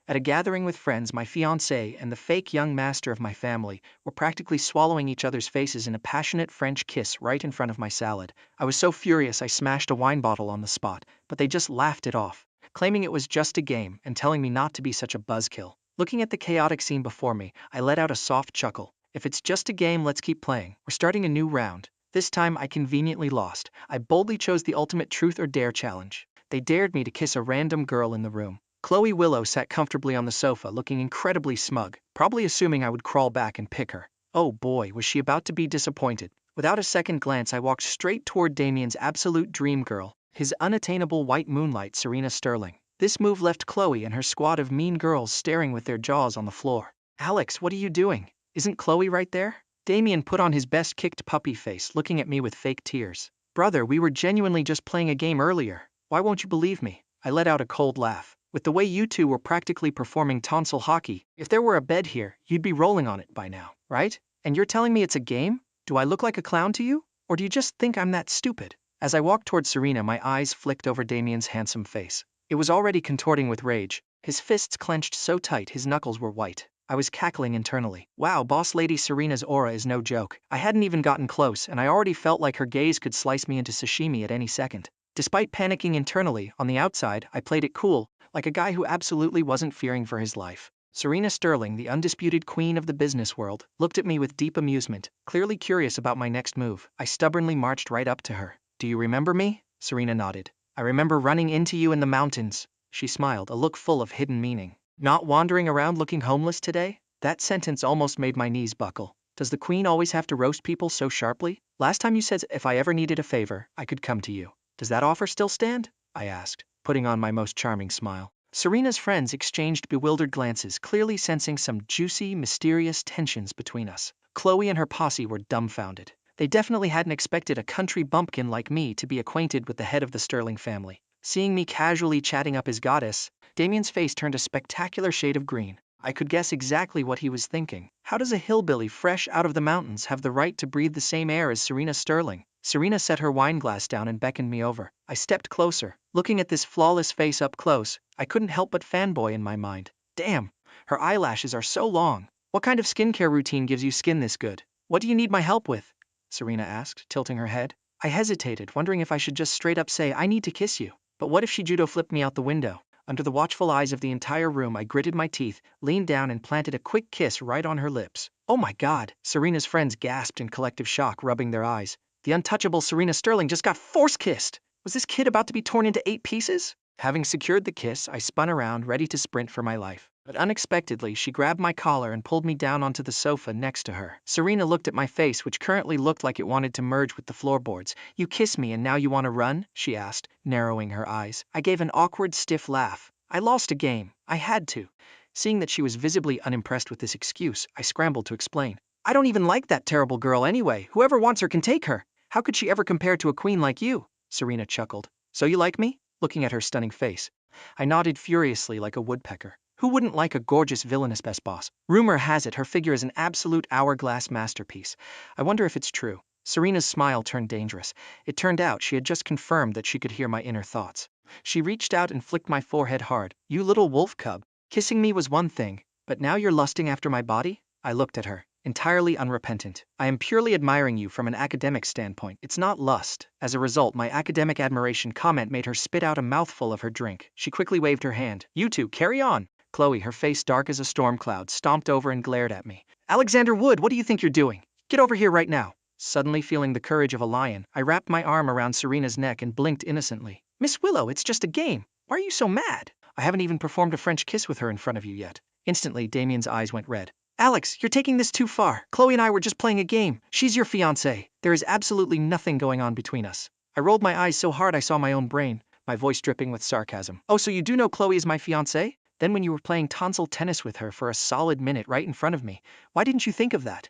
At a gathering with friends, my fiancé and the fake young master of my family were practically swallowing each other's faces in a passionate French kiss right in front of my salad. I was so furious I smashed a wine bottle on the spot, but they just laughed it off, claiming it was just a game and telling me not to be such a buzzkill. Looking at the chaotic scene before me, I let out a soft chuckle. If it's just a game, let's keep playing. We're starting a new round. This time I conveniently lost. I boldly chose the ultimate truth or dare challenge. They dared me to kiss a random girl in the room. Chloe Willow sat comfortably on the sofa looking incredibly smug, probably assuming I would crawl back and pick her. Oh boy, was she about to be disappointed. Without a second glance, I walked straight toward Damien's absolute dream girl, his unattainable white moonlight, Serena Sterling. This move left Chloe and her squad of mean girls staring with their jaws on the floor. Alex, what are you doing? Isn't Chloe right there? Damien put on his best kicked puppy face, looking at me with fake tears. Brother, we were genuinely just playing a game earlier. Why won't you believe me? I let out a cold laugh. With the way you two were practically performing tonsil hockey, if there were a bed here, you'd be rolling on it by now, right? And you're telling me it's a game? Do I look like a clown to you? Or do you just think I'm that stupid? As I walked toward Serena, my eyes flicked over Damien's handsome face. It was already contorting with rage, his fists clenched so tight his knuckles were white. I was cackling internally. Wow, boss lady Serena's aura is no joke. I hadn't even gotten close, and I already felt like her gaze could slice me into sashimi at any second. Despite panicking internally, on the outside, I played it cool, like a guy who absolutely wasn't fearing for his life. Serena Sterling, the undisputed queen of the business world, looked at me with deep amusement, clearly curious about my next move. I stubbornly marched right up to her. Do you remember me? Serena nodded. I remember running into you in the mountains. She smiled, a look full of hidden meaning. Not wandering around looking homeless today? That sentence almost made my knees buckle. Does the queen always have to roast people so sharply? Last time you said if I ever needed a favor, I could come to you. Does that offer still stand? I asked, putting on my most charming smile. Serena's friends exchanged bewildered glances, clearly sensing some juicy, mysterious tensions between us. Chloe and her posse were dumbfounded. They definitely hadn't expected a country bumpkin like me to be acquainted with the head of the Sterling family. Seeing me casually chatting up his goddess, Damien's face turned a spectacular shade of green. I could guess exactly what he was thinking. How does a hillbilly fresh out of the mountains have the right to breathe the same air as Serena Sterling? Serena set her wine glass down and beckoned me over. I stepped closer. Looking at this flawless face up close, I couldn't help but fanboy in my mind. Damn, her eyelashes are so long. What kind of skincare routine gives you skin this good? What do you need my help with? Serena asked, tilting her head. I hesitated, wondering if I should just straight up say I need to kiss you. But what if she judo flipped me out the window? Under the watchful eyes of the entire room, I gritted my teeth, leaned down and planted a quick kiss right on her lips. Oh my God! Serena's friends gasped in collective shock, rubbing their eyes. The untouchable Serena Sterling just got force-kissed! Was this kid about to be torn into 8 pieces? Having secured the kiss, I spun around, ready to sprint for my life. But unexpectedly, she grabbed my collar and pulled me down onto the sofa next to her. Serena looked at my face, which currently looked like it wanted to merge with the floorboards. You kiss me and now you want to run? She asked, narrowing her eyes. I gave an awkward, stiff laugh. I lost a game. I had to. Seeing that she was visibly unimpressed with this excuse, I scrambled to explain. I don't even like that terrible girl anyway. Whoever wants her can take her. How could she ever compare to a queen like you? Serena chuckled. So you like me? Looking at her stunning face. I nodded furiously like a woodpecker. Who wouldn't like a gorgeous villainous best boss? Rumor has it her figure is an absolute hourglass masterpiece. I wonder if it's true. Serena's smile turned dangerous. It turned out she had just confirmed that she could hear my inner thoughts. She reached out and flicked my forehead hard. You little wolf cub. Kissing me was one thing, but now you're lusting after my body? I looked at her, entirely unrepentant. I am purely admiring you from an academic standpoint. It's not lust. As a result, my academic admiration comment made her spit out a mouthful of her drink. She quickly waved her hand. You two, carry on. Chloe, her face dark as a storm cloud, stomped over and glared at me. Alexander Wood, what do you think you're doing? Get over here right now. Suddenly feeling the courage of a lion, I wrapped my arm around Serena's neck and blinked innocently. Miss Willow, it's just a game. Why are you so mad? I haven't even performed a French kiss with her in front of you yet. Instantly, Damien's eyes went red. Alex, you're taking this too far. Chloe and I were just playing a game. She's your fiancé. There is absolutely nothing going on between us. I rolled my eyes so hard I saw my own brain, my voice dripping with sarcasm. Oh, so you do know Chloe is my fiancé? Then when you were playing tonsil tennis with her for a solid minute right in front of me, why didn't you think of that?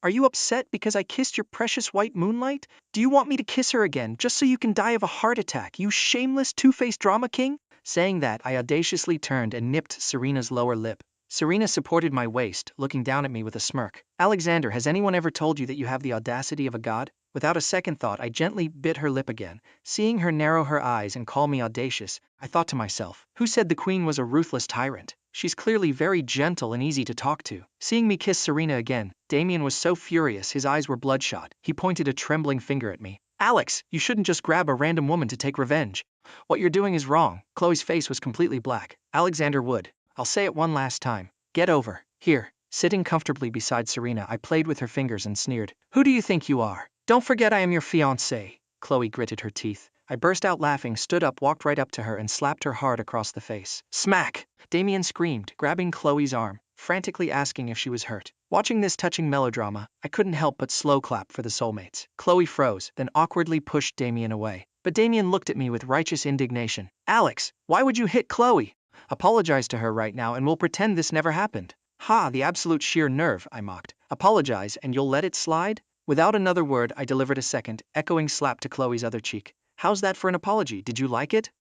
Are you upset because I kissed your precious white moonlight? Do you want me to kiss her again just so you can die of a heart attack, you shameless two-faced drama king? Saying that, I audaciously turned and nipped Serena's lower lip. Serena supported my waist, looking down at me with a smirk. Alexander, has anyone ever told you that you have the audacity of a god? Without a second thought, I gently bit her lip again. Seeing her narrow her eyes and call me audacious, I thought to myself, who said the queen was a ruthless tyrant? She's clearly very gentle and easy to talk to. Seeing me kiss Serena again, Damien was so furious his eyes were bloodshot. He pointed a trembling finger at me. Alex, you shouldn't just grab a random woman to take revenge. What you're doing is wrong. Chloe's face was completely black. Alexander Wood. I'll say it one last time. Get over. Here. Sitting comfortably beside Serena, I played with her fingers and sneered. Who do you think you are? Don't forget I am your fiancé. Chloe gritted her teeth. I burst out laughing, stood up, walked right up to her and slapped her hard across the face. Smack! Damien screamed, grabbing Chloe's arm, frantically asking if she was hurt. Watching this touching melodrama, I couldn't help but slow clap for the soulmates. Chloe froze, then awkwardly pushed Damien away. But Damien looked at me with righteous indignation. Alex, why would you hit Chloe? Apologize to her right now and we'll pretend this never happened. Ha, the absolute sheer nerve, I mocked. Apologize and you'll let it slide? Without another word, I delivered a second, echoing slap to Chloe's other cheek. How's that for an apology? Did you like it?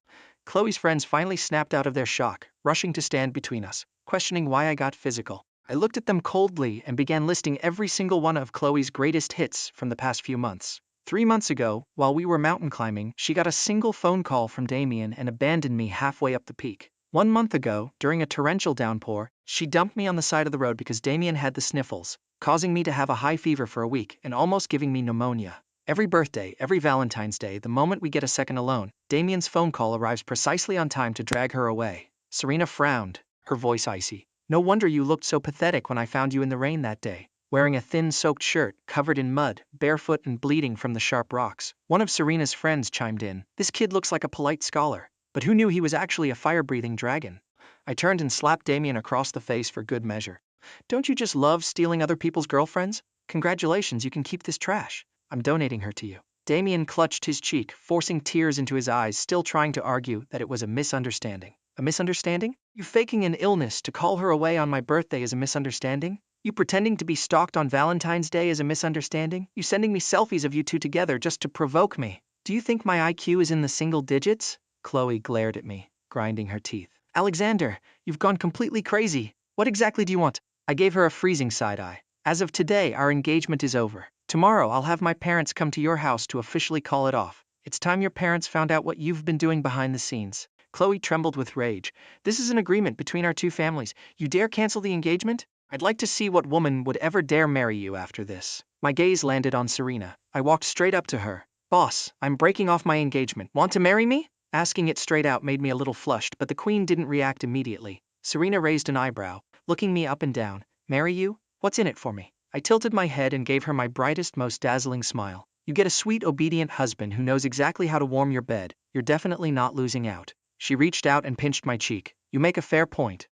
Chloe's friends finally snapped out of their shock, rushing to stand between us, questioning why I got physical. I looked at them coldly and began listing every single one of Chloe's greatest hits from the past few months. 3 months ago, while we were mountain climbing, she got a single phone call from Damien and abandoned me halfway up the peak. 1 month ago, during a torrential downpour, she dumped me on the side of the road because Damien had the sniffles, causing me to have a high fever for a week and almost giving me pneumonia. Every birthday, every Valentine's Day, the moment we get a second alone, Damien's phone call arrives precisely on time to drag her away. Serena frowned, her voice icy. No wonder you looked so pathetic when I found you in the rain that day, wearing a thin soaked shirt, covered in mud, barefoot and bleeding from the sharp rocks. One of Serena's friends chimed in. This kid looks like a polite scholar, but who knew he was actually a fire-breathing dragon? I turned and slapped Damien across the face for good measure. Don't you just love stealing other people's girlfriends? Congratulations, you can keep this trash. I'm donating her to you. Damien clutched his cheek, forcing tears into his eyes, still trying to argue that it was a misunderstanding. A misunderstanding? You faking an illness to call her away on my birthday is a misunderstanding? You pretending to be stalked on Valentine's Day is a misunderstanding? You sending me selfies of you two together just to provoke me? Do you think my IQ is in the single digits? Chloe glared at me, grinding her teeth. Alexander, you've gone completely crazy. What exactly do you want? I gave her a freezing side eye. As of today, our engagement is over. Tomorrow, I'll have my parents come to your house to officially call it off. It's time your parents found out what you've been doing behind the scenes. Chloe trembled with rage. This is an agreement between our two families. You dare cancel the engagement? I'd like to see what woman would ever dare marry you after this. My gaze landed on Serena. I walked straight up to her. Boss, I'm breaking off my engagement. Want to marry me? Asking it straight out made me a little flushed, but the queen didn't react immediately. Serena raised an eyebrow, looking me up and down. Marry you? What's in it for me? I tilted my head and gave her my brightest, most dazzling smile. You get a sweet, obedient husband who knows exactly how to warm your bed. You're definitely not losing out. She reached out and pinched my cheek. You make a fair point.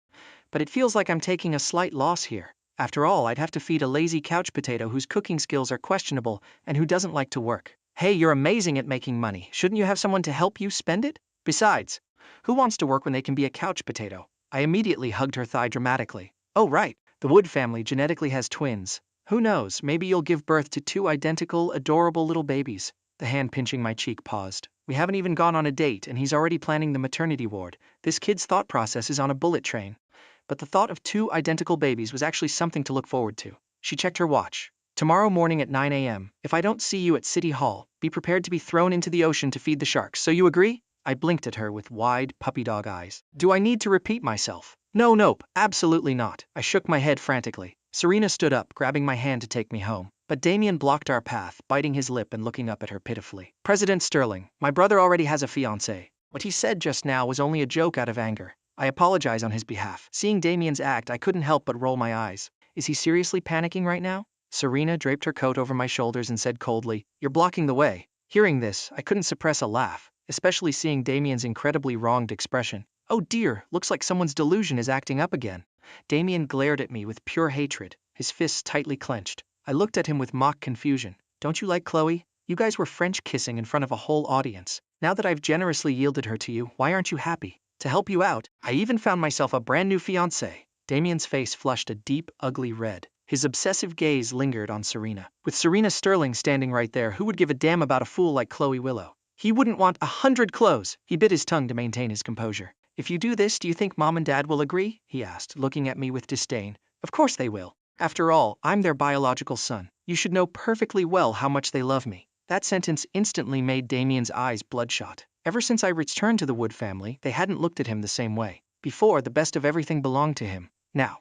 But it feels like I'm taking a slight loss here. After all, I'd have to feed a lazy couch potato whose cooking skills are questionable and who doesn't like to work. Hey, you're amazing at making money. Shouldn't you have someone to help you spend it? Besides, who wants to work when they can be a couch potato? I immediately hugged her thigh dramatically. Oh right, the Wood family genetically has twins. Who knows, maybe you'll give birth to 2 identical, adorable little babies. The hand pinching my cheek paused. We haven't even gone on a date and he's already planning the maternity ward. This kid's thought process is on a bullet train. But the thought of 2 identical babies was actually something to look forward to. She checked her watch. Tomorrow morning at 9 a.m., if I don't see you at City Hall, be prepared to be thrown into the ocean to feed the sharks. So you agree? I blinked at her with wide, puppy dog eyes. Do I need to repeat myself? Nope, absolutely not. I shook my head frantically. Serena stood up, grabbing my hand to take me home. But Damien blocked our path, biting his lip and looking up at her pitifully. President Sterling, my brother already has a fiancée. What he said just now was only a joke out of anger. I apologize on his behalf. Seeing Damien's act, I couldn't help but roll my eyes. Is he seriously panicking right now? Serena draped her coat over my shoulders and said coldly, You're blocking the way. Hearing this, I couldn't suppress a laugh, especially seeing Damien's incredibly wronged expression. Oh dear, looks like someone's delusion is acting up again. Damien glared at me with pure hatred, his fists tightly clenched. I looked at him with mock confusion. Don't you like Chloe? You guys were French kissing in front of a whole audience. Now that I've generously yielded her to you, why aren't you happy? To help you out, I even found myself a brand new fiancé. Damien's face flushed a deep, ugly red. His obsessive gaze lingered on Serena. With Serena Sterling standing right there, who would give a damn about a fool like Chloe Willow? He wouldn't want 100 clothes. He bit his tongue to maintain his composure. If you do this, do you think Mom and Dad will agree? He asked, looking at me with disdain. Of course they will. After all, I'm their biological son. You should know perfectly well how much they love me. That sentence instantly made Damien's eyes bloodshot. Ever since I returned to the Wood family, they hadn't looked at him the same way. Before, the best of everything belonged to him. Now,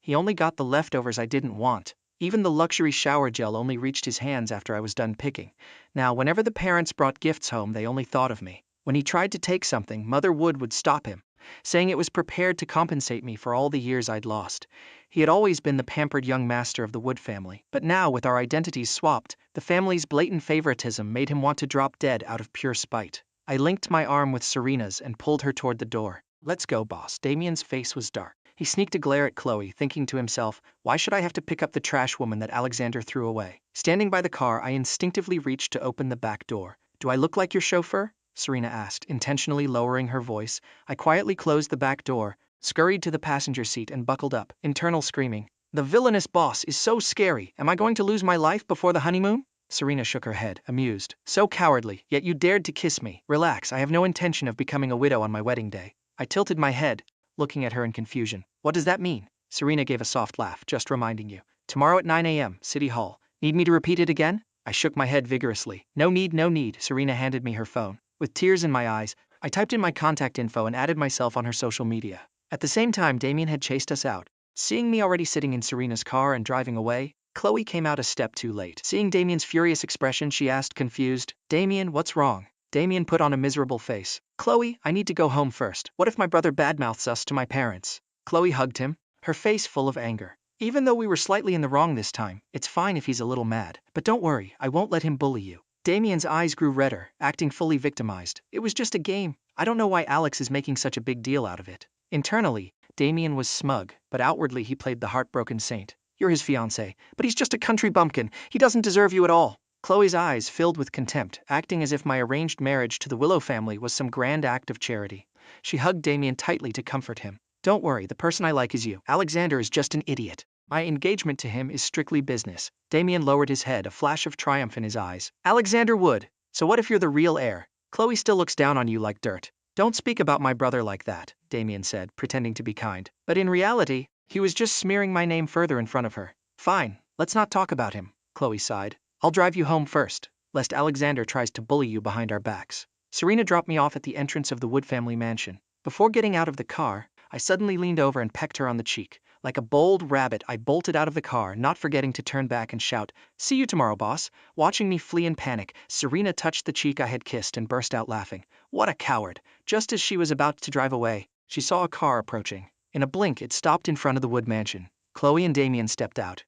he only got the leftovers I didn't want. Even the luxury shower gel only reached his hands after I was done picking. Now, whenever the parents brought gifts home, they only thought of me. When he tried to take something, Mother Wood would stop him, saying it was prepared to compensate me for all the years I'd lost. He had always been the pampered young master of the Wood family, but now, with our identities swapped, the family's blatant favoritism made him want to drop dead out of pure spite. I linked my arm with Serena's and pulled her toward the door. "Let's go, boss." Damien's face was dark. He sneaked a glare at Chloe, thinking to himself, why should I have to pick up the trash woman that Alexander threw away? Standing by the car, I instinctively reached to open the back door. "Do I look like your chauffeur?" Serena asked, intentionally lowering her voice. I quietly closed the back door, scurried to the passenger seat and buckled up, internal screaming, "The villainous boss is so scary. Am I going to lose my life before the honeymoon?" Serena shook her head, amused. "So cowardly, yet you dared to kiss me. Relax, I have no intention of becoming a widow on my wedding day." I tilted my head, looking at her in confusion. "What does that mean?" Serena gave a soft laugh. "Just reminding you. Tomorrow at 9 a.m., City Hall. Need me to repeat it again?" I shook my head vigorously. "No need, no need." Serena handed me her phone. With tears in my eyes, I typed in my contact info and added myself on her social media. At the same time, Damien had chased us out. Seeing me already sitting in Serena's car and driving away, Chloe came out a step too late. Seeing Damien's furious expression, she asked, confused, "Damien, what's wrong?" Damien put on a miserable face. "Chloe, I need to go home first. What if my brother badmouths us to my parents?" Chloe hugged him, her face full of anger. "Even though we were slightly in the wrong this time, it's fine if he's a little mad. But don't worry, I won't let him bully you." Damien's eyes grew redder, acting fully victimized. "It was just a game. I don't know why Alex is making such a big deal out of it." Internally, Damien was smug, but outwardly he played the heartbroken saint. "You're his fiancé, but he's just a country bumpkin. He doesn't deserve you at all." Chloe's eyes filled with contempt, acting as if my arranged marriage to the Willow family was some grand act of charity. She hugged Damien tightly to comfort him. "Don't worry, the person I like is you. Alexander is just an idiot. My engagement to him is strictly business." Damien lowered his head, a flash of triumph in his eyes. "Alexander Wood, so what if you're the real heir? Chloe still looks down on you like dirt." "Don't speak about my brother like that," Damien said, pretending to be kind. But in reality, he was just smearing my name further in front of her. "Fine, let's not talk about him," Chloe sighed. "I'll drive you home first, lest Alexander tries to bully you behind our backs." Serena dropped me off at the entrance of the Wood family mansion. Before getting out of the car, I suddenly leaned over and pecked her on the cheek. Like a bold rabbit, I bolted out of the car, not forgetting to turn back and shout, "See you tomorrow, boss." Watching me flee in panic, Serena touched the cheek I had kissed and burst out laughing. What a coward! Just as she was about to drive away, she saw a car approaching. In a blink, it stopped in front of the Wood mansion. Chloe and Damien stepped out.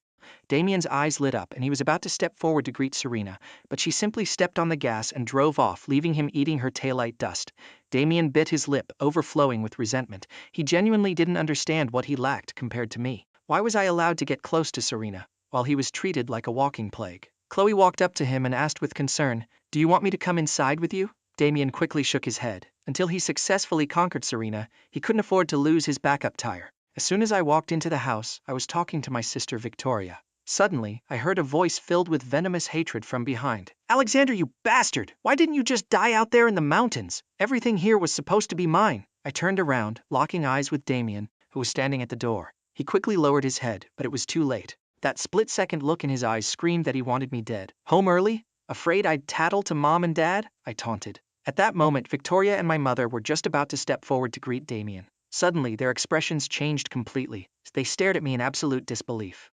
Damien's eyes lit up, and he was about to step forward to greet Serena, but she simply stepped on the gas and drove off, leaving him eating her taillight dust. Damien bit his lip, overflowing with resentment. He genuinely didn't understand what he lacked compared to me. Why was I allowed to get close to Serena, while he was treated like a walking plague? Chloe walked up to him and asked with concern, "Do you want me to come inside with you?" Damien quickly shook his head. Until he successfully conquered Serena, he couldn't afford to lose his backup tire. As soon as I walked into the house, I was talking to my sister Victoria. Suddenly, I heard a voice filled with venomous hatred from behind. "Alexander, you bastard! Why didn't you just die out there in the mountains? Everything here was supposed to be mine." I turned around, locking eyes with Damien, who was standing at the door. He quickly lowered his head, but it was too late. That split-second look in his eyes screamed that he wanted me dead. "Home early? Afraid I'd tattle to Mom and Dad?" I taunted. At that moment, Victoria and my mother were just about to step forward to greet Damien. Suddenly, their expressions changed completely. They stared at me in absolute disbelief.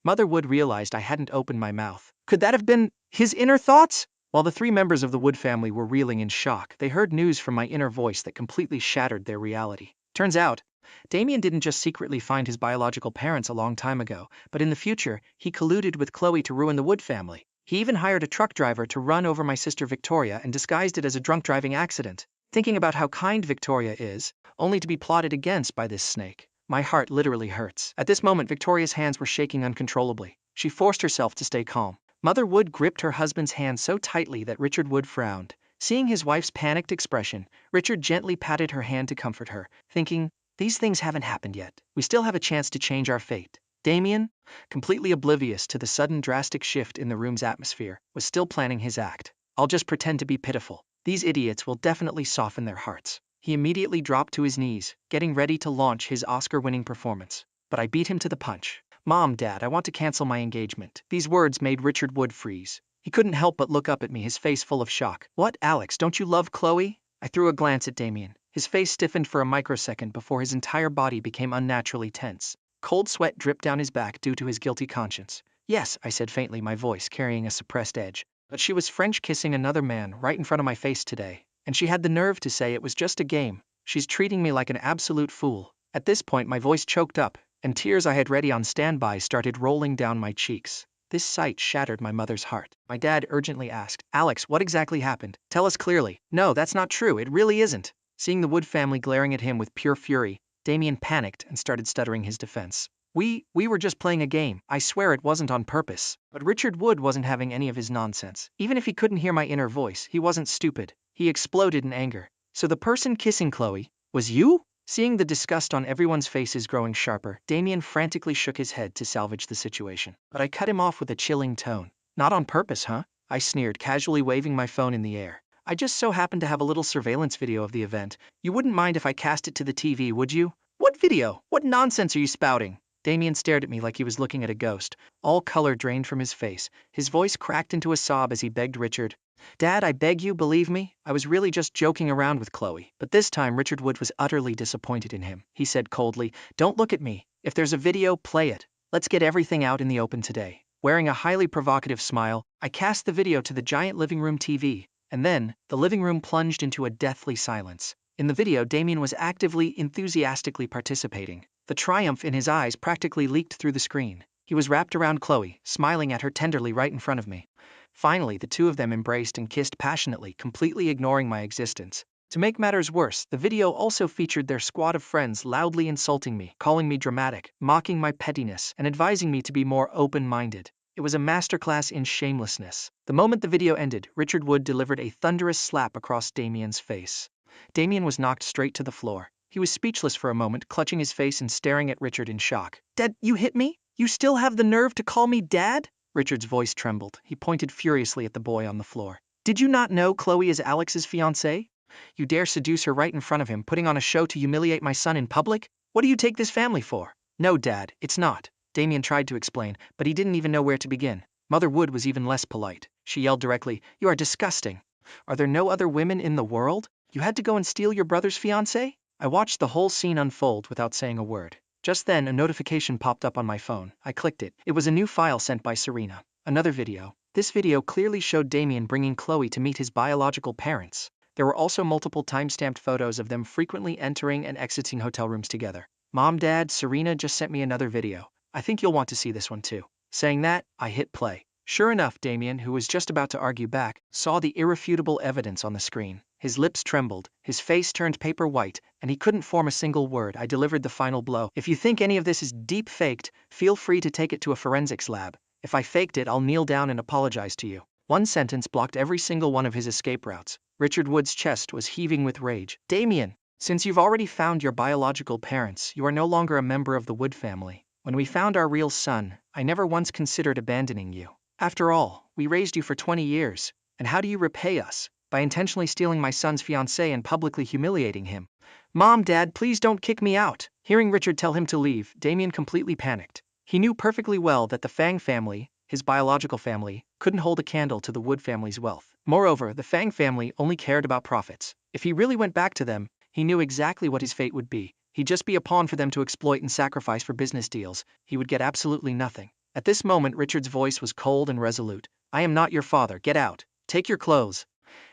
Mother Wood realized I hadn't opened my mouth. Could that have been his inner thoughts? While the three members of the Wood family were reeling in shock, they heard news from my inner voice that completely shattered their reality. Turns out, Damien didn't just secretly find his biological parents a long time ago, but in the future, he colluded with Chloe to ruin the Wood family. He even hired a truck driver to run over my sister Victoria and disguised it as a drunk driving accident. Thinking about how kind Victoria is, only to be plotted against by this snake. My heart literally hurts. At this moment, Victoria's hands were shaking uncontrollably. She forced herself to stay calm. Mother Wood gripped her husband's hand so tightly that Richard Wood frowned. Seeing his wife's panicked expression, Richard gently patted her hand to comfort her, thinking, "These things haven't happened yet. We still have a chance to change our fate." Damien, completely oblivious to the sudden drastic shift in the room's atmosphere, was still planning his act. "I'll just pretend to be pitiful. These idiots will definitely soften their hearts." He immediately dropped to his knees, getting ready to launch his Oscar-winning performance. But I beat him to the punch. "Mom, Dad, I want to cancel my engagement." These words made Richard Wood freeze. He couldn't help but look up at me, his face full of shock. "What, Alex, don't you love Chloe?" I threw a glance at Damien. His face stiffened for a microsecond before his entire body became unnaturally tense. Cold sweat dripped down his back due to his guilty conscience. Yes, I said faintly, my voice carrying a suppressed edge. But she was French kissing another man right in front of my face today. And she had the nerve to say it was just a game. She's treating me like an absolute fool. At this point my voice choked up, and tears I had ready on standby started rolling down my cheeks. This sight shattered my mother's heart. My dad urgently asked, Alex, what exactly happened? Tell us clearly. No, that's not true, it really isn't. Seeing the Wood family glaring at him with pure fury, Damien panicked and started stuttering his defense. We were just playing a game. I swear it wasn't on purpose. But Richard Wood wasn't having any of his nonsense. Even if he couldn't hear my inner voice, he wasn't stupid. He exploded in anger. So the person kissing Chloe was you? Seeing the disgust on everyone's faces growing sharper, Damien frantically shook his head to salvage the situation. But I cut him off with a chilling tone. Not on purpose, huh? I sneered, casually waving my phone in the air. I just so happened to have a little surveillance video of the event. You wouldn't mind if I cast it to the TV, would you? What video? What nonsense are you spouting? Damien stared at me like he was looking at a ghost. All color drained from his face. His voice cracked into a sob as he begged Richard. Dad, I beg you, believe me, I was really just joking around with Chloe. But this time Richard Wood was utterly disappointed in him. He said coldly, don't look at me. If there's a video, play it. Let's get everything out in the open today. Wearing a highly provocative smile, I cast the video to the giant living room TV, and then, the living room plunged into a deathly silence. In the video, Damien was actively, enthusiastically participating. The triumph in his eyes practically leaked through the screen. He was wrapped around Chloe, smiling at her tenderly right in front of me. Finally, the two of them embraced and kissed passionately, completely ignoring my existence. To make matters worse, the video also featured their squad of friends loudly insulting me, calling me dramatic, mocking my pettiness, and advising me to be more open-minded. It was a masterclass in shamelessness. The moment the video ended, Richard Wood delivered a thunderous slap across Damien's face. Damien was knocked straight to the floor. He was speechless for a moment, clutching his face and staring at Richard in shock. Dad, you hit me? You still have the nerve to call me Dad? Richard's voice trembled. He pointed furiously at the boy on the floor. Did you not know Chloe is Alex's fiancée? You dare seduce her right in front of him, putting on a show to humiliate my son in public? What do you take this family for? No, Dad, it's not. Damien tried to explain, but he didn't even know where to begin. Mother Wood was even less polite. She yelled directly, you are disgusting. Are there no other women in the world? You had to go and steal your brother's fiancée? I watched the whole scene unfold without saying a word. Just then, a notification popped up on my phone. I clicked it. It was a new file sent by Serena. Another video. This video clearly showed Damien bringing Chloe to meet his biological parents. There were also multiple time-stamped photos of them frequently entering and exiting hotel rooms together. Mom, Dad, Serena just sent me another video. I think you'll want to see this one too. Saying that, I hit play. Sure enough, Damien, who was just about to argue back, saw the irrefutable evidence on the screen. His lips trembled, his face turned paper white, and he couldn't form a single word. I delivered the final blow. If you think any of this is deep-faked, feel free to take it to a forensics lab. If I faked it, I'll kneel down and apologize to you. One sentence blocked every single one of his escape routes. Richard Wood's chest was heaving with rage. Damien, since you've already found your biological parents, you are no longer a member of the Wood family. When we found our real son, I never once considered abandoning you. After all, we raised you for 20 years. And how do you repay us? By intentionally stealing my son's fiancée and publicly humiliating him. Mom, Dad, please don't kick me out. Hearing Richard tell him to leave, Damien completely panicked. He knew perfectly well that the Fang family, his biological family, couldn't hold a candle to the Wood family's wealth. Moreover, the Fang family only cared about profits. If he really went back to them, he knew exactly what his fate would be. He'd just be a pawn for them to exploit and sacrifice for business deals. He would get absolutely nothing. At this moment, Richard's voice was cold and resolute. I am not your father. Get out. Take your clothes.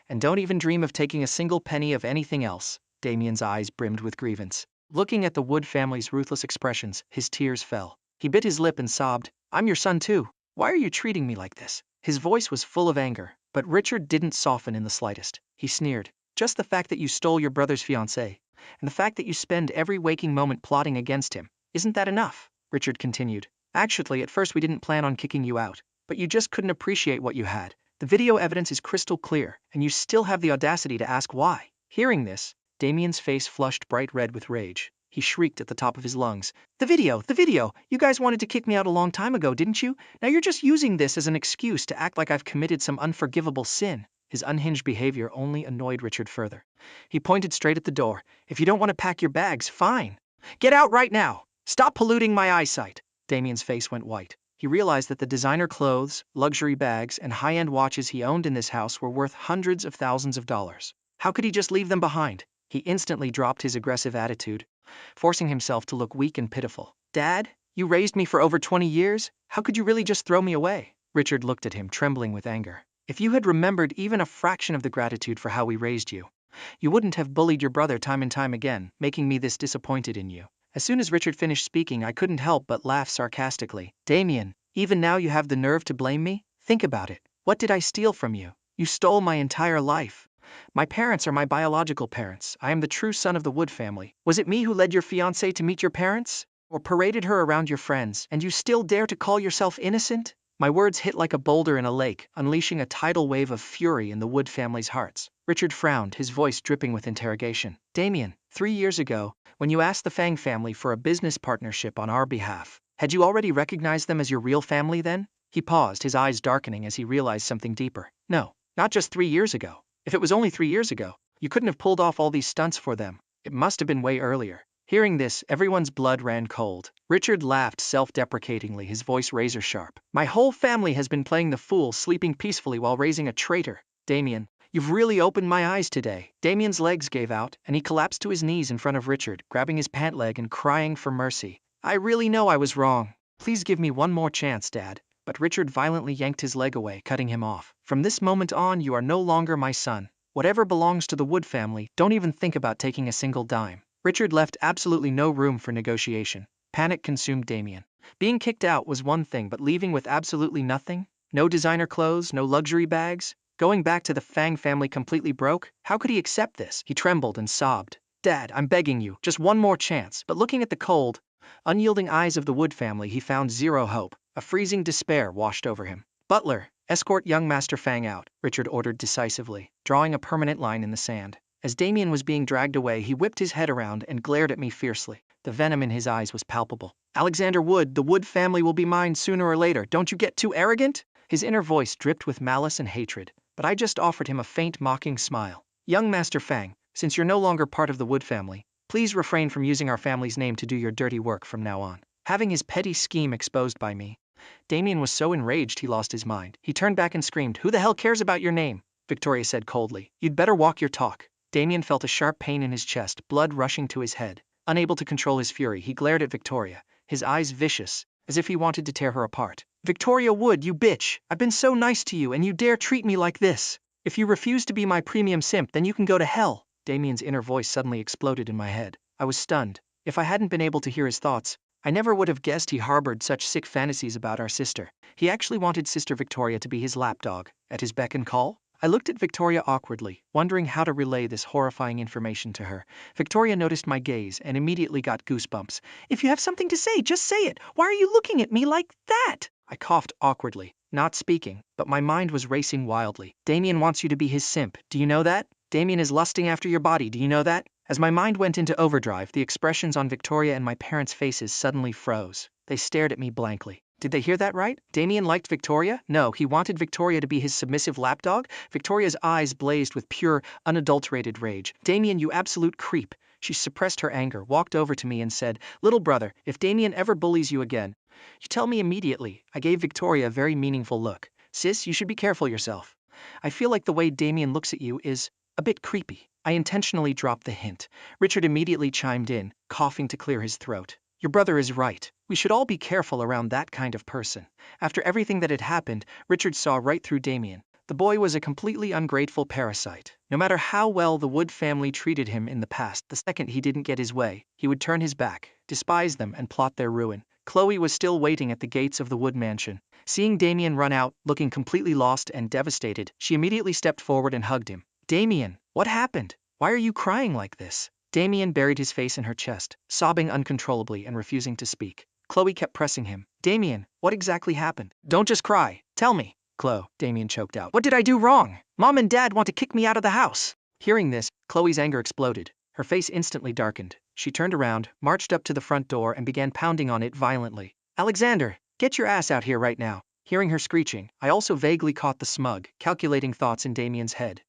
And don't even dream of taking a single penny of anything else. Damien's eyes brimmed with grievance. Looking at the Wood family's ruthless expressions, his tears fell. He bit his lip and sobbed, I'm your son too. Why are you treating me like this? His voice was full of anger, but Richard didn't soften in the slightest. He sneered. Just the fact that you stole your brother's fiancée, and the fact that you spend every waking moment plotting against him, isn't that enough? Richard continued. Actually, at first we didn't plan on kicking you out, but you just couldn't appreciate what you had. The video evidence is crystal clear, and you still have the audacity to ask why. Hearing this, Damien's face flushed bright red with rage. He shrieked at the top of his lungs. The video! You guys wanted to kick me out a long time ago, didn't you? Now you're just using this as an excuse to act like I've committed some unforgivable sin. His unhinged behavior only annoyed Richard further. He pointed straight at the door. If you don't want to pack your bags, fine. Get out right now! Stop polluting my eyesight! Damien's face went white. He realized that the designer clothes, luxury bags, and high-end watches he owned in this house were worth hundreds of thousands of dollars. How could he just leave them behind? He instantly dropped his aggressive attitude, forcing himself to look weak and pitiful. Dad, you raised me for over 20 years? How could you really just throw me away? Richard looked at him, trembling with anger. If you had remembered even a fraction of the gratitude for how we raised you, you wouldn't have bullied your brother time and time again, making me this disappointed in you. As soon as Richard finished speaking, I couldn't help but laugh sarcastically. Damien, even now you have the nerve to blame me? Think about it. What did I steal from you? You stole my entire life. My parents are my biological parents. I am the true son of the Wood family. Was it me who led your fiancée to meet your parents? Or paraded her around your friends, and you still dare to call yourself innocent? My words hit like a boulder in a lake, unleashing a tidal wave of fury in the Wood family's hearts. Richard frowned, his voice dripping with interrogation. Damien, 3 years ago, when you asked the Fang family for a business partnership on our behalf, had you already recognized them as your real family then? He paused, his eyes darkening as he realized something deeper. No, not just 3 years ago. If it was only 3 years ago, you couldn't have pulled off all these stunts for them. It must have been way earlier. Hearing this, everyone's blood ran cold. Richard laughed self-deprecatingly, his voice razor-sharp. My whole family has been playing the fool, sleeping peacefully while raising a traitor. Damien, you've really opened my eyes today. Damien's legs gave out, and he collapsed to his knees in front of Richard, grabbing his pant leg and crying for mercy. I really know I was wrong. Please give me one more chance, Dad. But Richard violently yanked his leg away, cutting him off. From this moment on, you are no longer my son. Whatever belongs to the Wood family, don't even think about taking a single dime. Richard left absolutely no room for negotiation. Panic consumed Damien. Being kicked out was one thing, but leaving with absolutely nothing? No designer clothes, no luxury bags? Going back to the Fang family completely broke? How could he accept this? He trembled and sobbed. Dad, I'm begging you, just one more chance. But looking at the cold, unyielding eyes of the Wood family, he found zero hope. A freezing despair washed over him. Butler, escort young Master Fang out, Richard ordered decisively, drawing a permanent line in the sand. As Damien was being dragged away, he whipped his head around and glared at me fiercely. The venom in his eyes was palpable. Alexander Wood, the Wood family will be mine sooner or later. Don't you get too arrogant? His inner voice dripped with malice and hatred, but I just offered him a faint, mocking smile. Young Master Fang, since you're no longer part of the Wood family, please refrain from using our family's name to do your dirty work from now on. Having his petty scheme exposed by me, Damien was so enraged he lost his mind. He turned back and screamed, "Who the hell cares about your name?" Victoria said coldly. "You'd better walk your talk." Damien felt a sharp pain in his chest, blood rushing to his head. Unable to control his fury, he glared at Victoria, his eyes vicious, as if he wanted to tear her apart. Victoria Wood, you bitch! I've been so nice to you and you dare treat me like this! If you refuse to be my premium simp, then you can go to hell! Damien's inner voice suddenly exploded in my head. I was stunned. If I hadn't been able to hear his thoughts, I never would have guessed he harbored such sick fantasies about our sister. He actually wanted Sister Victoria to be his lapdog, at his beck and call? I looked at Victoria awkwardly, wondering how to relay this horrifying information to her. Victoria noticed my gaze and immediately got goosebumps. "If you have something to say, just say it. Why are you looking at me like that?" I coughed awkwardly, not speaking, but my mind was racing wildly. Damien wants you to be his simp, do you know that? Damien is lusting after your body, do you know that? As my mind went into overdrive, the expressions on Victoria and my parents' faces suddenly froze. They stared at me blankly. Did they hear that right? Damien liked Victoria? No, he wanted Victoria to be his submissive lapdog? Victoria's eyes blazed with pure, unadulterated rage. Damien, you absolute creep. She suppressed her anger, walked over to me and said, "Little brother, if Damien ever bullies you again, you tell me immediately." I gave Victoria a very meaningful look. "Sis, you should be careful yourself. I feel like the way Damien looks at you is a bit creepy." I intentionally dropped the hint. Richard immediately chimed in, coughing to clear his throat. "Your brother is right. We should all be careful around that kind of person." After everything that had happened, Richard saw right through Damien. The boy was a completely ungrateful parasite. No matter how well the Wood family treated him in the past, the second he didn't get his way, he would turn his back, despise them, and plot their ruin. Chloe was still waiting at the gates of the Wood mansion. Seeing Damien run out, looking completely lost and devastated, she immediately stepped forward and hugged him. "Damien, what happened? Why are you crying like this?" Damien buried his face in her chest, sobbing uncontrollably and refusing to speak. Chloe kept pressing him. "Damien, what exactly happened? Don't just cry. Tell me." "Chloe," Damien choked out. "What did I do wrong? Mom and Dad want to kick me out of the house." Hearing this, Chloe's anger exploded. Her face instantly darkened. She turned around, marched up to the front door and began pounding on it violently. "Alexander, get your ass out here right now." Hearing her screeching, I also vaguely caught the smug, calculating thoughts in Damien's head.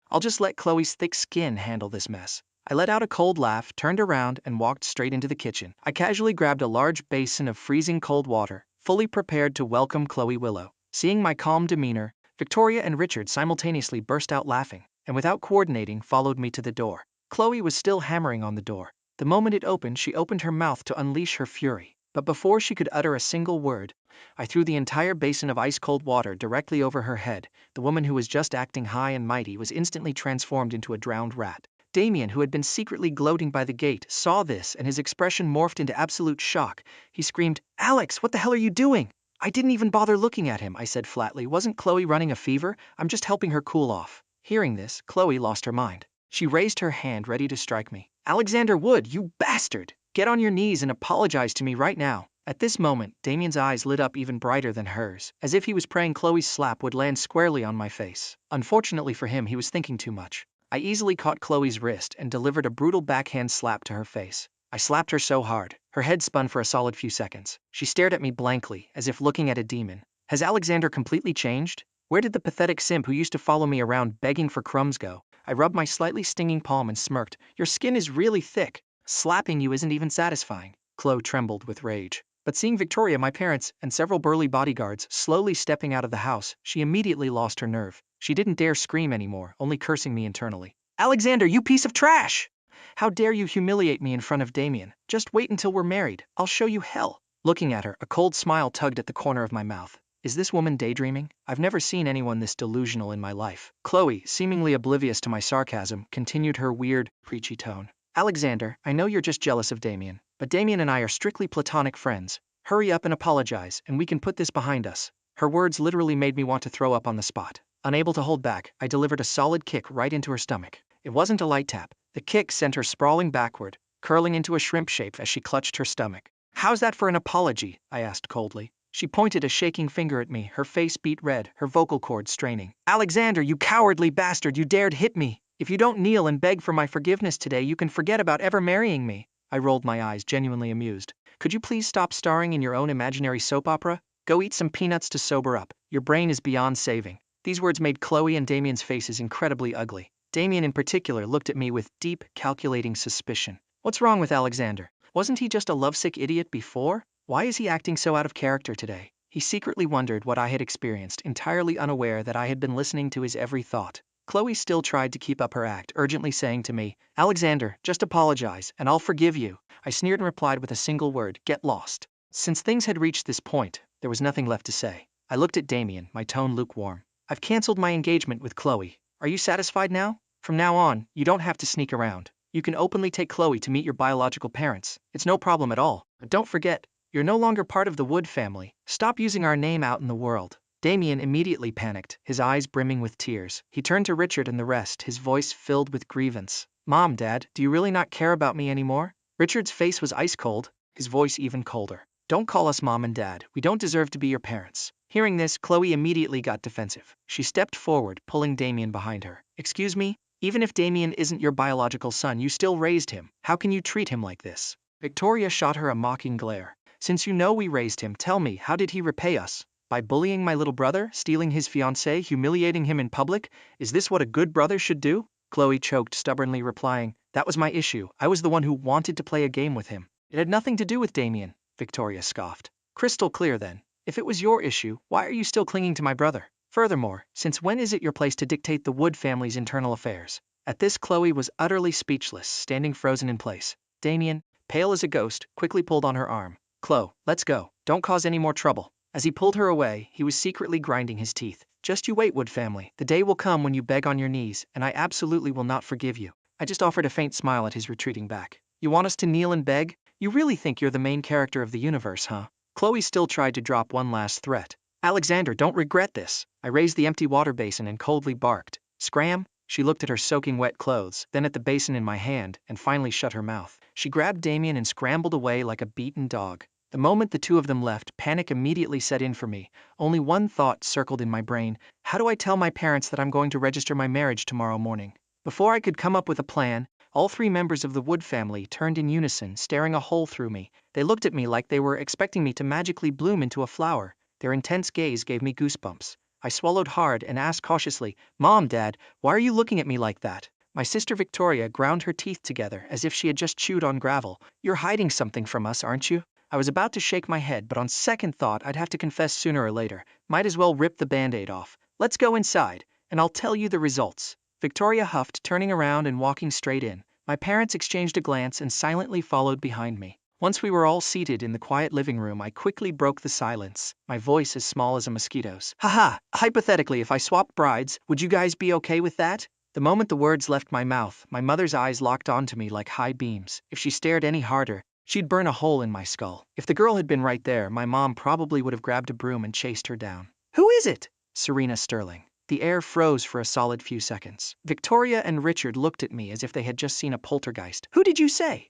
I'll just let Chloe's thick skin handle this mess." I let out a cold laugh, turned around, and walked straight into the kitchen. I casually grabbed a large basin of freezing cold water, fully prepared to welcome Chloe Willow. Seeing my calm demeanor, Victoria and Richard simultaneously burst out laughing. and without coordinating, followed me to the door. Chloe was still hammering on the door. The moment it opened, she opened her mouth to unleash her fury. But before she could utter a single word, I threw the entire basin of ice-cold water directly over her head. The woman who was just acting high and mighty was instantly transformed into a drowned rat. Damien, who had been secretly gloating by the gate, saw this and his expression morphed into absolute shock. He screamed, "Alex, what the hell are you doing?" "I didn't even bother looking at him," I said flatly. "Wasn't Chloe running a fever? I'm just helping her cool off." Hearing this, Chloe lost her mind. She raised her hand ready to strike me. "Alexander Wood, you bastard! Get on your knees and apologize to me right now." At this moment, Damien's eyes lit up even brighter than hers, as if he was praying Chloe's slap would land squarely on my face. Unfortunately for him, he was thinking too much. I easily caught Chloe's wrist and delivered a brutal backhand slap to her face. I slapped her so hard, her head spun for a solid few seconds. She stared at me blankly, as if looking at a demon. Has Alexander completely changed? Where did the pathetic simp who used to follow me around begging for crumbs go? I rubbed my slightly stinging palm and smirked. "Your skin is really thick. Slapping you isn't even satisfying." Chloe trembled with rage. But seeing Victoria, my parents, and several burly bodyguards slowly stepping out of the house, she immediately lost her nerve. She didn't dare scream anymore, only cursing me internally. "Alexander, you piece of trash! How dare you humiliate me in front of Damien? Just wait until we're married. I'll show you hell." Looking at her, a cold smile tugged at the corner of my mouth. Is this woman daydreaming? I've never seen anyone this delusional in my life. Chloe, seemingly oblivious to my sarcasm, continued her weird, preachy tone. "Alexander, I know you're just jealous of Damien, but Damien and I are strictly platonic friends. Hurry up and apologize, and we can put this behind us." Her words literally made me want to throw up on the spot. Unable to hold back, I delivered a solid kick right into her stomach. It wasn't a light tap. The kick sent her sprawling backward, curling into a shrimp shape as she clutched her stomach. "How's that for an apology?" I asked coldly. She pointed a shaking finger at me, her face beat red, her vocal cords straining. "Alexander, you cowardly bastard, you dared hit me! If you don't kneel and beg for my forgiveness today, you can forget about ever marrying me." I rolled my eyes, genuinely amused. "Could you please stop starring in your own imaginary soap opera? Go eat some peanuts to sober up. Your brain is beyond saving." These words made Chloe and Damien's faces incredibly ugly. Damien in particular looked at me with deep, calculating suspicion. What's wrong with Alexander? Wasn't he just a lovesick idiot before? Why is he acting so out of character today? He secretly wondered what I had experienced, entirely unaware that I had been listening to his every thought. Chloe still tried to keep up her act, urgently saying to me, "Alexander, just apologize, and I'll forgive you." I sneered and replied with a single word, "Get lost." Since things had reached this point, there was nothing left to say. I looked at Damien, my tone lukewarm. "I've cancelled my engagement with Chloe. Are you satisfied now? From now on, you don't have to sneak around. You can openly take Chloe to meet your biological parents. It's no problem at all. But don't forget, you're no longer part of the Wood family. Stop using our name out in the world." Damien immediately panicked, his eyes brimming with tears. He turned to Richard and the rest, his voice filled with grievance. "Mom, Dad, do you really not care about me anymore?" Richard's face was ice cold, his voice even colder. "Don't call us Mom and Dad. We don't deserve to be your parents." Hearing this, Chloe immediately got defensive. She stepped forward, pulling Damien behind her. "Excuse me? Even if Damien isn't your biological son, you still raised him. How can you treat him like this?" Victoria shot her a mocking glare. "Since you know we raised him, tell me, how did he repay us? By bullying my little brother, stealing his fiancée, humiliating him in public? Is this what a good brother should do?" Chloe choked, stubbornly replying, "That was my issue. I was the one who wanted to play a game with him." "It had nothing to do with Damien," Victoria scoffed. "Crystal clear then. If it was your issue, why are you still clinging to my brother? Furthermore, since when is it your place to dictate the Wood family's internal affairs?" At this, Chloe was utterly speechless, standing frozen in place. Damien, pale as a ghost, quickly pulled on her arm. "Chloe, let's go. Don't cause any more trouble." As he pulled her away, he was secretly grinding his teeth. "Just you wait, Wood family. The day will come when you beg on your knees, and I absolutely will not forgive you." I just offered a faint smile at his retreating back. "You want us to kneel and beg? You really think you're the main character of the universe, huh?" Chloe still tried to drop one last threat. "Alexander, don't regret this." I raised the empty water basin and coldly barked. "Scram!" She looked at her soaking wet clothes, then at the basin in my hand, and finally shut her mouth. She grabbed Damien and scrambled away like a beaten dog. The moment the two of them left, panic immediately set in for me. Only one thought circled in my brain: how do I tell my parents that I'm going to register my marriage tomorrow morning? Before I could come up with a plan, all three members of the Wood family turned in unison, staring a hole through me. They looked at me like they were expecting me to magically bloom into a flower. Their intense gaze gave me goosebumps. I swallowed hard and asked cautiously, "Mom, Dad, why are you looking at me like that?" My sister Victoria ground her teeth together as if she had just chewed on gravel. "You're hiding something from us, aren't you?" I was about to shake my head, but on second thought I'd have to confess sooner or later. Might as well rip the band-aid off. "Let's go inside, and I'll tell you the results." Victoria huffed, turning around and walking straight in. My parents exchanged a glance and silently followed behind me. Once we were all seated in the quiet living room, I quickly broke the silence, my voice as small as a mosquito's. Haha, hypothetically, if I swapped brides, would you guys be okay with that? The moment the words left my mouth, my mother's eyes locked onto me like high beams. If she stared any harder, she'd burn a hole in my skull. If the girl had been right there, my mom probably would have grabbed a broom and chased her down. Who is it? Serena Sterling. The air froze for a solid few seconds. Victoria and Richard looked at me as if they had just seen a poltergeist. Who did you say?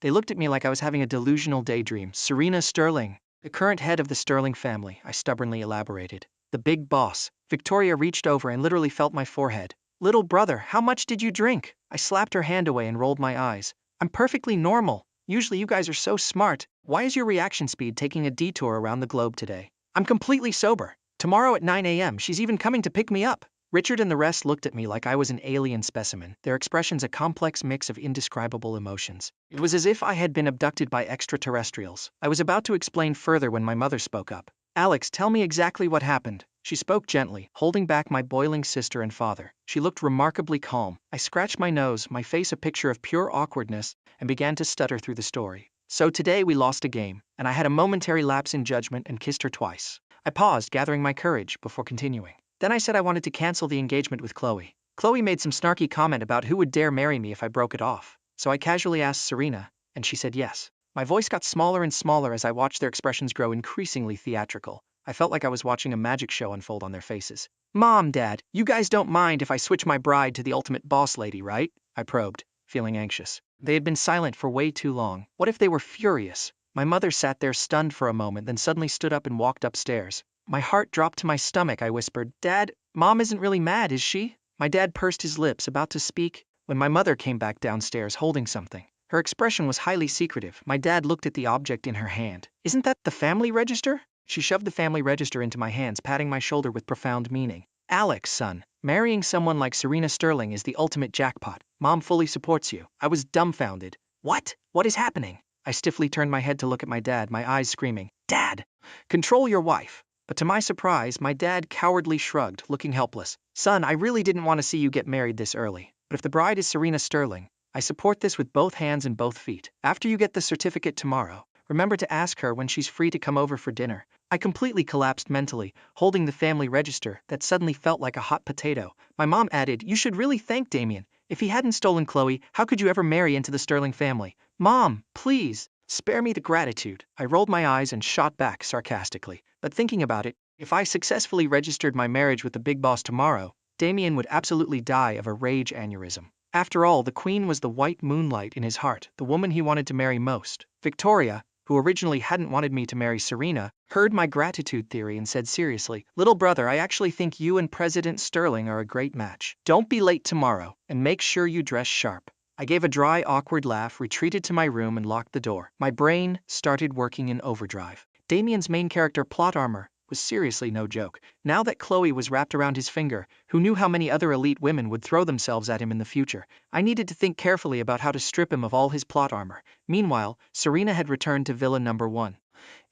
They looked at me like I was having a delusional daydream. Serena Sterling, the current head of the Sterling family, I stubbornly elaborated. The big boss. Victoria reached over and literally felt my forehead. Little brother, how much did you drink? I slapped her hand away and rolled my eyes. I'm perfectly normal. Usually you guys are so smart. Why is your reaction speed taking a detour around the globe today? I'm completely sober. Tomorrow at 9 a.m. she's even coming to pick me up. Richard and the rest looked at me like I was an alien specimen, their expressions a complex mix of indescribable emotions. It was as if I had been abducted by extraterrestrials. I was about to explain further when my mother spoke up. Alex, tell me exactly what happened. She spoke gently, holding back my boiling sister and father. She looked remarkably calm. I scratched my nose, my face a picture of pure awkwardness, and began to stutter through the story. So today we lost a game, and I had a momentary lapse in judgment and kissed her twice. I paused, gathering my courage, before continuing. Then I said I wanted to cancel the engagement with Chloe. Chloe made some snarky comment about who would dare marry me if I broke it off. So I casually asked Serena, and she said yes. My voice got smaller and smaller as I watched their expressions grow increasingly theatrical. I felt like I was watching a magic show unfold on their faces. Mom, Dad, you guys don't mind if I switch my bride to the ultimate boss lady, right? I probed, feeling anxious. They had been silent for way too long. What if they were furious? My mother sat there stunned for a moment, then suddenly stood up and walked upstairs. My heart dropped to my stomach. I whispered, Dad, Mom isn't really mad, is she? My dad pursed his lips, about to speak, when my mother came back downstairs holding something. Her expression was highly secretive. My dad looked at the object in her hand. Isn't that the family register? She shoved the family register into my hands, patting my shoulder with profound meaning. Alex, son, marrying someone like Serena Sterling is the ultimate jackpot. Mom fully supports you. I was dumbfounded. What? What is happening? I stiffly turned my head to look at my dad, my eyes screaming, Dad, control your wife. But to my surprise, my dad cowardly shrugged, looking helpless. Son, I really didn't want to see you get married this early. But if the bride is Serena Sterling, I support this with both hands and both feet. After you get the certificate tomorrow, remember to ask her when she's free to come over for dinner. I completely collapsed mentally, holding the family register that suddenly felt like a hot potato. My mom added, you should really thank Damien. If he hadn't stolen Chloe, how could you ever marry into the Sterling family? Mom, please, spare me the gratitude. I rolled my eyes and shot back sarcastically. But thinking about it, if I successfully registered my marriage with the big boss tomorrow, Damien would absolutely die of a rage aneurysm. After all, the queen was the white moonlight in his heart, the woman he wanted to marry most. Victoria, who originally hadn't wanted me to marry Serena, heard my gratitude theory and said seriously, Little brother, I actually think you and President Sterling are a great match. Don't be late tomorrow, and make sure you dress sharp. I gave a dry, awkward laugh, retreated to my room and locked the door. My brain started working in overdrive. Damien's main character plot armor was seriously no joke. Now that Chloe was wrapped around his finger, who knew how many other elite women would throw themselves at him in the future? I needed to think carefully about how to strip him of all his plot armor. Meanwhile, Serena had returned to Villa Number 1.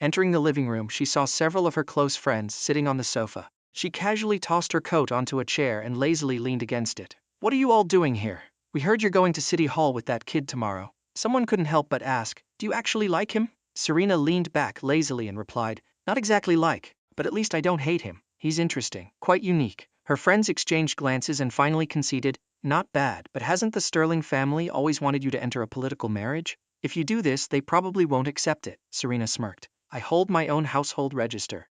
Entering the living room, she saw several of her close friends sitting on the sofa. She casually tossed her coat onto a chair and lazily leaned against it. What are you all doing here? We heard you're going to City Hall with that kid tomorrow. Someone couldn't help but ask, do you actually like him? Serena leaned back lazily and replied, not exactly like, but at least I don't hate him. He's interesting, quite unique. Her friends exchanged glances and finally conceded, not bad, but hasn't the Sterling family always wanted you to enter a political marriage? If you do this, they probably won't accept it, Serena smirked. I hold my own household register.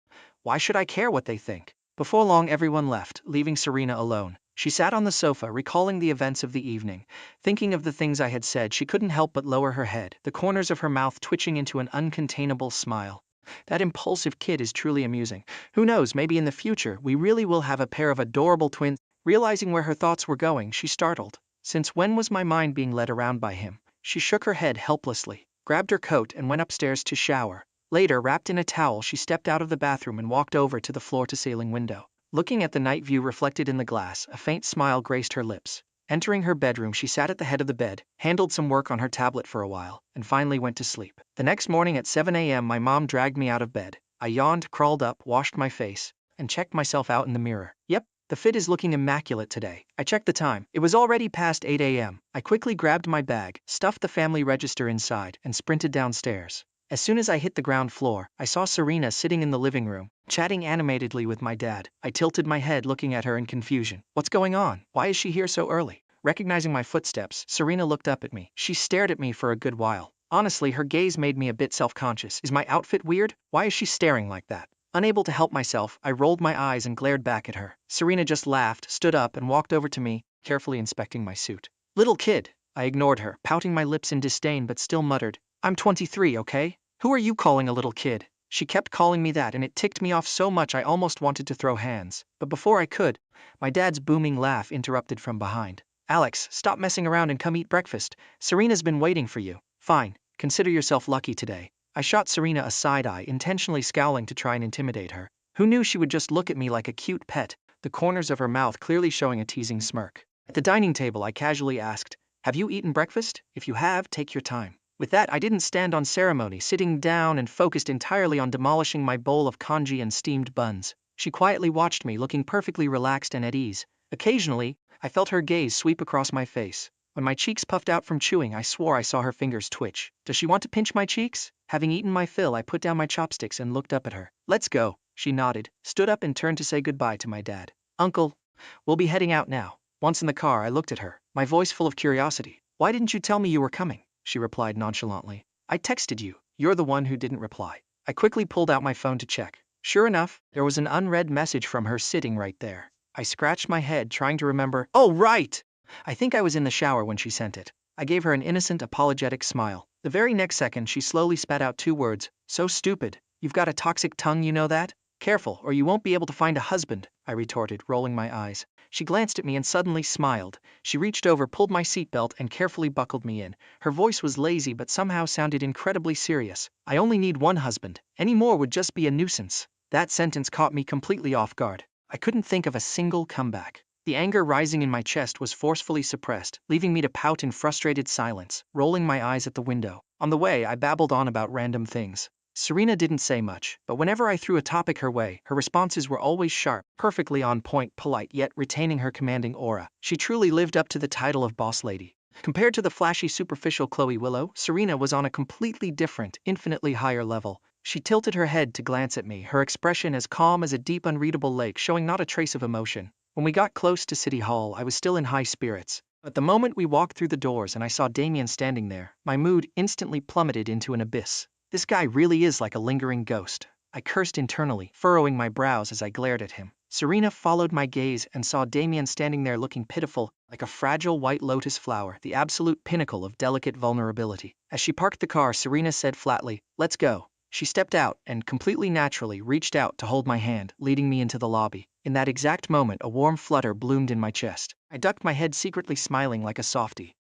Why should I care what they think? Before long, everyone left, leaving Serena alone. She sat on the sofa, recalling the events of the evening. Thinking of the things I had said, she couldn't help but lower her head, the corners of her mouth twitching into an uncontainable smile. That impulsive kid is truly amusing. Who knows, maybe in the future, we really will have a pair of adorable twins. Realizing where her thoughts were going, she startled. Since when was my mind being led around by him? She shook her head helplessly, grabbed her coat and went upstairs to shower. Later, wrapped in a towel, she stepped out of the bathroom and walked over to the floor-to-ceiling window. Looking at the night view reflected in the glass, a faint smile graced her lips. Entering her bedroom, she sat at the head of the bed, handled some work on her tablet for a while, and finally went to sleep. The next morning at 7 a.m. my mom dragged me out of bed. I yawned, crawled up, washed my face, and checked myself out in the mirror. Yep, The fit is looking immaculate today. I checked the time. It was already past 8 a.m. I quickly grabbed my bag, stuffed the family register inside, and sprinted downstairs. As soon as I hit the ground floor, I saw Serena sitting in the living room, chatting animatedly with my dad. I tilted my head looking at her in confusion. What's going on? Why is she here so early? Recognizing my footsteps, Serena looked up at me. She stared at me for a good while. Honestly, her gaze made me a bit self-conscious. Is my outfit weird? Why is she staring like that? Unable to help myself, I rolled my eyes and glared back at her. Serena just laughed, stood up, and walked over to me, carefully inspecting my suit. Little kid. I ignored her, pouting my lips in disdain but still muttered, I'm 23, okay? Who are you calling a little kid? She kept calling me that and it ticked me off so much I almost wanted to throw hands. But before I could, my dad's booming laugh interrupted from behind. Alex, stop messing around and come eat breakfast. Serena's been waiting for you. Fine, consider yourself lucky today. I shot Serena a side eye, intentionally scowling to try and intimidate her. Who knew she would just look at me like a cute pet, the corners of her mouth clearly showing a teasing smirk. At the dining table, I casually asked, have you eaten breakfast? If you have, take your time. With that, I didn't stand on ceremony, sitting down and focused entirely on demolishing my bowl of congee and steamed buns. She quietly watched me, looking perfectly relaxed and at ease. Occasionally, I felt her gaze sweep across my face. When my cheeks puffed out from chewing, I swore I saw her fingers twitch. Does she want to pinch my cheeks? Having eaten my fill, I put down my chopsticks and looked up at her. Let's go. She nodded, stood up and turned to say goodbye to my dad. Uncle, we'll be heading out now. Once in the car, I looked at her, my voice full of curiosity. Why didn't you tell me you were coming? She replied nonchalantly. I texted you. You're the one who didn't reply. I quickly pulled out my phone to check. Sure enough, there was an unread message from her sitting right there. I scratched my head, trying to remember. Oh, right! I think I was in the shower when she sent it. I gave her an innocent, apologetic smile. The very next second, she slowly spat out 2 words. So stupid. You've got a toxic tongue, you know that? Careful, or you won't be able to find a husband, I retorted, rolling my eyes. She glanced at me and suddenly smiled. She reached over, pulled my seatbelt, and carefully buckled me in. Her voice was lazy but somehow sounded incredibly serious. I only need one husband. Any more would just be a nuisance. That sentence caught me completely off guard. I couldn't think of a single comeback. The anger rising in my chest was forcefully suppressed, leaving me to pout in frustrated silence, rolling my eyes at the window. On the way, I babbled on about random things. Serena didn't say much, but whenever I threw a topic her way, her responses were always sharp, perfectly on point, polite, yet retaining her commanding aura. She truly lived up to the title of boss lady. Compared to the flashy, superficial Chloe Willow, Serena was on a completely different, infinitely higher level. She tilted her head to glance at me, her expression as calm as a deep, unreadable lake, showing not a trace of emotion. When we got close to City Hall, I was still in high spirits. But the moment we walked through the doors and I saw Damien standing there, my mood instantly plummeted into an abyss. This guy really is like a lingering ghost. I cursed internally, furrowing my brows as I glared at him. Serena followed my gaze and saw Damien standing there looking pitiful, like a fragile white lotus flower, the absolute pinnacle of delicate vulnerability. As she parked the car, Serena said flatly, "Let's go." She stepped out and, completely naturally, reached out to hold my hand, leading me into the lobby. In that exact moment, a warm flutter bloomed in my chest. I ducked my head, secretly smiling like a softie.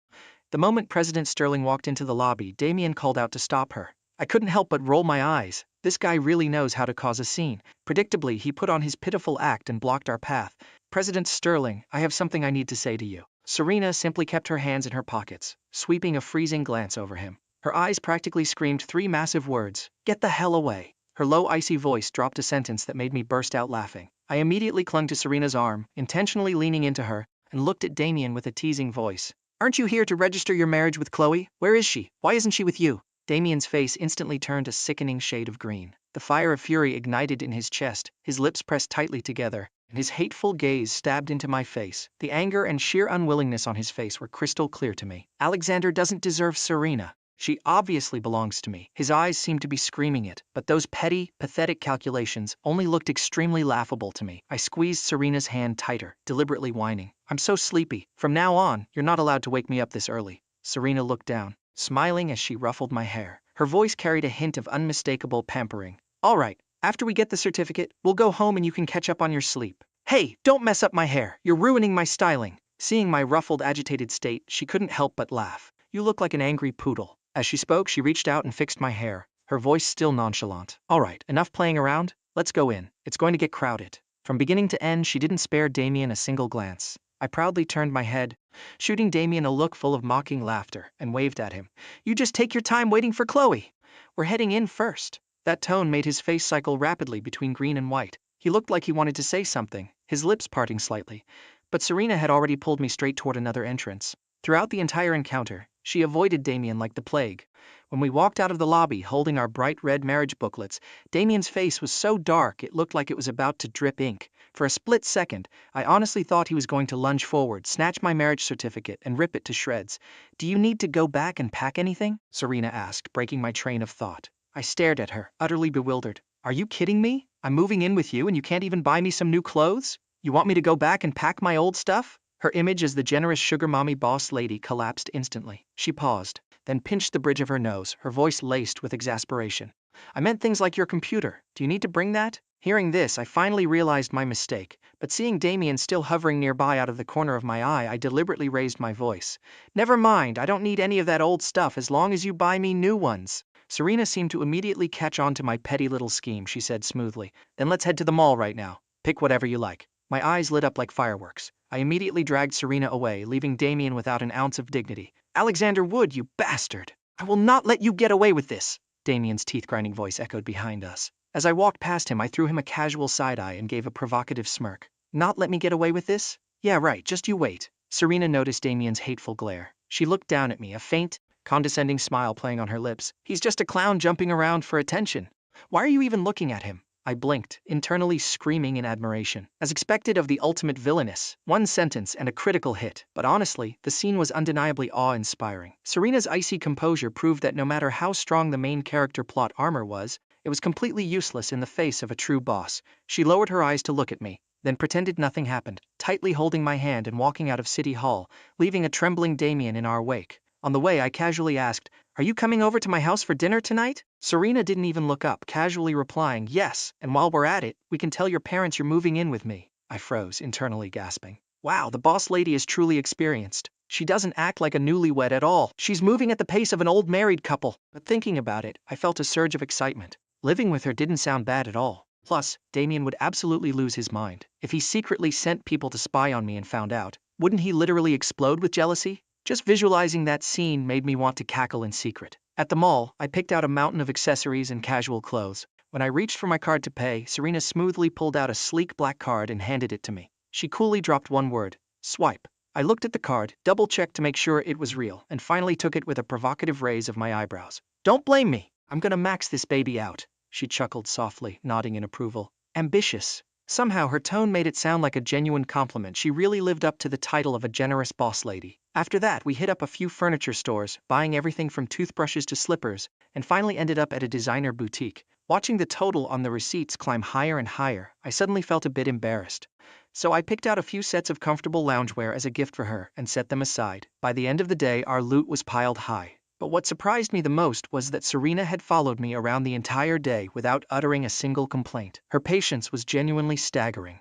The moment President Sterling walked into the lobby, Damien called out to stop her. I couldn't help but roll my eyes. This guy really knows how to cause a scene. Predictably, he put on his pitiful act and blocked our path. President Sterling, I have something I need to say to you. Serena simply kept her hands in her pockets, sweeping a freezing glance over him. Her eyes practically screamed 3 massive words. Get the hell away. Her low, icy voice dropped a sentence that made me burst out laughing. I immediately clung to Serena's arm, intentionally leaning into her, and looked at Damien with a teasing voice. Aren't you here to register your marriage with Chloe? Where is she? Why isn't she with you? Damien's face instantly turned a sickening shade of green. The fire of fury ignited in his chest, his lips pressed tightly together, and his hateful gaze stabbed into my face. The anger and sheer unwillingness on his face were crystal clear to me. Alexander doesn't deserve Serena. She obviously belongs to me. His eyes seemed to be screaming it, but those petty, pathetic calculations only looked extremely laughable to me. I squeezed Serena's hand tighter, deliberately whining. I'm so sleepy. From now on, you're not allowed to wake me up this early. Serena looked down, smiling as she ruffled my hair. Her voice carried a hint of unmistakable pampering. All right, after we get the certificate, we'll go home and you can catch up on your sleep. Hey, don't mess up my hair. You're ruining my styling. Seeing my ruffled, agitated state, she couldn't help but laugh. You look like an angry poodle. As she spoke, she reached out and fixed my hair, her voice still nonchalant. All right, enough playing around. Let's go in. It's going to get crowded. From beginning to end, she didn't spare Damien a single glance. I proudly turned my head, shooting Damien a look full of mocking laughter, and waved at him. You just take your time waiting for Chloe. We're heading in first. That tone made his face cycle rapidly between green and white. He looked like he wanted to say something, his lips parting slightly. But Serena had already pulled me straight toward another entrance. Throughout the entire encounter, she avoided Damien like the plague. When we walked out of the lobby holding our bright red marriage booklets, Damien's face was so dark it looked like it was about to drip ink. For a split second, I honestly thought he was going to lunge forward, snatch my marriage certificate, and rip it to shreds. "Do you need to go back and pack anything?" Serena asked, breaking my train of thought. I stared at her, utterly bewildered. "Are you kidding me? I'm moving in with you and you can't even buy me some new clothes? You want me to go back and pack my old stuff?" Her image as the generous sugar mommy boss lady collapsed instantly. She paused, then pinched the bridge of her nose, her voice laced with exasperation. "I meant things like your computer. Do you need to bring that?" Hearing this, I finally realized my mistake, but seeing Damien still hovering nearby out of the corner of my eye, I deliberately raised my voice. "Never mind, I don't need any of that old stuff as long as you buy me new ones." Serena seemed to immediately catch on to my petty little scheme. She said smoothly, "Then let's head to the mall right now. Pick whatever you like." My eyes lit up like fireworks. I immediately dragged Serena away, leaving Damien without an ounce of dignity. "Alexander Wood, you bastard! I will not let you get away with this!" Damien's teeth-grinding voice echoed behind us. As I walked past him, I threw him a casual side-eye and gave a provocative smirk. "Not let me get away with this? Yeah, right, just you wait." Serena noticed Damien's hateful glare. She looked down at me, a faint, condescending smile playing on her lips. "He's just a clown jumping around for attention. Why are you even looking at him?" I blinked, internally screaming in admiration. As expected of the ultimate villainess, one sentence and a critical hit. But honestly, the scene was undeniably awe-inspiring. Serena's icy composure proved that no matter how strong the main character plot armor was, it was completely useless in the face of a true boss. She lowered her eyes to look at me, then pretended nothing happened, tightly holding my hand and walking out of City Hall, leaving a trembling Damien in our wake. On the way, I casually asked, "Are you coming over to my house for dinner tonight?" Serena didn't even look up, casually replying, "Yes, and while we're at it, we can tell your parents you're moving in with me." I froze, internally gasping. Wow, the boss lady is truly experienced. She doesn't act like a newlywed at all. She's moving at the pace of an old married couple. But thinking about it, I felt a surge of excitement. Living with her didn't sound bad at all. Plus, Damien would absolutely lose his mind. If he secretly sent people to spy on me and found out, wouldn't he literally explode with jealousy? Just visualizing that scene made me want to cackle in secret. At the mall, I picked out a mountain of accessories and casual clothes. When I reached for my card to pay, Serena smoothly pulled out a sleek black card and handed it to me. She coolly dropped one word: "Swipe." I looked at the card, double-checked to make sure it was real, and finally took it with a provocative raise of my eyebrows. "Don't blame me. I'm gonna max this baby out." She chuckled softly, nodding in approval. "Ambitious." Somehow her tone made it sound like a genuine compliment. She really lived up to the title of a generous boss lady. After that, we hit up a few furniture stores, buying everything from toothbrushes to slippers, and finally ended up at a designer boutique. Watching the total on the receipts climb higher and higher, I suddenly felt a bit embarrassed. So I picked out a few sets of comfortable loungewear as a gift for her and set them aside. By the end of the day, our loot was piled high. But what surprised me the most was that Serena had followed me around the entire day without uttering a single complaint. Her patience was genuinely staggering.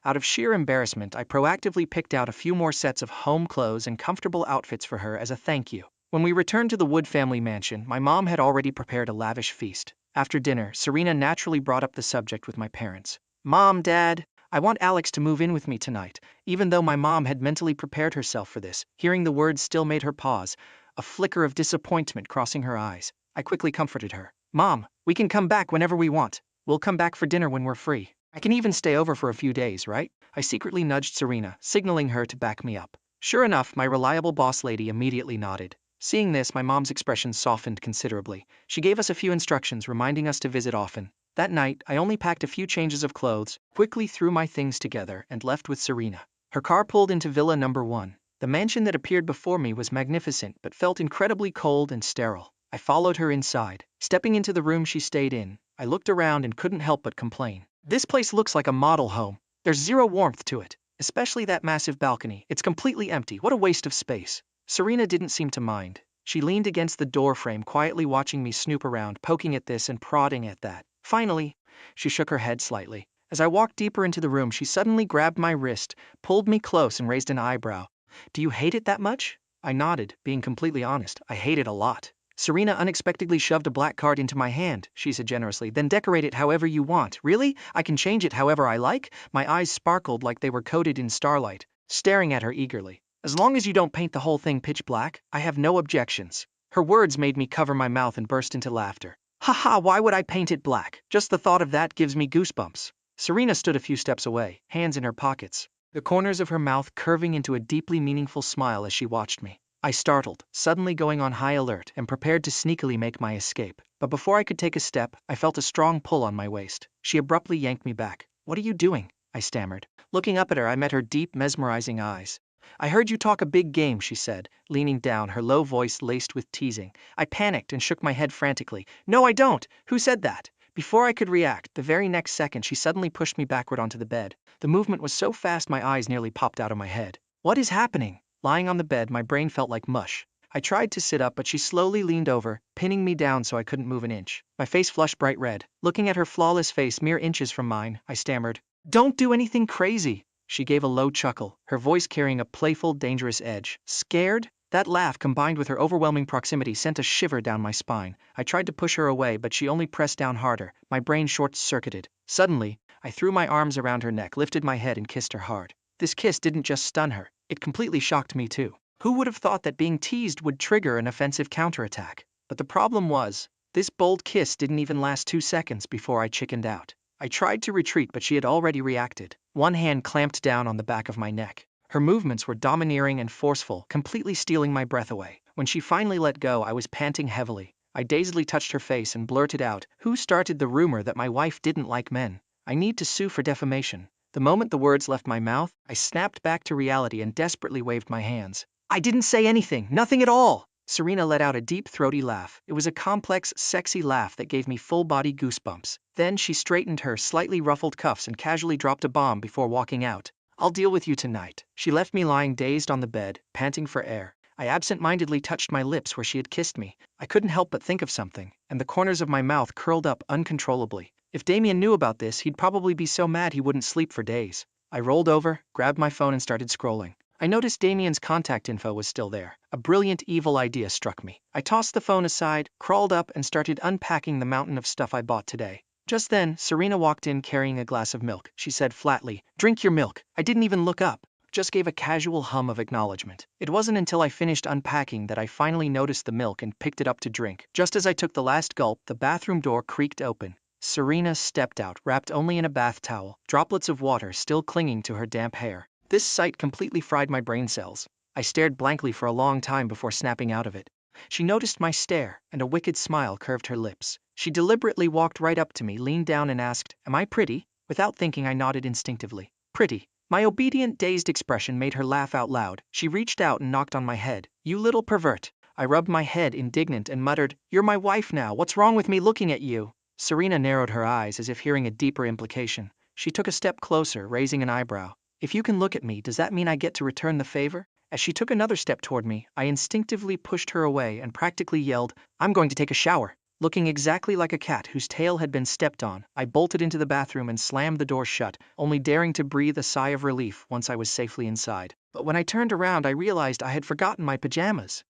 Out of sheer embarrassment, I proactively picked out a few more sets of home clothes and comfortable outfits for her as a thank you. When we returned to the Wood family mansion, my mom had already prepared a lavish feast. After dinner, Serena naturally brought up the subject with my parents. "Mom, Dad, I want Alex to move in with me tonight." Even though my mom had mentally prepared herself for this, hearing the words still made her pause, a flicker of disappointment crossing her eyes. I quickly comforted her. "Mom, we can come back whenever we want. We'll come back for dinner when we're free. I can even stay over for a few days, right?" I secretly nudged Serena, signaling her to back me up. Sure enough, my reliable boss lady immediately nodded. Seeing this, my mom's expression softened considerably. She gave us a few instructions, reminding us to visit often. That night, I only packed a few changes of clothes, quickly threw my things together, and left with Serena. Her car pulled into Villa number 1. The mansion that appeared before me was magnificent but felt incredibly cold and sterile. I followed her inside. Stepping into the room she stayed in, I looked around and couldn't help but complain. "This place looks like a model home. There's zero warmth to it. Especially that massive balcony. It's completely empty. What a waste of space." Serena didn't seem to mind. She leaned against the doorframe, quietly watching me snoop around, poking at this and prodding at that. Finally, she shook her head slightly. As I walked deeper into the room, she suddenly grabbed my wrist, pulled me close, and raised an eyebrow. "Do you hate it that much?" I nodded, being completely honest. I hate it a lot. Serena unexpectedly shoved a black card into my hand, she said generously. "Then decorate it however you want." "Really? I can change it however I like?" My eyes sparkled like they were coated in starlight, staring at her eagerly. "As long as you don't paint the whole thing pitch black, I have no objections." Her words made me cover my mouth and burst into laughter. "Haha, why would I paint it black? Just the thought of that gives me goosebumps." Serena stood a few steps away, hands in her pockets, the corners of her mouth curving into a deeply meaningful smile as she watched me. I startled, suddenly going on high alert and prepared to sneakily make my escape. But before I could take a step, I felt a strong pull on my waist. She abruptly yanked me back. "What are you doing?" I stammered. Looking up at her, I met her deep, mesmerizing eyes. "I heard you talk a big game," she said, leaning down, her low voice laced with teasing. I panicked and shook my head frantically. "No, I don't! Who said that?" Before I could react, the very next second she suddenly pushed me backward onto the bed. The movement was so fast my eyes nearly popped out of my head. "What is happening?" Lying on the bed, my brain felt like mush. I tried to sit up, but she slowly leaned over, pinning me down so I couldn't move an inch. My face flushed bright red. Looking at her flawless face mere inches from mine, I stammered, "Don't do anything crazy." She gave a low chuckle, her voice carrying a playful, dangerous edge. "Scared?" That laugh, combined with her overwhelming proximity, sent a shiver down my spine. I tried to push her away, but she only pressed down harder. My brain short-circuited. Suddenly, I threw my arms around her neck, lifted my head, and kissed her hard. This kiss didn't just stun her, it completely shocked me too. Who would have thought that being teased would trigger an offensive counterattack? But the problem was, this bold kiss didn't even last 2 seconds before I chickened out. I tried to retreat, but she had already reacted. One hand clamped down on the back of my neck. Her movements were domineering and forceful, completely stealing my breath away. When she finally let go, I was panting heavily. I dazedly touched her face and blurted out, "Who started the rumor that my wife didn't like men? I need to sue for defamation." The moment the words left my mouth, I snapped back to reality and desperately waved my hands. "I didn't say anything, nothing at all!" Serena let out a deep, throaty laugh. It was a complex, sexy laugh that gave me full-body goosebumps. Then she straightened her slightly ruffled cuffs and casually dropped a bomb before walking out. "I'll deal with you tonight." She left me lying dazed on the bed, panting for air. I absent-mindedly touched my lips where she had kissed me. I couldn't help but think of something, and the corners of my mouth curled up uncontrollably. If Damien knew about this, he'd probably be so mad he wouldn't sleep for days. I rolled over, grabbed my phone and started scrolling. I noticed Damien's contact info was still there. A brilliant, evil idea struck me. I tossed the phone aside, crawled up and started unpacking the mountain of stuff I bought today. Just then, Serena walked in carrying a glass of milk. She said flatly, "Drink your milk." I didn't even look up, just gave a casual hum of acknowledgement. It wasn't until I finished unpacking that I finally noticed the milk and picked it up to drink. Just as I took the last gulp, the bathroom door creaked open. Serena stepped out, wrapped only in a bath towel, droplets of water still clinging to her damp hair. This sight completely fried my brain cells. I stared blankly for a long time before snapping out of it. She noticed my stare, and a wicked smile curved her lips. She deliberately walked right up to me, leaned down and asked, "Am I pretty?" Without thinking, I nodded instinctively. "Pretty." My obedient, dazed expression made her laugh out loud. She reached out and knocked on my head. "You little pervert." I rubbed my head indignant and muttered, "You're my wife now. What's wrong with me looking at you?" Serena narrowed her eyes as if hearing a deeper implication. She took a step closer, raising an eyebrow. "If you can look at me, does that mean I get to return the favor?" As she took another step toward me, I instinctively pushed her away and practically yelled, "I'm going to take a shower." Looking exactly like a cat whose tail had been stepped on, I bolted into the bathroom and slammed the door shut, only daring to breathe a sigh of relief once I was safely inside. But when I turned around, I realized I had forgotten my pajamas.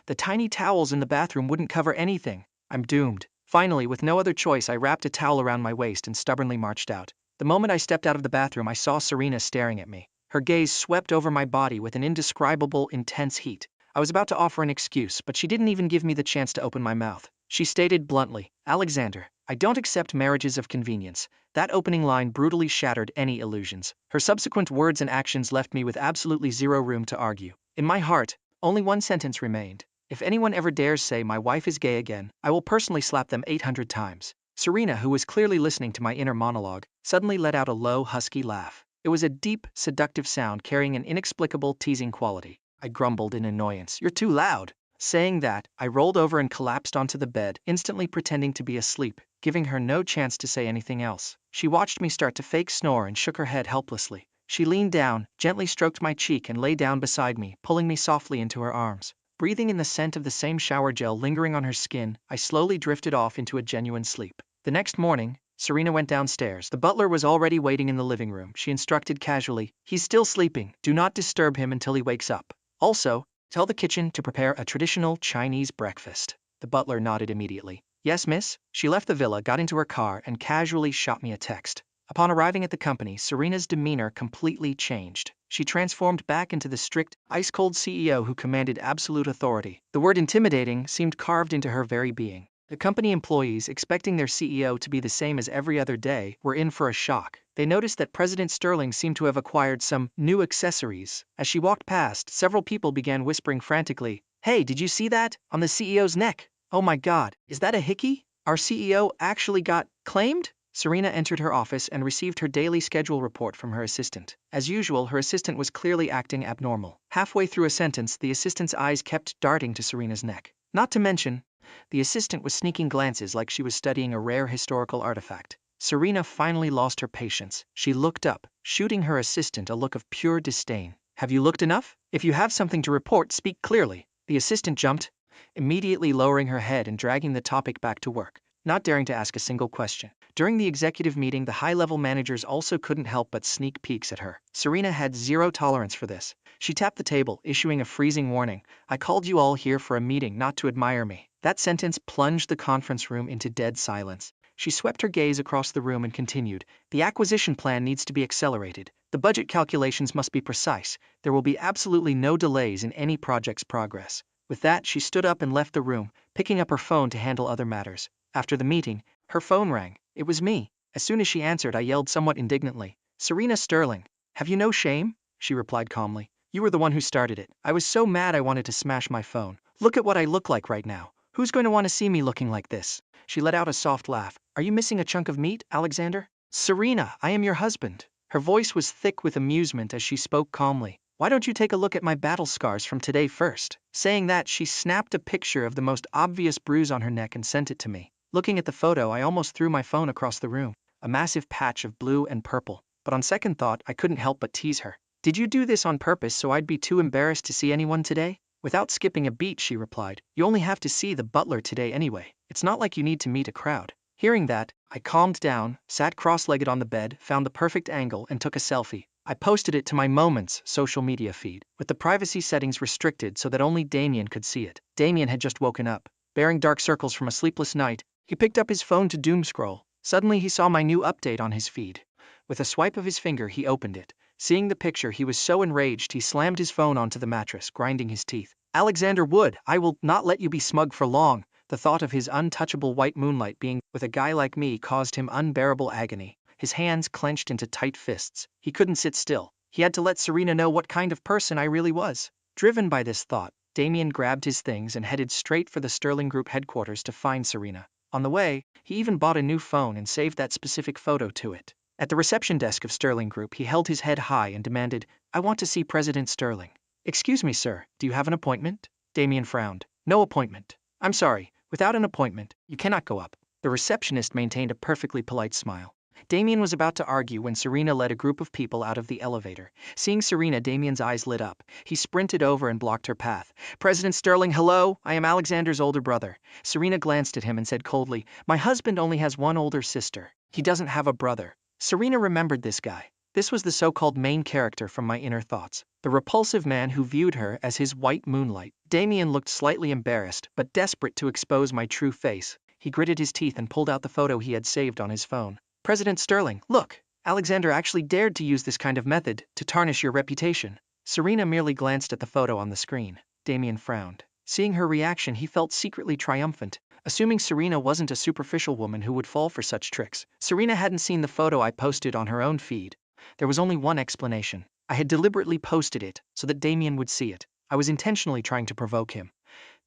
The tiny towels in the bathroom wouldn't cover anything. I'm doomed. Finally, with no other choice, I wrapped a towel around my waist and stubbornly marched out. The moment I stepped out of the bathroom, I saw Serena staring at me. Her gaze swept over my body with an indescribable, intense heat. I was about to offer an excuse, but she didn't even give me the chance to open my mouth. She stated bluntly, "Alexander, I don't accept marriages of convenience." That opening line brutally shattered any illusions. Her subsequent words and actions left me with absolutely zero room to argue. In my heart, only one sentence remained. If anyone ever dares say my wife is gay again, I will personally slap them 800 times. Serena, who was clearly listening to my inner monologue, suddenly let out a low, husky laugh. It was a deep, seductive sound carrying an inexplicable, teasing quality. I grumbled in annoyance, "You're too loud." Saying that, I rolled over and collapsed onto the bed, instantly pretending to be asleep, giving her no chance to say anything else. She watched me start to fake snore and shook her head helplessly. She leaned down, gently stroked my cheek and lay down beside me, pulling me softly into her arms. Breathing in the scent of the same shower gel lingering on her skin, I slowly drifted off into a genuine sleep. The next morning, Serena went downstairs. The butler was already waiting in the living room. She instructed casually, "He's still sleeping. Do not disturb him until he wakes up. Also, tell the kitchen to prepare a traditional Chinese breakfast." The butler nodded immediately. "Yes, miss." She left the villa, got into her car, and casually shot me a text. Upon arriving at the company, Serena's demeanor completely changed. She transformed back into the strict, ice-cold CEO who commanded absolute authority. The word intimidating seemed carved into her very being. The company employees, expecting their CEO to be the same as every other day, were in for a shock. They noticed that President Sterling seemed to have acquired some new accessories. As she walked past, several people began whispering frantically, "Hey, did you see that? On the CEO's neck! Oh my god, is that a hickey? Our CEO actually got claimed?" Serena entered her office and received her daily schedule report from her assistant. As usual, her assistant was clearly acting abnormal. Halfway through a sentence, the assistant's eyes kept darting to Serena's neck. Not to mention, the assistant was sneaking glances like she was studying a rare historical artifact. Serena finally lost her patience. She looked up, shooting her assistant a look of pure disdain. "Have you looked enough? If you have something to report, speak clearly." The assistant jumped, immediately lowering her head and dragging the topic back to work, not daring to ask a single question. During the executive meeting, the high-level managers also couldn't help but sneak peeks at her. Serena had zero tolerance for this. She tapped the table, issuing a freezing warning. "I called you all here for a meeting, not to admire me." That sentence plunged the conference room into dead silence. She swept her gaze across the room and continued, "The acquisition plan needs to be accelerated. The budget calculations must be precise. There will be absolutely no delays in any project's progress." With that, she stood up and left the room, picking up her phone to handle other matters. After the meeting, her phone rang. It was me. As soon as she answered, I yelled somewhat indignantly, "Serena Sterling, have you no shame?" She replied calmly, "You were the one who started it. I was so mad I wanted to smash my phone. Look at what I look like right now. Who's going to want to see me looking like this?" She let out a soft laugh. "Are you missing a chunk of meat, Alexander?" "Serena, I am your husband." Her voice was thick with amusement as she spoke calmly. "Why don't you take a look at my battle scars from today first?" Saying that, she snapped a picture of the most obvious bruise on her neck and sent it to me. Looking at the photo, I almost threw my phone across the room. A massive patch of blue and purple. But on second thought, I couldn't help but tease her. "Did you do this on purpose so I'd be too embarrassed to see anyone today?" Without skipping a beat, she replied, "You only have to see the butler today anyway. It's not like you need to meet a crowd." Hearing that, I calmed down, sat cross-legged on the bed, found the perfect angle, and took a selfie. I posted it to my Moments social media feed, with the privacy settings restricted so that only Damien could see it. Damien had just woken up, bearing dark circles from a sleepless night. He picked up his phone to doomscroll. Suddenly he saw my new update on his feed. With a swipe of his finger, he opened it. Seeing the picture, he was so enraged he slammed his phone onto the mattress, grinding his teeth. "Alexander Wood, I will not let you be smug for long." The thought of his untouchable white moonlight being with a guy like me caused him unbearable agony. His hands clenched into tight fists. He couldn't sit still. He had to let Serena know what kind of person I really was. Driven by this thought, Damien grabbed his things and headed straight for the Sterling Group headquarters to find Serena. On the way, he even bought a new phone and saved that specific photo to it. At the reception desk of Sterling Group, he held his head high and demanded, "I want to see President Sterling." "Excuse me, sir, do you have an appointment?" Damien frowned. "No appointment. I'm sorry, without an appointment, you cannot go up." The receptionist maintained a perfectly polite smile. Damien was about to argue when Serena led a group of people out of the elevator. Seeing Serena, Damien's eyes lit up. He sprinted over and blocked her path. "President Sterling, hello, I am Alexander's older brother." Serena glanced at him and said coldly, "My husband only has one older sister. He doesn't have a brother." Serena remembered this guy. This was the so-called main character from My Inner Thoughts, the repulsive man who viewed her as his white moonlight. Damien looked slightly embarrassed, but desperate to expose my true face. He gritted his teeth and pulled out the photo he had saved on his phone. "President Sterling, look! Alexander actually dared to use this kind of method to tarnish your reputation." Serena merely glanced at the photo on the screen. Damien frowned. Seeing her reaction, he felt secretly triumphant. Assuming Serena wasn't a superficial woman who would fall for such tricks, Serena hadn't seen the photo I posted on her own feed. There was only one explanation. I had deliberately posted it so that Damien would see it. I was intentionally trying to provoke him.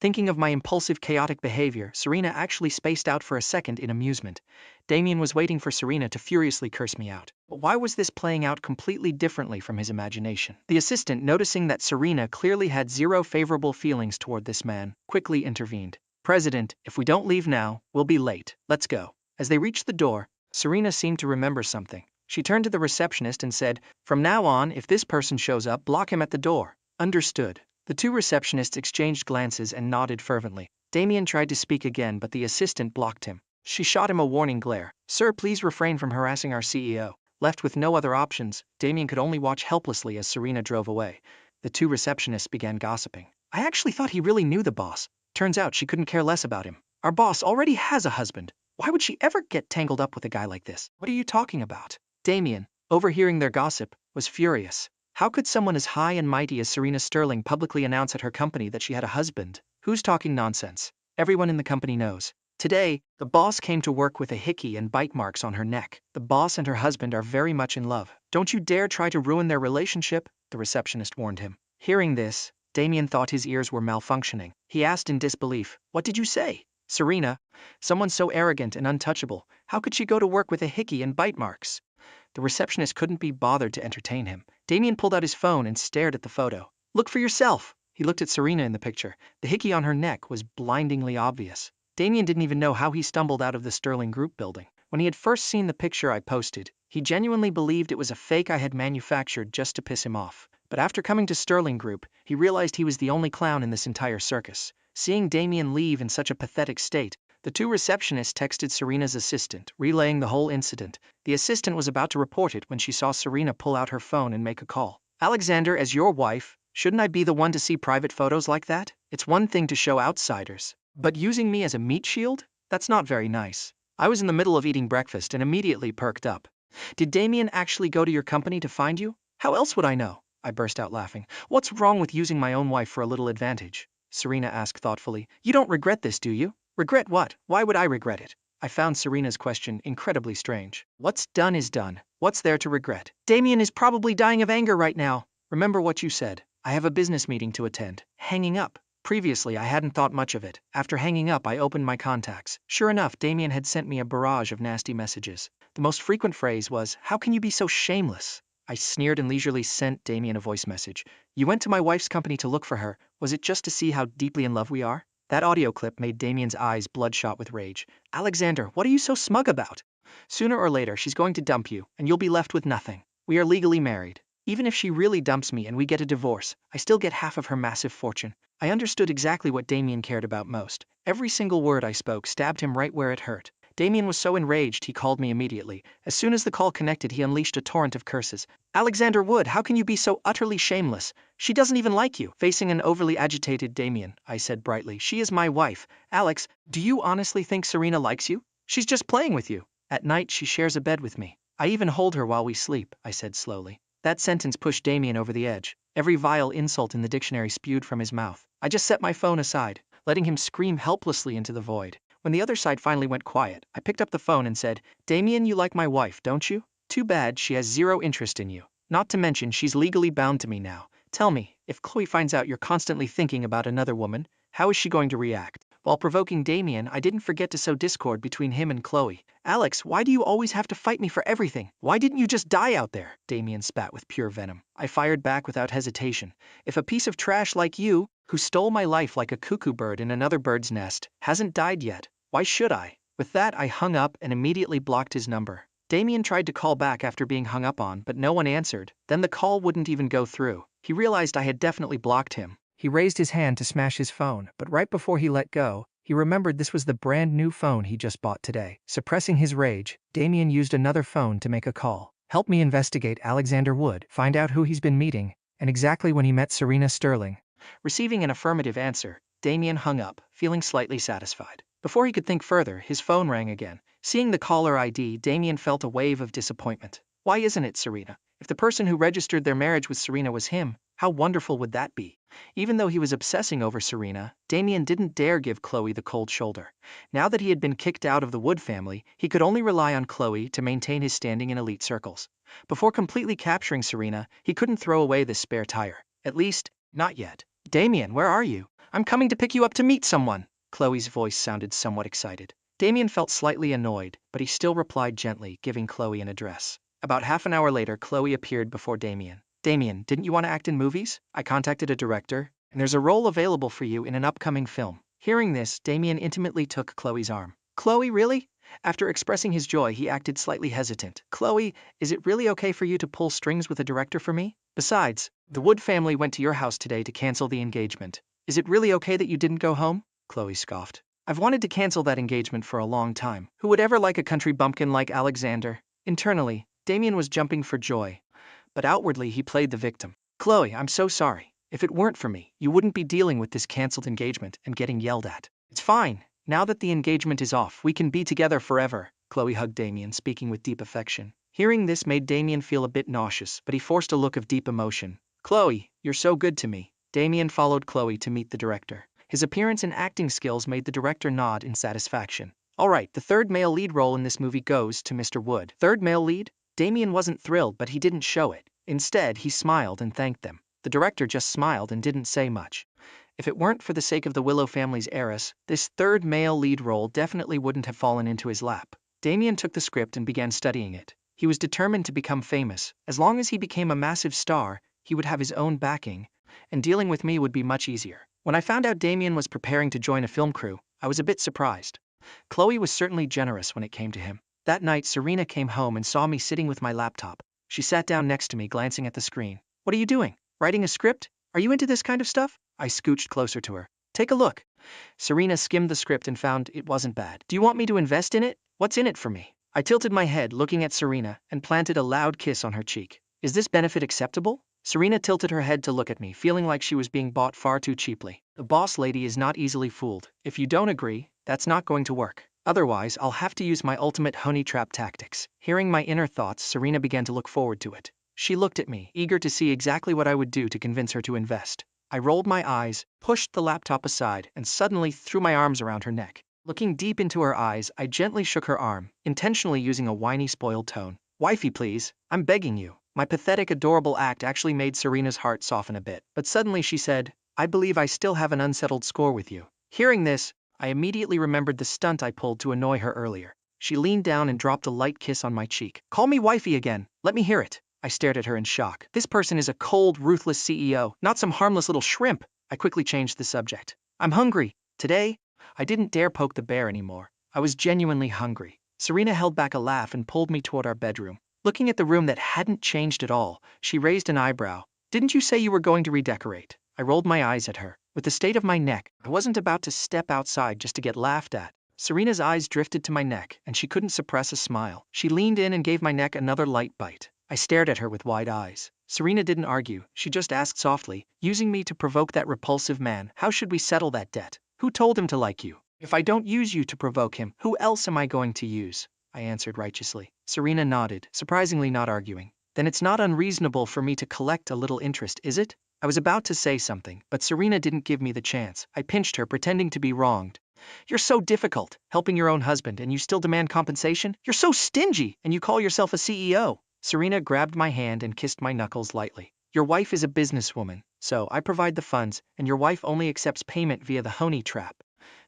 Thinking of my impulsive, chaotic behavior, Serena actually spaced out for a second in amusement. Damien was waiting for Serena to furiously curse me out. But why was this playing out completely differently from his imagination? The assistant, noticing that Serena clearly had zero favorable feelings toward this man, quickly intervened. "President, if we don't leave now, we'll be late. Let's go." As they reached the door, Serena seemed to remember something. She turned to the receptionist and said, "From now on, if this person shows up, block him at the door." "Understood." The two receptionists exchanged glances and nodded fervently. Damien tried to speak again, but the assistant blocked him. She shot him a warning glare. "Sir, please refrain from harassing our CEO." Left with no other options, Damien could only watch helplessly as Serena drove away. The two receptionists began gossiping. "I actually thought he really knew the boss. Turns out she couldn't care less about him. Our boss already has a husband. Why would she ever get tangled up with a guy like this? What are you talking about?" Damien, overhearing their gossip, was furious. How could someone as high and mighty as Serena Sterling publicly announce at her company that she had a husband? Who's talking nonsense? Everyone in the company knows. Today, the boss came to work with a hickey and bite marks on her neck. The boss and her husband are very much in love. Don't you dare try to ruin their relationship, the receptionist warned him. Hearing this, Damien thought his ears were malfunctioning. He asked in disbelief, "What did you say?" "Serena, someone so arrogant and untouchable, how could she go to work with a hickey and bite marks?" The receptionist couldn't be bothered to entertain him. Damien pulled out his phone and stared at the photo. "Look for yourself." He looked at Serena in the picture. The hickey on her neck was blindingly obvious. Damien didn't even know how he stumbled out of the Sterling Group building. When he had first seen the picture I posted, he genuinely believed it was a fake I had manufactured just to piss him off. But after coming to Sterling Group, he realized he was the only clown in this entire circus. Seeing Damien leave in such a pathetic state, the two receptionists texted Serena's assistant, relaying the whole incident. The assistant was about to report it when she saw Serena pull out her phone and make a call. "Alexander, as your wife, shouldn't I be the one to see private photos like that? It's one thing to show outsiders, but using me as a meat shield? That's not very nice." I was in the middle of eating breakfast and immediately perked up. "Did Damien actually go to your company to find you? How else would I know?" I burst out laughing. "What's wrong with using my own wife for a little advantage?" Serena asked thoughtfully. "You don't regret this, do you?" "Regret what? Why would I regret it?" I found Serena's question incredibly strange. "What's done is done. What's there to regret? Damien is probably dying of anger right now. Remember what you said. I have a business meeting to attend." Hanging up. Previously, I hadn't thought much of it. After hanging up, I opened my contacts. Sure enough, Damien had sent me a barrage of nasty messages. The most frequent phrase was, "How can you be so shameless?" I sneered and leisurely sent Damien a voice message. "You went to my wife's company to look for her. Was it just to see how deeply in love we are?" That audio clip made Damien's eyes bloodshot with rage. "Alexander, what are you so smug about? Sooner or later, she's going to dump you, and you'll be left with nothing. We are legally married. Even if she really dumps me and we get a divorce, I still get half of her massive fortune." I understood exactly what Damien cared about most. Every single word I spoke stabbed him right where it hurt. Damien was so enraged he called me immediately. As soon as the call connected, he unleashed a torrent of curses. "Alexander Wood, how can you be so utterly shameless? She doesn't even like you." Facing an overly agitated Damien, I said brightly, "She is my wife. Alex, do you honestly think Serena likes you? She's just playing with you. At night, she shares a bed with me. I even hold her while we sleep," I said slowly. That sentence pushed Damien over the edge. Every vile insult in the dictionary spewed from his mouth. I just set my phone aside, letting him scream helplessly into the void. When the other side finally went quiet, I picked up the phone and said, "Damien, you like my wife, don't you? Too bad she has zero interest in you. Not to mention she's legally bound to me now. Tell me, if Chloe finds out you're constantly thinking about another woman, how is she going to react?" While provoking Damien, I didn't forget to sow discord between him and Chloe. "Alex, why do you always have to fight me for everything? Why didn't you just die out there?" Damien spat with pure venom. I fired back without hesitation. "If a piece of trash like you, who stole my life like a cuckoo bird in another bird's nest, hasn't died yet, why should I?" With that, I hung up and immediately blocked his number. Damien tried to call back after being hung up on, but no one answered. Then the call wouldn't even go through. He realized I had definitely blocked him. He raised his hand to smash his phone, but right before he let go, he remembered this was the brand new phone he just bought today. Suppressing his rage, Damien used another phone to make a call. "Help me investigate Alexander Wood, find out who he's been meeting, and exactly when he met Serena Sterling." Receiving an affirmative answer, Damien hung up, feeling slightly satisfied. Before he could think further, his phone rang again. Seeing the caller ID, Damien felt a wave of disappointment. Why isn't it Serena? If the person who registered their marriage with Serena was him, how wonderful would that be? Even though he was obsessing over Serena, Damien didn't dare give Chloe the cold shoulder. Now that he had been kicked out of the Wood family, he could only rely on Chloe to maintain his standing in elite circles. Before completely capturing Serena, he couldn't throw away this spare tire. At least, not yet. "Damien, where are you? I'm coming to pick you up to meet someone." Chloe's voice sounded somewhat excited. Damien felt slightly annoyed, but he still replied gently, giving Chloe an address. About half an hour later, Chloe appeared before Damien. "Damien, didn't you want to act in movies? I contacted a director, and there's a role available for you in an upcoming film." Hearing this, Damien intimately took Chloe's arm. "Chloe, really?" After expressing his joy, he acted slightly hesitant. "Chloe, is it really okay for you to pull strings with a director for me? Besides, the Wood family went to your house today to cancel the engagement. Is it really okay that you didn't go home?" Chloe scoffed. "I've wanted to cancel that engagement for a long time. Who would ever like a country bumpkin like Alexander?" Internally, Damien was jumping for joy, but outwardly he played the victim. "Chloe, I'm so sorry. If it weren't for me, you wouldn't be dealing with this cancelled engagement and getting yelled at." "It's fine. Now that the engagement is off, we can be together forever." Chloe hugged Damien, speaking with deep affection. Hearing this made Damien feel a bit nauseous, but he forced a look of deep emotion. "Chloe, you're so good to me." Damien followed Chloe to meet the director. His appearance and acting skills made the director nod in satisfaction. Alright, the third male lead role in this movie goes to Mr. Wood. Third male lead? Damien wasn't thrilled, but he didn't show it. Instead, he smiled and thanked them. The director just smiled and didn't say much. If it weren't for the sake of the Willow family's heiress, this third male lead role definitely wouldn't have fallen into his lap. Damien took the script and began studying it. He was determined to become famous. As long as he became a massive star, he would have his own backing, and dealing with me would be much easier. When I found out Damien was preparing to join a film crew, I was a bit surprised. Chloe was certainly generous when it came to him. That night, Serena came home and saw me sitting with my laptop. She sat down next to me, glancing at the screen. "What are you doing? Writing a script? Are you into this kind of stuff?" I scooched closer to her. "Take a look." Serena skimmed the script and found it wasn't bad. "Do you want me to invest in it? What's in it for me?" I tilted my head, looking at Serena, and planted a loud kiss on her cheek. "Is this benefit acceptable?" Serena tilted her head to look at me, feeling like she was being bought far too cheaply. The boss lady is not easily fooled. If you don't agree, that's not going to work. Otherwise, I'll have to use my ultimate honey trap tactics. Hearing my inner thoughts, Serena began to look forward to it. She looked at me, eager to see exactly what I would do to convince her to invest. I rolled my eyes, pushed the laptop aside, and suddenly threw my arms around her neck. Looking deep into her eyes, I gently shook her arm, intentionally using a whiny, spoiled tone. "Wifey, please, I'm begging you." My pathetic, adorable act actually made Serena's heart soften a bit. But suddenly she said, "I believe I still have an unsettled score with you." Hearing this, I immediately remembered the stunt I pulled to annoy her earlier. She leaned down and dropped a light kiss on my cheek. "Call me wifey again. Let me hear it." I stared at her in shock. This person is a cold, ruthless CEO, not some harmless little shrimp. I quickly changed the subject. "I'm hungry. Today?" I didn't dare poke the bear anymore. I was genuinely hungry. Serena held back a laugh and pulled me toward our bedroom. Looking at the room that hadn't changed at all, she raised an eyebrow. "Didn't you say you were going to redecorate?" I rolled my eyes at her. With the state of my neck, I wasn't about to step outside just to get laughed at. Serena's eyes drifted to my neck, and she couldn't suppress a smile. She leaned in and gave my neck another light bite. I stared at her with wide eyes. Serena didn't argue. She just asked softly, "Using me to provoke that repulsive man, how should we settle that debt? Who told him to like you? If I don't use you to provoke him, who else am I going to use?" I answered righteously. Serena nodded, surprisingly not arguing. "Then it's not unreasonable for me to collect a little interest, is it?" I was about to say something, but Serena didn't give me the chance. I pinched her, pretending to be wronged. "You're so difficult, helping your own husband, and you still demand compensation? You're so stingy, and you call yourself a CEO." Serena grabbed my hand and kissed my knuckles lightly. "Your wife is a businesswoman, so I provide the funds, and your wife only accepts payment via the honey trap.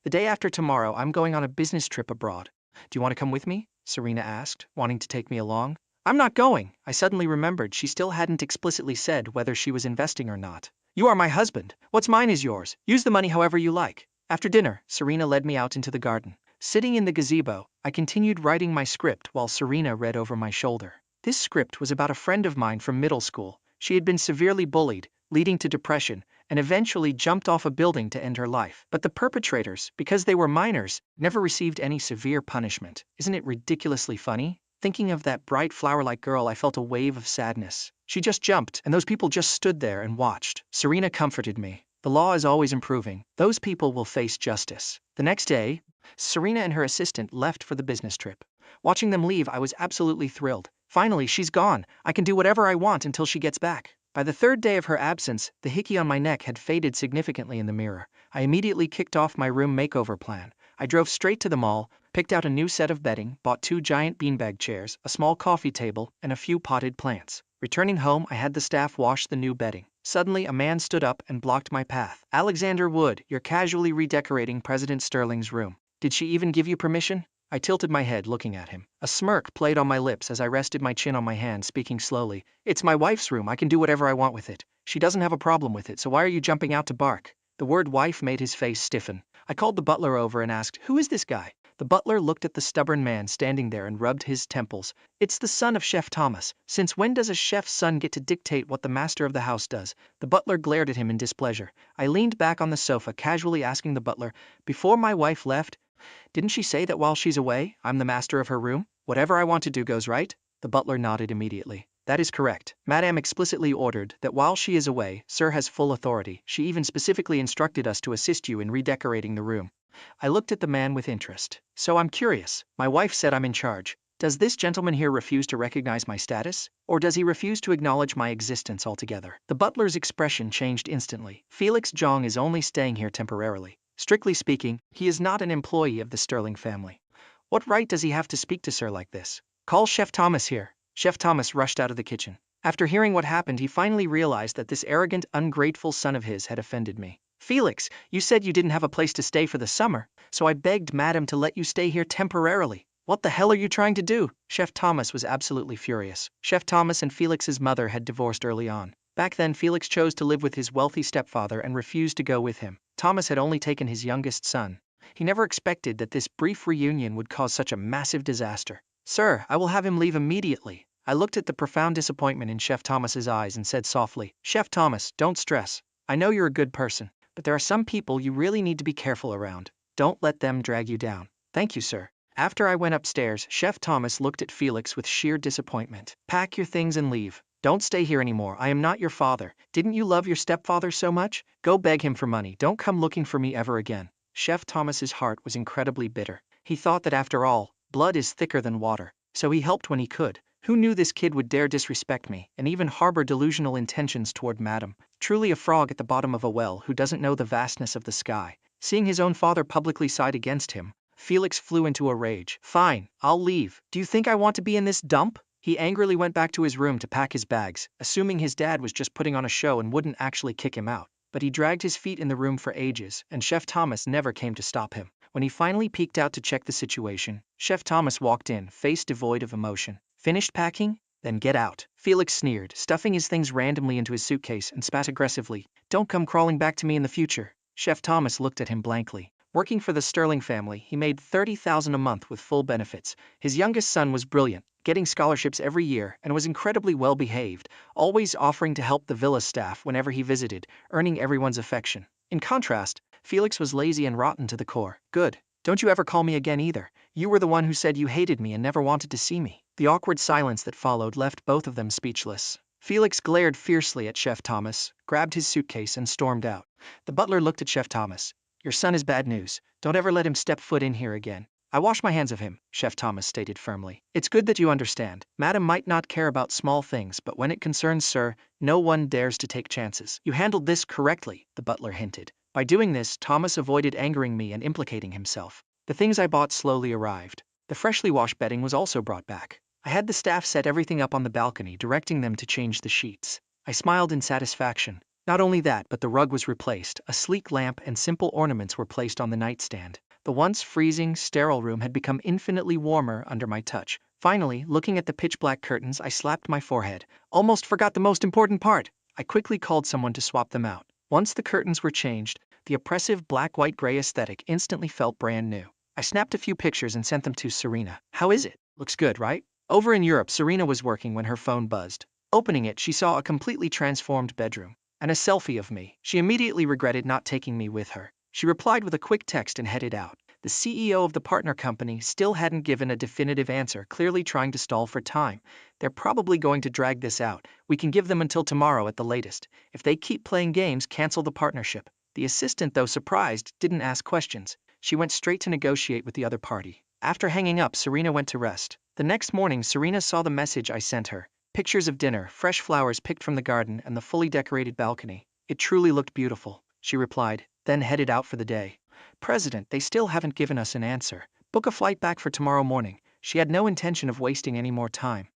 The day after tomorrow, I'm going on a business trip abroad. Do you want to come with me?" Serena asked, wanting to take me along. "I'm not going." I suddenly remembered she still hadn't explicitly said whether she was investing or not. "You are my husband. What's mine is yours. Use the money however you like." After dinner, Serena led me out into the garden. Sitting in the gazebo, I continued writing my script while Serena read over my shoulder. This script was about a friend of mine from middle school. She had been severely bullied, leading to depression, and eventually jumped off a building to end her life. But the perpetrators, because they were minors, never received any severe punishment. Isn't it ridiculously funny? Thinking of that bright flower-like girl, I felt a wave of sadness. She just jumped, and those people just stood there and watched. Serena comforted me. The law is always improving. Those people will face justice. The next day, Serena and her assistant left for the business trip. Watching them leave, I was absolutely thrilled. Finally, she's gone. I can do whatever I want until she gets back. By the third day of her absence, the hickey on my neck had faded significantly in the mirror. I immediately kicked off my room makeover plan. I drove straight to the mall, picked out a new set of bedding, bought 2 giant beanbag chairs, a small coffee table, and a few potted plants. Returning home, I had the staff wash the new bedding. Suddenly, a man stood up and blocked my path. "Alexander Wood, you're casually redecorating President Sterling's room. Did she even give you permission?" I tilted my head, looking at him. A smirk played on my lips as I rested my chin on my hand, speaking slowly. "It's my wife's room. I can do whatever I want with it. She doesn't have a problem with it, so why are you jumping out to bark?" The word wife made his face stiffen. I called the butler over and asked, "Who is this guy?" The butler looked at the stubborn man standing there and rubbed his temples. "It's the son of Chef Thomas. Since when does a chef's son get to dictate what the master of the house does?" The butler glared at him in displeasure. I leaned back on the sofa, casually asking the butler, "Before my wife left, didn't she say that while she's away, I'm the master of her room? Whatever I want to do goes right?" The butler nodded immediately. "That is correct. Madame explicitly ordered that while she is away, Sir has full authority. She even specifically instructed us to assist you in redecorating the room." I looked at the man with interest. "So I'm curious. My wife said I'm in charge. Does this gentleman here refuse to recognize my status? Or does he refuse to acknowledge my existence altogether? The butler's expression changed instantly. Felix Jong is only staying here temporarily. Strictly speaking, he is not an employee of the Sterling family. What right does he have to speak to Sir like this? Call Chef Thomas here. Chef Thomas rushed out of the kitchen. After hearing what happened, he finally realized that this arrogant, ungrateful son of his had offended me. Felix, you said you didn't have a place to stay for the summer, so I begged Madam to let you stay here temporarily. What the hell are you trying to do? Chef Thomas was absolutely furious. Chef Thomas and Felix's mother had divorced early on. Back then, Felix chose to live with his wealthy stepfather and refused to go with him. Thomas had only taken his youngest son. He never expected that this brief reunion would cause such a massive disaster. Sir, I will have him leave immediately. I looked at the profound disappointment in Chef Thomas's eyes and said softly, Chef Thomas, don't stress. I know you're a good person, but there are some people you really need to be careful around. Don't let them drag you down. Thank you, sir. After I went upstairs, Chef Thomas looked at Felix with sheer disappointment. Pack your things and leave. Don't stay here anymore. I am not your father. Didn't you love your stepfather so much? Go beg him for money. Don't come looking for me ever again. Chef Thomas's heart was incredibly bitter. He thought that after all, blood is thicker than water, so he helped when he could. Who knew this kid would dare disrespect me and even harbor delusional intentions toward Madam? Truly a frog at the bottom of a well who doesn't know the vastness of the sky. Seeing his own father publicly side against him, Felix flew into a rage. Fine, I'll leave. Do you think I want to be in this dump? He angrily went back to his room to pack his bags, assuming his dad was just putting on a show and wouldn't actually kick him out. But he dragged his feet in the room for ages, and Chef Thomas never came to stop him. When he finally peeked out to check the situation, Chef Thomas walked in, face devoid of emotion. Finished packing? Then get out. Felix sneered, stuffing his things randomly into his suitcase and spat aggressively. Don't come crawling back to me in the future. Chef Thomas looked at him blankly. Working for the Sterling family, he made $30,000 a month with full benefits. His youngest son was brilliant, getting scholarships every year, and was incredibly well behaved, always offering to help the villa staff whenever he visited, earning everyone's affection. In contrast, Felix was lazy and rotten to the core. Good. Don't you ever call me again either. You were the one who said you hated me and never wanted to see me. The awkward silence that followed left both of them speechless. Felix glared fiercely at Chef Thomas, grabbed his suitcase and stormed out. The butler looked at Chef Thomas. Your son is bad news. Don't ever let him step foot in here again. I wash my hands of him, Chef Thomas stated firmly. It's good that you understand. Madam might not care about small things, but when it concerns Sir, no one dares to take chances. You handled this correctly, the butler hinted. By doing this, Thomas avoided angering me and implicating himself. The things I bought slowly arrived. The freshly washed bedding was also brought back. I had the staff set everything up on the balcony, directing them to change the sheets. I smiled in satisfaction. Not only that, but the rug was replaced, a sleek lamp and simple ornaments were placed on the nightstand. The once freezing, sterile room had become infinitely warmer under my touch. Finally, looking at the pitch-black curtains, I slapped my forehead. Almost forgot the most important part. I quickly called someone to swap them out. Once the curtains were changed, the oppressive black-white-gray aesthetic instantly felt brand new. I snapped a few pictures and sent them to Serena. How is it? Looks good, right? Over in Europe, Serena was working when her phone buzzed. Opening it, she saw a completely transformed bedroom and a selfie of me. She immediately regretted not taking me with her. She replied with a quick text and headed out. The CEO of the partner company still hadn't given a definitive answer, clearly trying to stall for time. They're probably going to drag this out. We can give them until tomorrow at the latest. If they keep playing games, cancel the partnership. The assistant, though surprised, didn't ask questions. She went straight to negotiate with the other party. After hanging up, Serena went to rest. The next morning, Serena saw the message I sent her. Pictures of dinner, fresh flowers picked from the garden, and the fully decorated balcony. It truly looked beautiful, she replied, then headed out for the day. President, they still haven't given us an answer. Book a flight back for tomorrow morning. She had no intention of wasting any more time.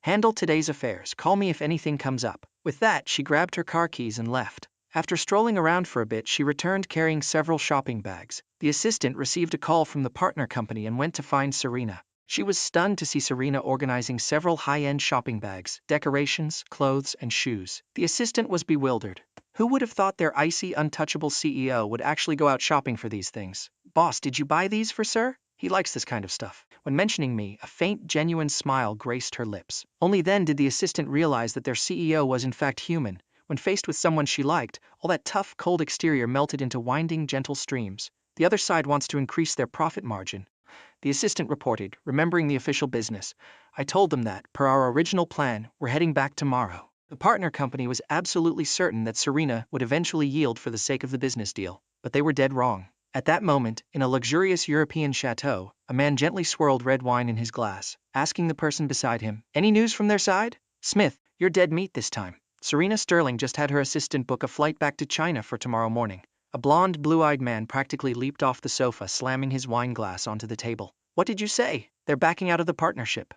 Handle today's affairs. Call me if anything comes up. With that, she grabbed her car keys and left. After strolling around for a bit, she returned carrying several shopping bags. The assistant received a call from the partner company and went to find Serena. She was stunned to see Serena organizing several high-end shopping bags, decorations, clothes, and shoes. The assistant was bewildered. Who would have thought their icy, untouchable CEO would actually go out shopping for these things? Boss, did you buy these for Sir? He likes this kind of stuff. When mentioning me, a faint, genuine smile graced her lips. Only then did the assistant realize that their CEO was in fact human. When faced with someone she liked, all that tough, cold exterior melted into winding, gentle streams. The other side wants to increase their profit margin. The assistant reported, remembering the official business. I told them that, per our original plan, we're heading back tomorrow. The partner company was absolutely certain that Serena would eventually yield for the sake of the business deal, but they were dead wrong. At that moment, in a luxurious European chateau, a man gently swirled red wine in his glass, asking the person beside him, "Any news from their side? Smith, you're dead meat this time." Serena Sterling just had her assistant book a flight back to China for tomorrow morning. A blonde, blue-eyed man practically leaped off the sofa, slamming his wine glass onto the table. "What did you say? They're backing out of the partnership."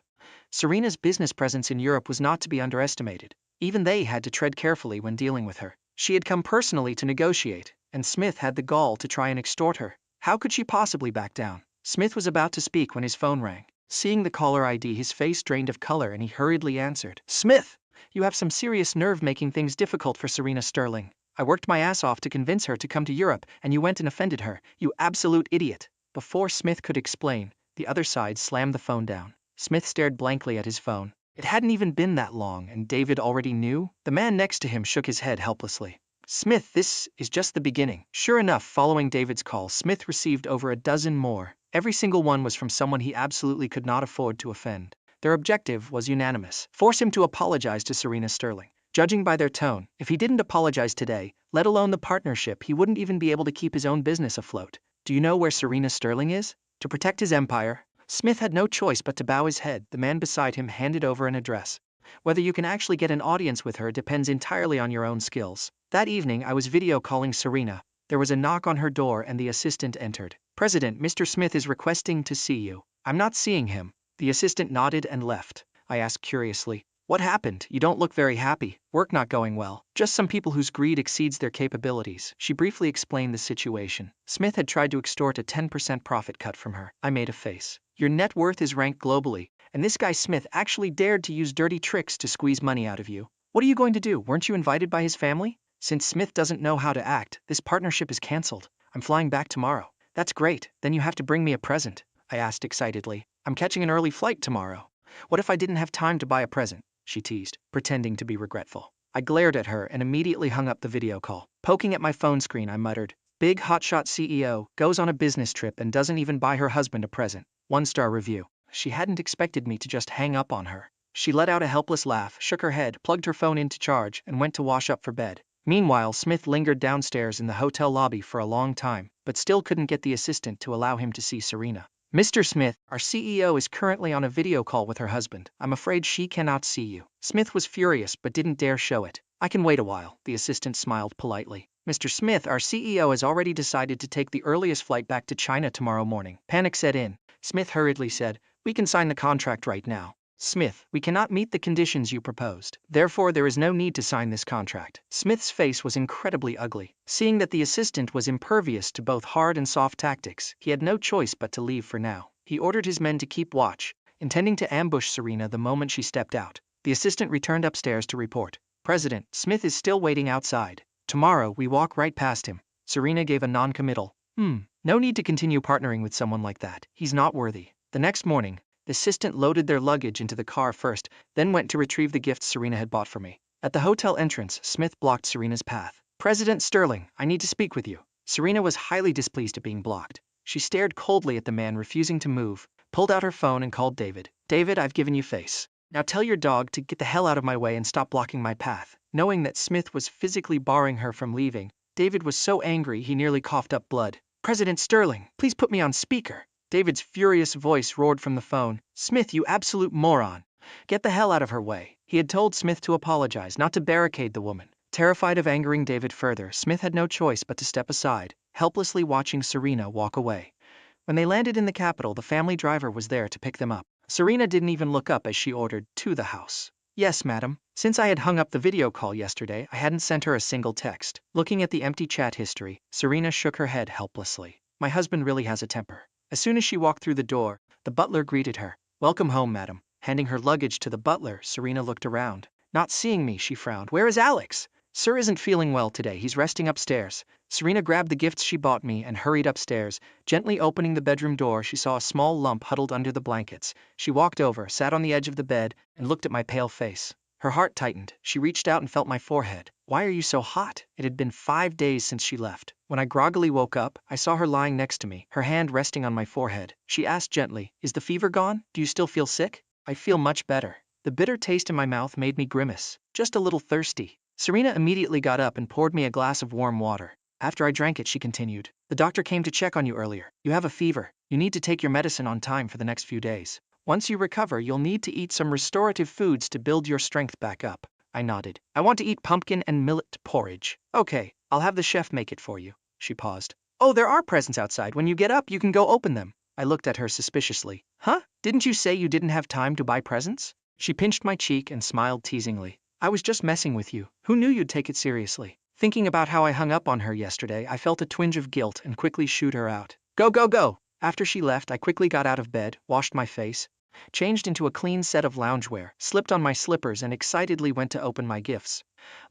Serena's business presence in Europe was not to be underestimated. Even they had to tread carefully when dealing with her. She had come personally to negotiate, and Smith had the gall to try and extort her. How could she possibly back down? Smith was about to speak when his phone rang. Seeing the caller ID, his face drained of color and he hurriedly answered. "Smith, you have some serious nerve making things difficult for Serena Sterling. I worked my ass off to convince her to come to Europe, and you went and offended her, you absolute idiot." Before Smith could explain, the other side slammed the phone down. Smith stared blankly at his phone. It hadn't even been that long, and David already knew? The man next to him shook his head helplessly. "Smith, this is just the beginning." Sure enough, following David's call, Smith received over a dozen more. Every single one was from someone he absolutely could not afford to offend. Their objective was unanimous: force him to apologize to Serena Sterling. Judging by their tone, if he didn't apologize today, let alone the partnership, he wouldn't even be able to keep his own business afloat. "Do you know where Serena Sterling is?" To protect his empire, Smith had no choice but to bow his head. The man beside him handed over an address. "Whether you can actually get an audience with her depends entirely on your own skills." That evening, I was video calling Serena. There was a knock on her door and the assistant entered. "President, Mr. Smith is requesting to see you." "I'm not seeing him." The assistant nodded and left. I asked curiously, "What happened? You don't look very happy." "Work not going well. Just some people whose greed exceeds their capabilities." She briefly explained the situation. Smith had tried to extort a 10% profit cut from her. I made a face. "Your net worth is ranked globally, and this guy Smith actually dared to use dirty tricks to squeeze money out of you. What are you going to do? Weren't you invited by his family?" "Since Smith doesn't know how to act, this partnership is cancelled. I'm flying back tomorrow." "That's great. Then you have to bring me a present." I asked excitedly. "I'm catching an early flight tomorrow." "What if I didn't have time to buy a present?" she teased, pretending to be regretful. I glared at her and immediately hung up the video call. Poking at my phone screen, I muttered, "Big hotshot CEO goes on a business trip and doesn't even buy her husband a present. 1-star review." She hadn't expected me to just hang up on her. She let out a helpless laugh, shook her head, plugged her phone into charge, and went to wash up for bed. Meanwhile, Smith lingered downstairs in the hotel lobby for a long time, but still couldn't get the assistant to allow him to see Serena. "Mr. Smith, our CEO is currently on a video call with her husband. I'm afraid she cannot see you." Smith was furious but didn't dare show it. "I can wait a while," the assistant smiled politely. "Mr. Smith, our CEO has already decided to take the earliest flight back to China tomorrow morning." Panic set in. Smith hurriedly said, "We can sign the contract right now." "Smith, we cannot meet the conditions you proposed. Therefore, there is no need to sign this contract." Smith's face was incredibly ugly. Seeing that the assistant was impervious to both hard and soft tactics, he had no choice but to leave for now. He ordered his men to keep watch, intending to ambush Serena the moment she stepped out. The assistant returned upstairs to report, "President, Smith is still waiting outside. Tomorrow, we walk right past him." Serena gave a non-committal, No need to continue partnering with someone like that. He's not worthy." The next morning, the assistant loaded their luggage into the car first, then went to retrieve the gifts Serena had bought for me. At the hotel entrance, Smith blocked Serena's path. "President Sterling, I need to speak with you." Serena was highly displeased at being blocked. She stared coldly at the man refusing to move, pulled out her phone and called David. "David, I've given you face. Now tell your dog to get the hell out of my way and stop blocking my path." Knowing that Smith was physically barring her from leaving, David was so angry he nearly coughed up blood. "President Sterling, please put me on speaker." David's furious voice roared from the phone. "Smith, you absolute moron. Get the hell out of her way." He had told Smith to apologize, not to barricade the woman. Terrified of angering David further, Smith had no choice but to step aside, helplessly watching Serena walk away. When they landed in the capital, the family driver was there to pick them up. Serena didn't even look up as she ordered, "To the house." "Yes, madam." Since I had hung up the video call yesterday, I hadn't sent her a single text. Looking at the empty chat history, Serena shook her head helplessly. My husband really has a temper. As soon as she walked through the door, the butler greeted her. "Welcome home, madam." Handing her luggage to the butler, Serena looked around. Not seeing me, she frowned. "Where is Alex?" "Sir isn't feeling well today. He's resting upstairs." Serena grabbed the gifts she bought me and hurried upstairs. Gently opening the bedroom door, she saw a small lump huddled under the blankets. She walked over, sat on the edge of the bed, and looked at my pale face. Her heart tightened. She reached out and felt my forehead. "Why are you so hot?" It had been 5 days since she left. When I groggily woke up, I saw her lying next to me, her hand resting on my forehead. She asked gently, "Is the fever gone? Do you still feel sick?" "I feel much better." The bitter taste in my mouth made me grimace. "Just a little thirsty." Serena immediately got up and poured me a glass of warm water. After I drank it, she continued. The doctor came to check on you earlier. You have a fever. You need to take your medicine on time for the next few days. Once you recover, you'll need to eat some restorative foods to build your strength back up. I nodded. I want to eat pumpkin and millet porridge. Okay, I'll have the chef make it for you. She paused. Oh, there are presents outside. When you get up, you can go open them. I looked at her suspiciously. Huh? Didn't you say you didn't have time to buy presents? She pinched my cheek and smiled teasingly. I was just messing with you. Who knew you'd take it seriously? Thinking about how I hung up on her yesterday, I felt a twinge of guilt and quickly shooed her out. Go, go, go! After she left, I quickly got out of bed, washed my face, changed into a clean set of loungewear, slipped on my slippers, and excitedly went to open my gifts.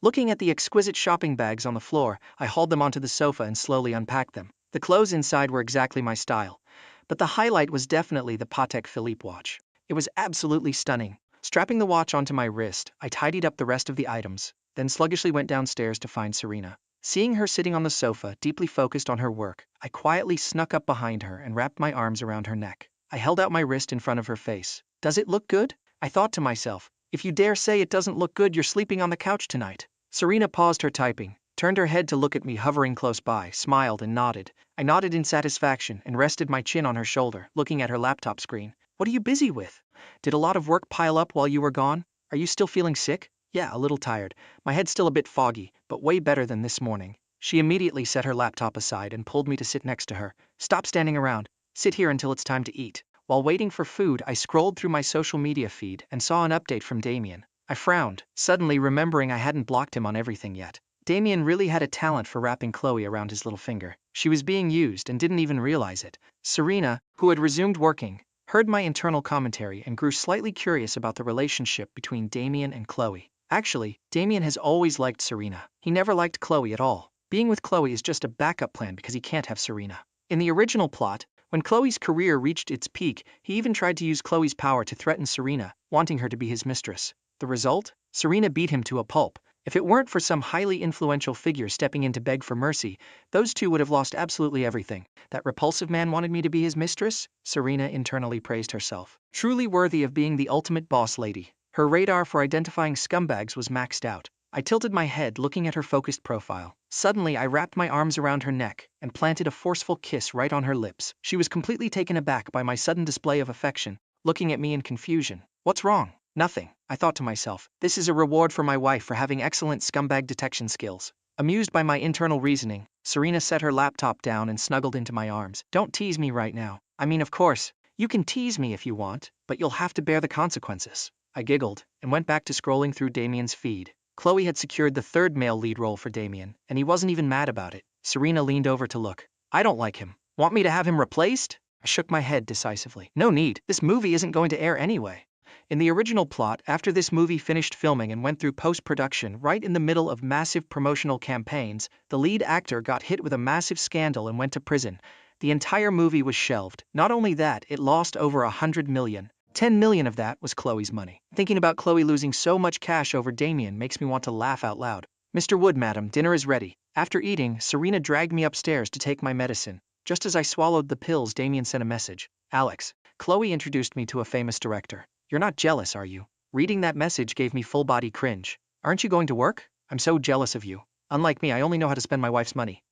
Looking at the exquisite shopping bags on the floor, I hauled them onto the sofa and slowly unpacked them. The clothes inside were exactly my style, but the highlight was definitely the Patek Philippe watch. It was absolutely stunning. Strapping the watch onto my wrist, I tidied up the rest of the items, then sluggishly went downstairs to find Serena. Seeing her sitting on the sofa, deeply focused on her work, I quietly snuck up behind her and wrapped my arms around her neck. I held out my wrist in front of her face. Does it look good? I thought to myself. If you dare say it doesn't look good, you're sleeping on the couch tonight. Serena paused her typing, turned her head to look at me hovering close by, smiled and nodded. I nodded in satisfaction and rested my chin on her shoulder, looking at her laptop screen. What are you busy with? Did a lot of work pile up while you were gone? Are you still feeling sick? Yeah, a little tired. My head's still a bit foggy, but way better than this morning. She immediately set her laptop aside and pulled me to sit next to her. Stop standing around. Sit here until it's time to eat. While waiting for food, I scrolled through my social media feed and saw an update from Damien. I frowned, suddenly remembering I hadn't blocked him on everything yet. Damien really had a talent for wrapping Chloe around his little finger. She was being used and didn't even realize it. Serena, who had resumed working, heard my internal commentary and grew slightly curious about the relationship between Damien and Chloe. Actually, Damien has always liked Serena. He never liked Chloe at all. Being with Chloe is just a backup plan because he can't have Serena. In the original plot, when Chloe's career reached its peak, he even tried to use Chloe's power to threaten Serena, wanting her to be his mistress. The result? Serena beat him to a pulp. If it weren't for some highly influential figure stepping in to beg for mercy, those two would have lost absolutely everything. That repulsive man wanted me to be his mistress? Serena internally praised herself. Truly worthy of being the ultimate boss lady. Her radar for identifying scumbags was maxed out. I tilted my head, looking at her focused profile. Suddenly, I wrapped my arms around her neck and planted a forceful kiss right on her lips. She was completely taken aback by my sudden display of affection, looking at me in confusion. What's wrong? Nothing, I thought to myself. This is a reward for my wife for having excellent scumbag detection skills. Amused by my internal reasoning, Serena set her laptop down and snuggled into my arms. Don't tease me right now. I mean, of course, you can tease me if you want, but you'll have to bear the consequences. I giggled and went back to scrolling through Damien's feed. Chloe had secured the third male lead role for Damien, and he wasn't even mad about it. Serena leaned over to look. I don't like him. Want me to have him replaced? I shook my head decisively. No need. This movie isn't going to air anyway. In the original plot, after this movie finished filming and went through post-production right in the middle of massive promotional campaigns, the lead actor got hit with a massive scandal and went to prison. The entire movie was shelved. Not only that, it lost over 100 million. 10 million of that was Chloe's money. Thinking about Chloe losing so much cash over Damien makes me want to laugh out loud. Mr. Wood, madam, dinner is ready. After eating, Serena dragged me upstairs to take my medicine. Just as I swallowed the pills, Damien sent a message. Alex, Chloe introduced me to a famous director. You're not jealous, are you? Reading that message gave me full-body cringe. Aren't you going to work? I'm so jealous of you. Unlike me, I only know how to spend my wife's money.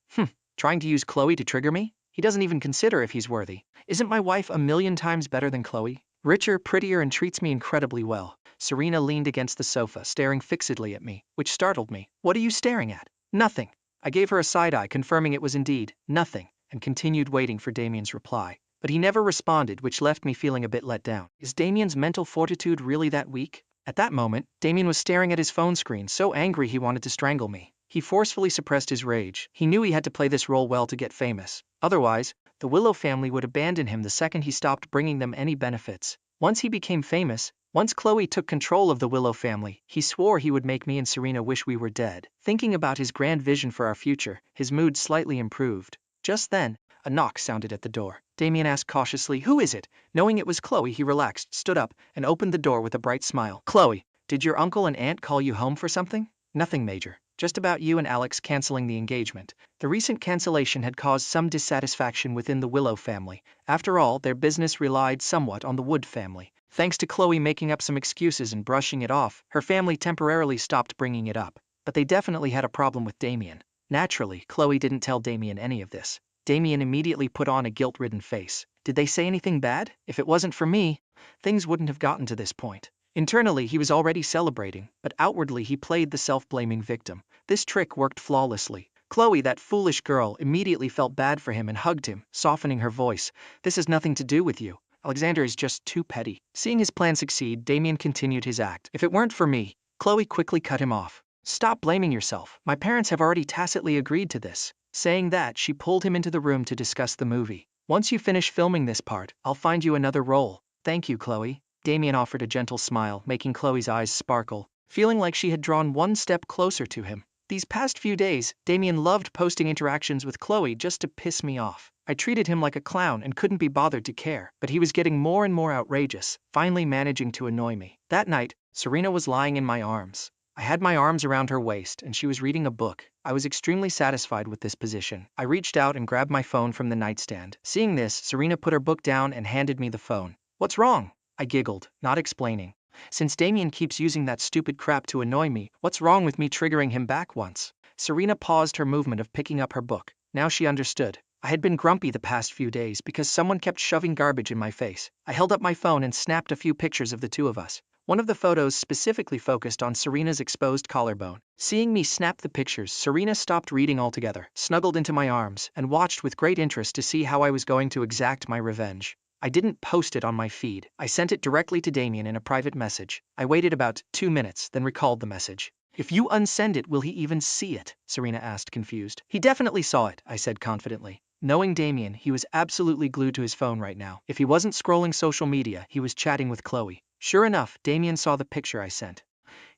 Trying to use Chloe to trigger me? He doesn't even consider if he's worthy. Isn't my wife a million times better than Chloe? Richer, prettier, and treats me incredibly well. Serena leaned against the sofa, staring fixedly at me, which startled me. What are you staring at? Nothing. I gave her a side eye, confirming it was indeed nothing, and continued waiting for Damien's reply. But he never responded, which left me feeling a bit let down. Is Damien's mental fortitude really that weak? At that moment, Damien was staring at his phone screen, so angry he wanted to strangle me. He forcefully suppressed his rage. He knew he had to play this role well to get famous. Otherwise, the Willow family would abandon him the second he stopped bringing them any benefits. Once he became famous, once Chloe took control of the Willow family, he swore he would make me and Serena wish we were dead. Thinking about his grand vision for our future, his mood slightly improved. Just then, a knock sounded at the door. Damien asked cautiously, "Who is it?" Knowing it was Chloe, he relaxed, stood up, and opened the door with a bright smile. "Chloe, did your uncle and aunt call you home for something?" "Nothing major. Just about you and Alex canceling the engagement." The recent cancellation had caused some dissatisfaction within the Willow family. After all, their business relied somewhat on the Wood family. Thanks to Chloe making up some excuses and brushing it off, her family temporarily stopped bringing it up. But they definitely had a problem with Damien. Naturally, Chloe didn't tell Damien any of this. Damien immediately put on a guilt-ridden face. Did they say anything bad? If it wasn't for me, things wouldn't have gotten to this point. Internally, he was already celebrating, but outwardly he played the self-blaming victim. This trick worked flawlessly. Chloe, that foolish girl, immediately felt bad for him and hugged him, softening her voice. This has nothing to do with you. Alexander is just too petty. Seeing his plan succeed, Damien continued his act. If it weren't for me, Chloe quickly cut him off. Stop blaming yourself. My parents have already tacitly agreed to this. Saying that, she pulled him into the room to discuss the movie. Once you finish filming this part, I'll find you another role. Thank you, Chloe. Damien offered a gentle smile, making Chloe's eyes sparkle, feeling like she had drawn one step closer to him. These past few days, Damien loved posting interactions with Chloe just to piss me off. I treated him like a clown and couldn't be bothered to care, but he was getting more and more outrageous, finally managing to annoy me. That night, Serena was lying in my arms. I had my arms around her waist and she was reading a book. I was extremely satisfied with this position. I reached out and grabbed my phone from the nightstand. Seeing this, Serena put her book down and handed me the phone. What's wrong? I giggled, not explaining. Since Damien keeps using that stupid crap to annoy me, what's wrong with me triggering him back once? Serena paused her movement of picking up her book. Now she understood. I had been grumpy the past few days because someone kept shoving garbage in my face. I held up my phone and snapped a few pictures of the two of us. One of the photos specifically focused on Serena's exposed collarbone. Seeing me snap the pictures, Serena stopped reading altogether, snuggled into my arms, and watched with great interest to see how I was going to exact my revenge. I didn't post it on my feed. I sent it directly to Damien in a private message. I waited about 2 minutes, then recalled the message. If you unsend it, will he even see it? Serena asked, confused. He definitely saw it, I said confidently. Knowing Damien, he was absolutely glued to his phone right now. If he wasn't scrolling social media, he was chatting with Chloe. Sure enough, Damien saw the picture I sent.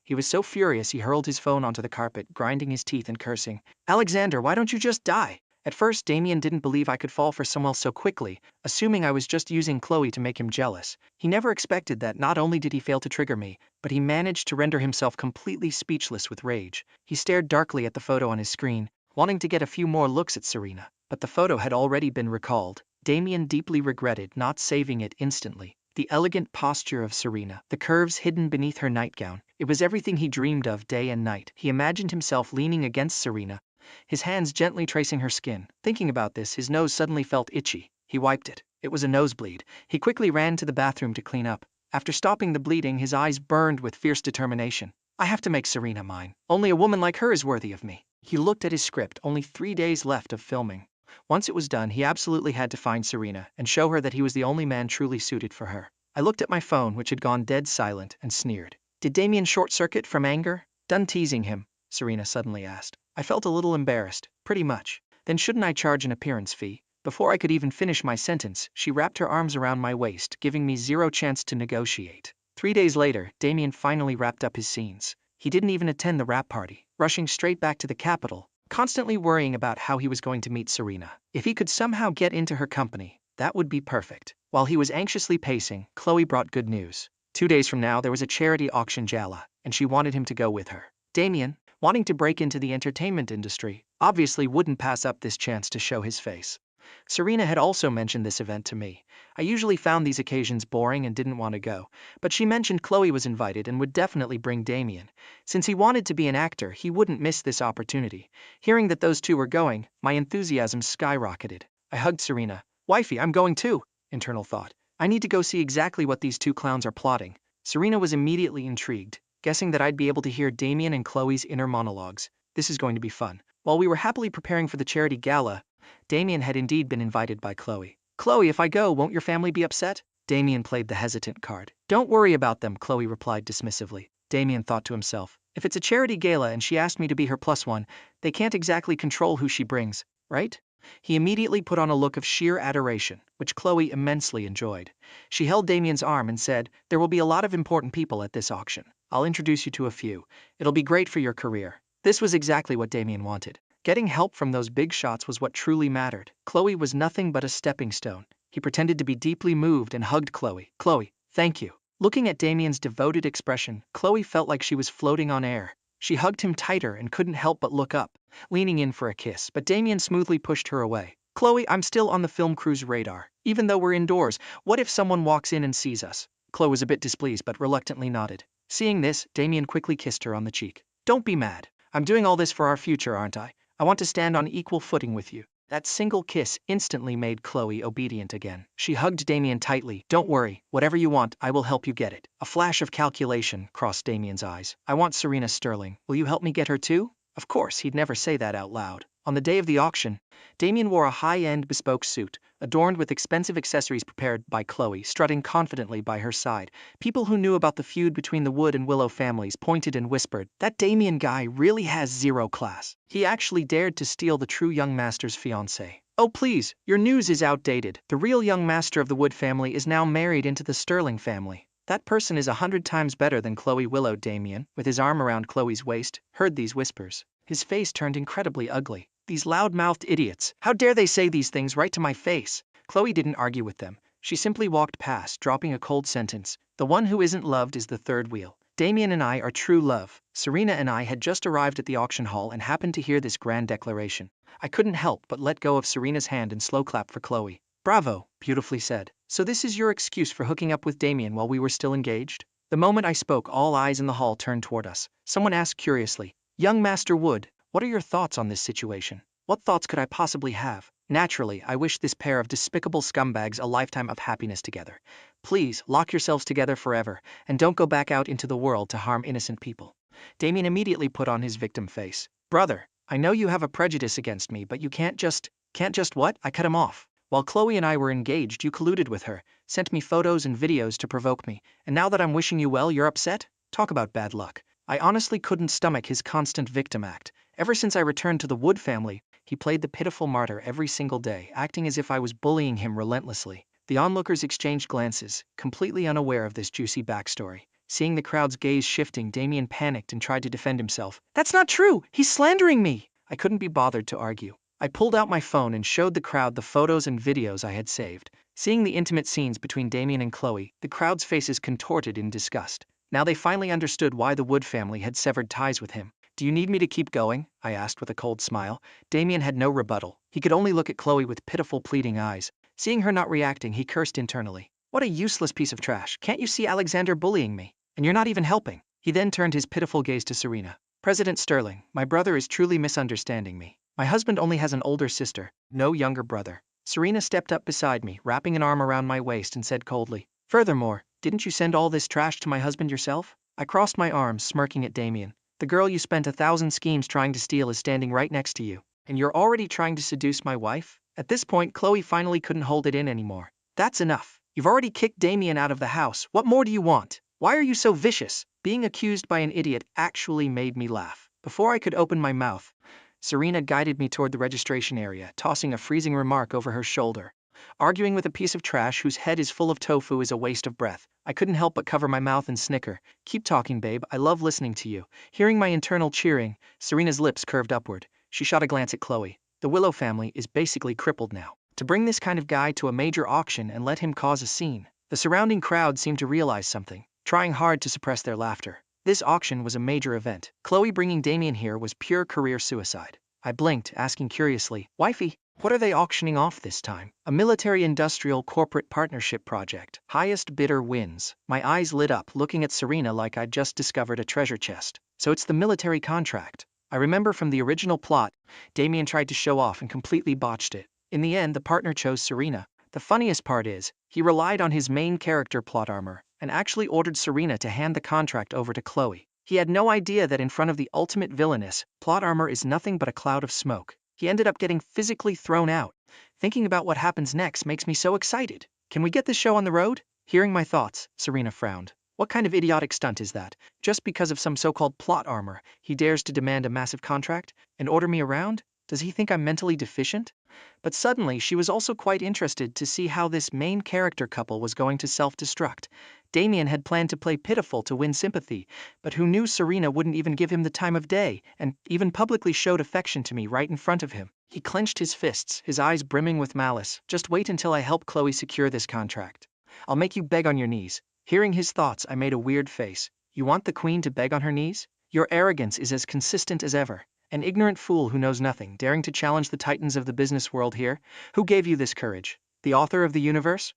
He was so furious he hurled his phone onto the carpet, grinding his teeth and cursing. Alexander, why don't you just die? At first, Damien didn't believe I could fall for someone so quickly, assuming I was just using Chloe to make him jealous. He never expected that not only did he fail to trigger me, but he managed to render himself completely speechless with rage. He stared darkly at the photo on his screen, wanting to get a few more looks at Serena. But the photo had already been recalled. Damien deeply regretted not saving it instantly. The elegant posture of Serena, the curves hidden beneath her nightgown, it was everything he dreamed of day and night. He imagined himself leaning against Serena, his hands gently tracing her skin. Thinking about this, his nose suddenly felt itchy. He wiped it. It was a nosebleed. He quickly ran to the bathroom to clean up. After stopping the bleeding, his eyes burned with fierce determination. I have to make Serena mine. Only a woman like her is worthy of me. He looked at his script, only 3 days left of filming. Once it was done, he absolutely had to find Serena and show her that he was the only man truly suited for her. I looked at my phone, which had gone dead silent, and sneered. Did Damien short-circuit from anger? Done teasing him? Serena suddenly asked. I felt a little embarrassed. Pretty much. Then shouldn't I charge an appearance fee? Before I could even finish my sentence, she wrapped her arms around my waist, giving me zero chance to negotiate. 3 days later, Damien finally wrapped up his scenes. He didn't even attend the wrap party, rushing straight back to the capital, constantly worrying about how he was going to meet Serena. If he could somehow get into her company, that would be perfect. While he was anxiously pacing, Chloe brought good news. 2 days from now, there was a charity auction gala, and she wanted him to go with her. Damien, wanting to break into the entertainment industry, obviously wouldn't pass up this chance to show his face. Serena had also mentioned this event to me. I usually found these occasions boring and didn't want to go, but she mentioned Chloe was invited and would definitely bring Damien. Since he wanted to be an actor, he wouldn't miss this opportunity. Hearing that those two were going, my enthusiasm skyrocketed. I hugged Serena. Wifey, I'm going too, internal thought. I need to go see exactly what these two clowns are plotting. Serena was immediately intrigued, guessing that I'd be able to hear Damien and Chloe's inner monologues. This is going to be fun. While we were happily preparing for the charity gala, Damien had indeed been invited by Chloe. Chloe, if I go, won't your family be upset? Damien played the hesitant card. Don't worry about them, Chloe replied dismissively. Damien thought to himself, if it's a charity gala and she asked me to be her +1, they can't exactly control who she brings, right? He immediately put on a look of sheer adoration, which Chloe immensely enjoyed. She held Damien's arm and said, there will be a lot of important people at this auction. I'll introduce you to a few. It'll be great for your career. This was exactly what Damien wanted. Getting help from those big shots was what truly mattered. Chloe was nothing but a stepping stone. He pretended to be deeply moved and hugged Chloe. Chloe, thank you. Looking at Damien's devoted expression, Chloe felt like she was floating on air. She hugged him tighter and couldn't help but look up, leaning in for a kiss, but Damien smoothly pushed her away. Chloe, I'm still on the film crew's radar. Even though we're indoors, what if someone walks in and sees us? Chloe was a bit displeased but reluctantly nodded. Seeing this, Damien quickly kissed her on the cheek. Don't be mad. I'm doing all this for our future, aren't I? I want to stand on equal footing with you. That single kiss instantly made Chloe obedient again. She hugged Damien tightly. Don't worry, whatever you want, I will help you get it. A flash of calculation crossed Damien's eyes. I want Serena Sterling. Will you help me get her too? Of course, he'd never say that out loud. On the day of the auction, Damien wore a high-end bespoke suit, adorned with expensive accessories prepared by Chloe, strutting confidently by her side. People who knew about the feud between the Wood and Willow families pointed and whispered, that Damien guy really has zero class. He actually dared to steal the true young master's fiancée. Oh please, your news is outdated. The real young master of the Wood family is now married into the Sterling family. That person is 100 times better than Chloe. Willow. Damien, with his arm around Chloe's waist, heard these whispers. His face turned incredibly ugly. These loud-mouthed idiots. How dare they say these things right to my face? Chloe didn't argue with them. She simply walked past, dropping a cold sentence. The one who isn't loved is the third wheel. Damien and I are true love. Serena and I had just arrived at the auction hall and happened to hear this grand declaration. I couldn't help but let go of Serena's hand and slow clap for Chloe. Bravo, beautifully said. So this is your excuse for hooking up with Damien while we were still engaged? The moment I spoke, all eyes in the hall turned toward us. Someone asked curiously, Young Master Wood, what are your thoughts on this situation? What thoughts could I possibly have? Naturally, I wish this pair of despicable scumbags a lifetime of happiness together. Please, lock yourselves together forever, and don't go back out into the world to harm innocent people. Damien immediately put on his victim face. Brother, I know you have a prejudice against me, but you can't just what? I cut him off. While Chloe and I were engaged, you colluded with her, sent me photos and videos to provoke me, and now that I'm wishing you well, you're upset? Talk about bad luck. I honestly couldn't stomach his constant victim act. Ever since I returned to the Wood family, he played the pitiful martyr every single day, acting as if I was bullying him relentlessly. The onlookers exchanged glances, completely unaware of this juicy backstory. Seeing the crowd's gaze shifting, Damien panicked and tried to defend himself. That's not true! He's slandering me! I couldn't be bothered to argue. I pulled out my phone and showed the crowd the photos and videos I had saved. Seeing the intimate scenes between Damien and Chloe, the crowd's faces contorted in disgust. Now they finally understood why the Wood family had severed ties with him. Do you need me to keep going? I asked with a cold smile. Damien had no rebuttal. He could only look at Chloe with pitiful, pleading eyes. Seeing her not reacting, he cursed internally. What a useless piece of trash. Can't you see Alexander bullying me? And you're not even helping. He then turned his pitiful gaze to Serena. President Sterling, my brother is truly misunderstanding me. My husband only has an older sister, no younger brother. Serena stepped up beside me, wrapping an arm around my waist and said coldly, furthermore, didn't you send all this trash to my husband yourself? I crossed my arms, smirking at Damien. The girl you spent 1,000 schemes trying to steal is standing right next to you. And you're already trying to seduce my wife? At this point, Chloe finally couldn't hold it in anymore. That's enough. You've already kicked Damien out of the house. What more do you want? Why are you so vicious? Being accused by an idiot actually made me laugh. Before I could open my mouth, Serena guided me toward the registration area, tossing a freezing remark over her shoulder. Arguing with a piece of trash whose head is full of tofu is a waste of breath. I couldn't help but cover my mouth and snicker. Keep talking, babe. I love listening to you. Hearing my internal cheering, Serena's lips curved upward. She shot a glance at Chloe. The Willow family is basically crippled now. To bring this kind of guy to a major auction and let him cause a scene. The surrounding crowd seemed to realize something, trying hard to suppress their laughter. This auction was a major event. Chloe bringing Damien here was pure career suicide. I blinked, asking curiously, Wifey, what are they auctioning off this time? A military-industrial corporate partnership project. Highest bidder wins. My eyes lit up, looking at Serena like I'd just discovered a treasure chest. So it's the military contract. I remember from the original plot, Damien tried to show off and completely botched it. In the end, the partner chose Serena. The funniest part is, he relied on his main character plot armor, and actually ordered Serena to hand the contract over to Chloe. He had no idea that in front of the ultimate villainess, plot armor is nothing but a cloud of smoke. He ended up getting physically thrown out. Thinking about what happens next makes me so excited. Can we get this show on the road? Hearing my thoughts, Serena frowned. What kind of idiotic stunt is that? Just because of some so-called plot armor, he dares to demand a massive contract and order me around? Does he think I'm mentally deficient? But suddenly, she was also quite interested to see how this main character couple was going to self-destruct. Damien had planned to play pitiful to win sympathy, but who knew Serena wouldn't even give him the time of day, and even publicly showed affection to me right in front of him. He clenched his fists, his eyes brimming with malice. Just wait until I help Chloe secure this contract. I'll make you beg on your knees. Hearing his thoughts, I made a weird face. You want the queen to beg on her knees? Your arrogance is as consistent as ever. An ignorant fool who knows nothing, daring to challenge the titans of the business world here? Who gave you this courage? The author of the universe?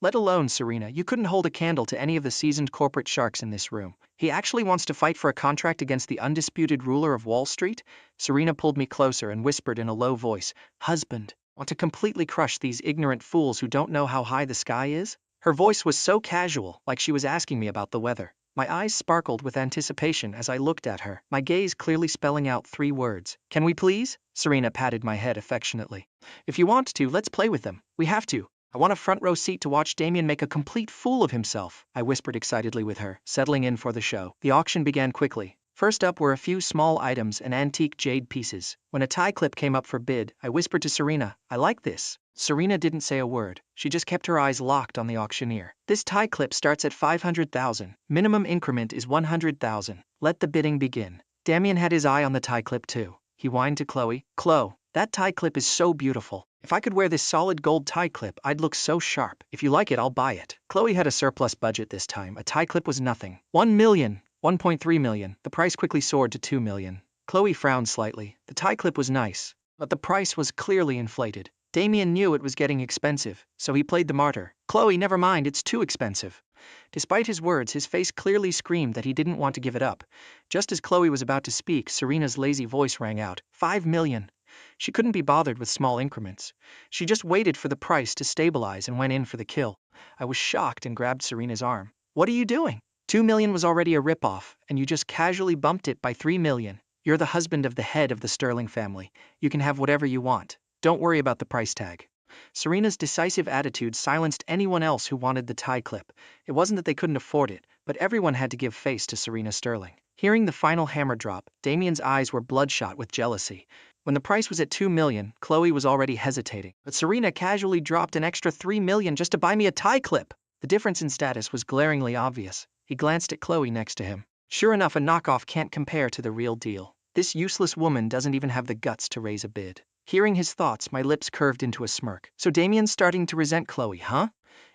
Let alone Serena, you couldn't hold a candle to any of the seasoned corporate sharks in this room. He actually wants to fight for a contract against the undisputed ruler of Wall Street? Serena pulled me closer and whispered in a low voice, husband, want to completely crush these ignorant fools who don't know how high the sky is? Her voice was so casual, like she was asking me about the weather. My eyes sparkled with anticipation as I looked at her, my gaze clearly spelling out 3 words. Can we please? Serena patted my head affectionately. If you want to, let's play with them. We have to. I want a front row seat to watch Damien make a complete fool of himself, I whispered excitedly with her, settling in for the show. The auction began quickly. First up were a few small items and antique jade pieces. When a tie clip came up for bid, I whispered to Serena, I like this. Serena didn't say a word. She just kept her eyes locked on the auctioneer. This tie clip starts at 500,000. Minimum increment is 100,000. Let the bidding begin. Damien had his eye on the tie clip too. He whined to Chloe, Chloe, that tie clip is so beautiful. If I could wear this solid gold tie clip, I'd look so sharp. If you like it, I'll buy it. Chloe had a surplus budget this time. A tie clip was nothing. 1 million. 1.3 million. The price quickly soared to 2 million. Chloe frowned slightly. The tie clip was nice, but the price was clearly inflated. Damien knew it was getting expensive, so he played the martyr. Chloe, never mind, it's too expensive. Despite his words, his face clearly screamed that he didn't want to give it up. Just as Chloe was about to speak, Serena's lazy voice rang out, 5 million. She couldn't be bothered with small increments. She just waited for the price to stabilize and went in for the kill. I was shocked and grabbed Serena's arm. What are you doing? 2 million was already a ripoff, and you just casually bumped it by 3 million. You're the husband of the head of the Sterling family. You can have whatever you want. Don't worry about the price tag. Serena's decisive attitude silenced anyone else who wanted the tie clip. It wasn't that they couldn't afford it, but everyone had to give face to Serena Sterling. Hearing the final hammer drop, Damien's eyes were bloodshot with jealousy. When the price was at 2 million, Chloe was already hesitating, but Serena casually dropped an extra 3 million just to buy me a tie clip. The difference in status was glaringly obvious. He glanced at Chloe next to him. Sure enough, a knockoff can't compare to the real deal. This useless woman doesn't even have the guts to raise a bid. Hearing his thoughts, my lips curved into a smirk. So Damien's starting to resent Chloe, huh?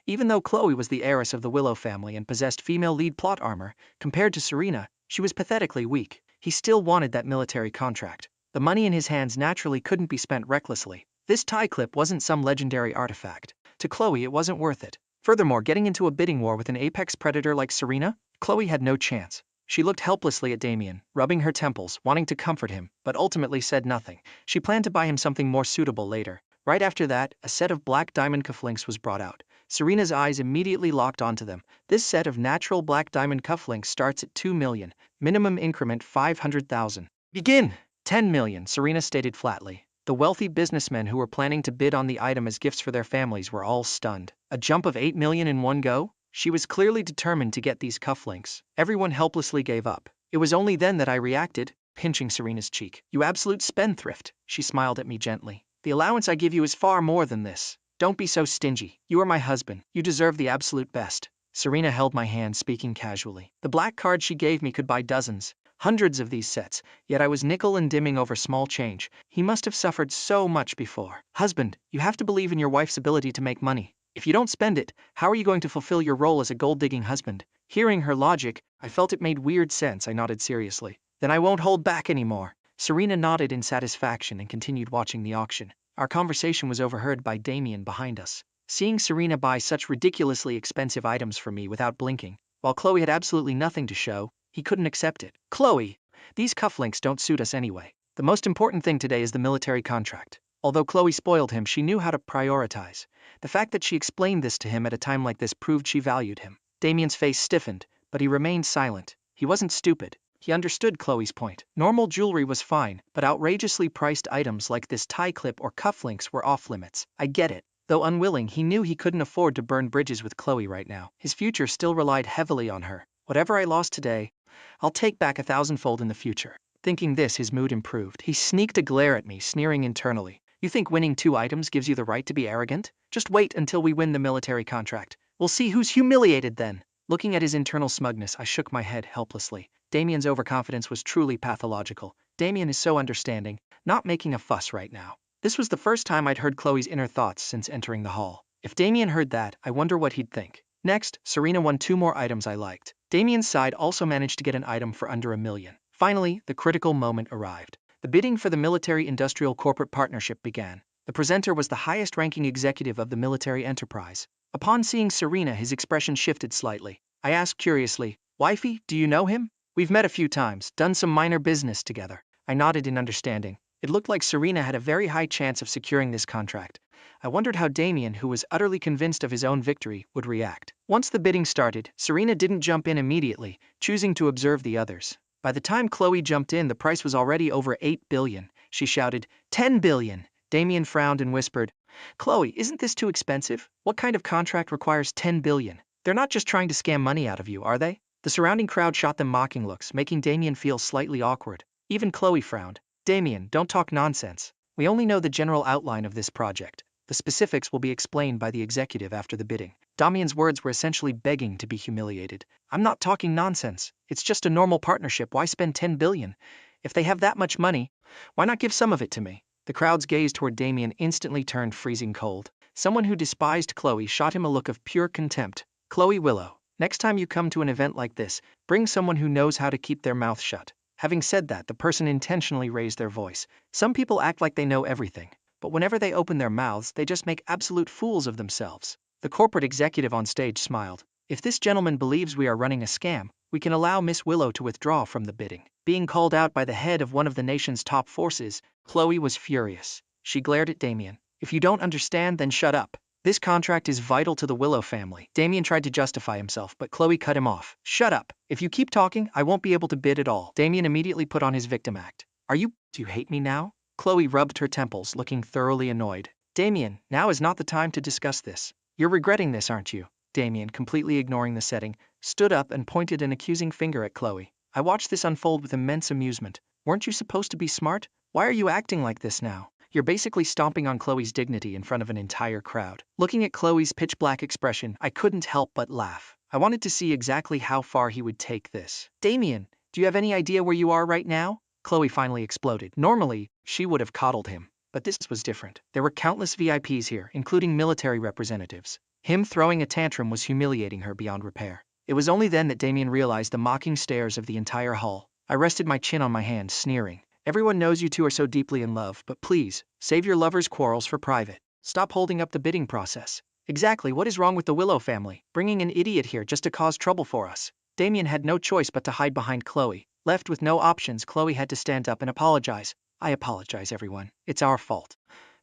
Even though Chloe was the heiress of the Willow family and possessed female lead plot armor, compared to Serena, she was pathetically weak. He still wanted that military contract. The money in his hands naturally couldn't be spent recklessly. This tie clip wasn't some legendary artifact. To Chloe, it wasn't worth it. Furthermore, getting into a bidding war with an apex predator like Serena, Chloe had no chance. She looked helplessly at Damien, rubbing her temples, wanting to comfort him, but ultimately said nothing. She planned to buy him something more suitable later. Right after that, a set of black diamond cufflinks was brought out. Serena's eyes immediately locked onto them. This set of natural black diamond cufflinks starts at 2 million, minimum increment 500,000. Begin! 10 million, Serena stated flatly. The wealthy businessmen who were planning to bid on the item as gifts for their families were all stunned. A jump of 8 million in one go? She was clearly determined to get these cufflinks. Everyone helplessly gave up. It was only then that I reacted, pinching Serena's cheek. You absolute spendthrift, she smiled at me gently. The allowance I give you is far more than this. Don't be so stingy. You are my husband. You deserve the absolute best. Serena held my hand, speaking casually. The black card she gave me could buy dozens, hundreds of these sets, yet I was nickel and dimming over small change. He must have suffered so much before. Husband, you have to believe in your wife's ability to make money. If you don't spend it, how are you going to fulfill your role as a gold-digging husband? Hearing her logic, I felt it made weird sense. I nodded seriously. Then I won't hold back anymore. Serena nodded in satisfaction and continued watching the auction. Our conversation was overheard by Damien behind us. Seeing Serena buy such ridiculously expensive items for me without blinking, while Chloe had absolutely nothing to show, he couldn't accept it. Chloe, these cufflinks don't suit us anyway. The most important thing today is the military contract. Although Chloe spoiled him, she knew how to prioritize. The fact that she explained this to him at a time like this proved she valued him. Damien's face stiffened, but he remained silent. He wasn't stupid. He understood Chloe's point. Normal jewelry was fine, but outrageously priced items like this tie clip or cufflinks were off limits. I get it. Though unwilling, he knew he couldn't afford to burn bridges with Chloe right now. His future still relied heavily on her. Whatever I lost today, I'll take back 1,000-fold in the future. Thinking this, his mood improved. He sneaked a glare at me, sneering internally. You think winning 2 items gives you the right to be arrogant? Just wait until we win the military contract. We'll see who's humiliated then. Looking at his internal smugness, I shook my head helplessly. Damien's overconfidence was truly pathological. Damien is so understanding, not making a fuss right now. This was the first time I'd heard Chloe's inner thoughts since entering the hall. If Damien heard that, I wonder what he'd think. Next, Serena won 2 more items I liked. Damien's side also managed to get an item for under 1 million. Finally, the critical moment arrived. The bidding for the military-industrial corporate partnership began. The presenter was the highest-ranking executive of the military enterprise. Upon seeing Serena, his expression shifted slightly. I asked curiously, "Wifey, do you know him?" "We've met a few times, done some minor business together." I nodded in understanding. It looked like Serena had a very high chance of securing this contract. I wondered how Damien, who was utterly convinced of his own victory, would react. Once the bidding started, Serena didn't jump in immediately, choosing to observe the others. By the time Chloe jumped in, the price was already over 8 billion. She shouted, 10 billion! Damien frowned and whispered, "Chloe, isn't this too expensive? What kind of contract requires 10 billion? They're not just trying to scam money out of you, are they?" The surrounding crowd shot them mocking looks, making Damien feel slightly awkward. Even Chloe frowned. "Damien, don't talk nonsense. We only know the general outline of this project. The specifics will be explained by the executive after the bidding." Damien's words were essentially begging to be humiliated. "I'm not talking nonsense. It's just a normal partnership. Why spend 10 billion? If they have that much money, why not give some of it to me?" The crowd's gaze toward Damien instantly turned freezing cold. Someone who despised Chloe shot him a look of pure contempt. "Chloe Willow, next time you come to an event like this, bring someone who knows how to keep their mouth shut." Having said that, the person intentionally raised their voice. Some people act like they know everything, but whenever they open their mouths, they just make absolute fools of themselves. The corporate executive on stage smiled. "If this gentleman believes we are running a scam, we can allow Miss Willow to withdraw from the bidding." Being called out by the head of one of the nation's top forces, Chloe was furious. She glared at Damien. "If you don't understand, then shut up. This contract is vital to the Willow family." Damien tried to justify himself, but Chloe cut him off. "Shut up. If you keep talking, I won't be able to bid at all." Damien immediately put on his victim act. Do you hate me now?" Chloe rubbed her temples, looking thoroughly annoyed. "Damien, now is not the time to discuss this. You're regretting this, aren't you?" Damien, completely ignoring the setting, stood up and pointed an accusing finger at Chloe. I watched this unfold with immense amusement. "Weren't you supposed to be smart? Why are you acting like this now? You're basically stomping on Chloe's dignity in front of an entire crowd." Looking at Chloe's pitch-black expression, I couldn't help but laugh. I wanted to see exactly how far he would take this. "Damien, do you have any idea where you are right now?" Chloe finally exploded. Normally, she would have coddled him, but this was different. There were countless VIPs here, including military representatives. Him throwing a tantrum was humiliating her beyond repair. It was only then that Damien realized the mocking stares of the entire hall. I rested my chin on my hand, sneering. "Everyone knows you two are so deeply in love, but please, save your lovers' quarrels for private. Stop holding up the bidding process." "Exactly what is wrong with the Willow family, bringing an idiot here just to cause trouble for us?" Damien had no choice but to hide behind Chloe. Left with no options, Chloe had to stand up and apologize. "I apologize, everyone. It's our fault."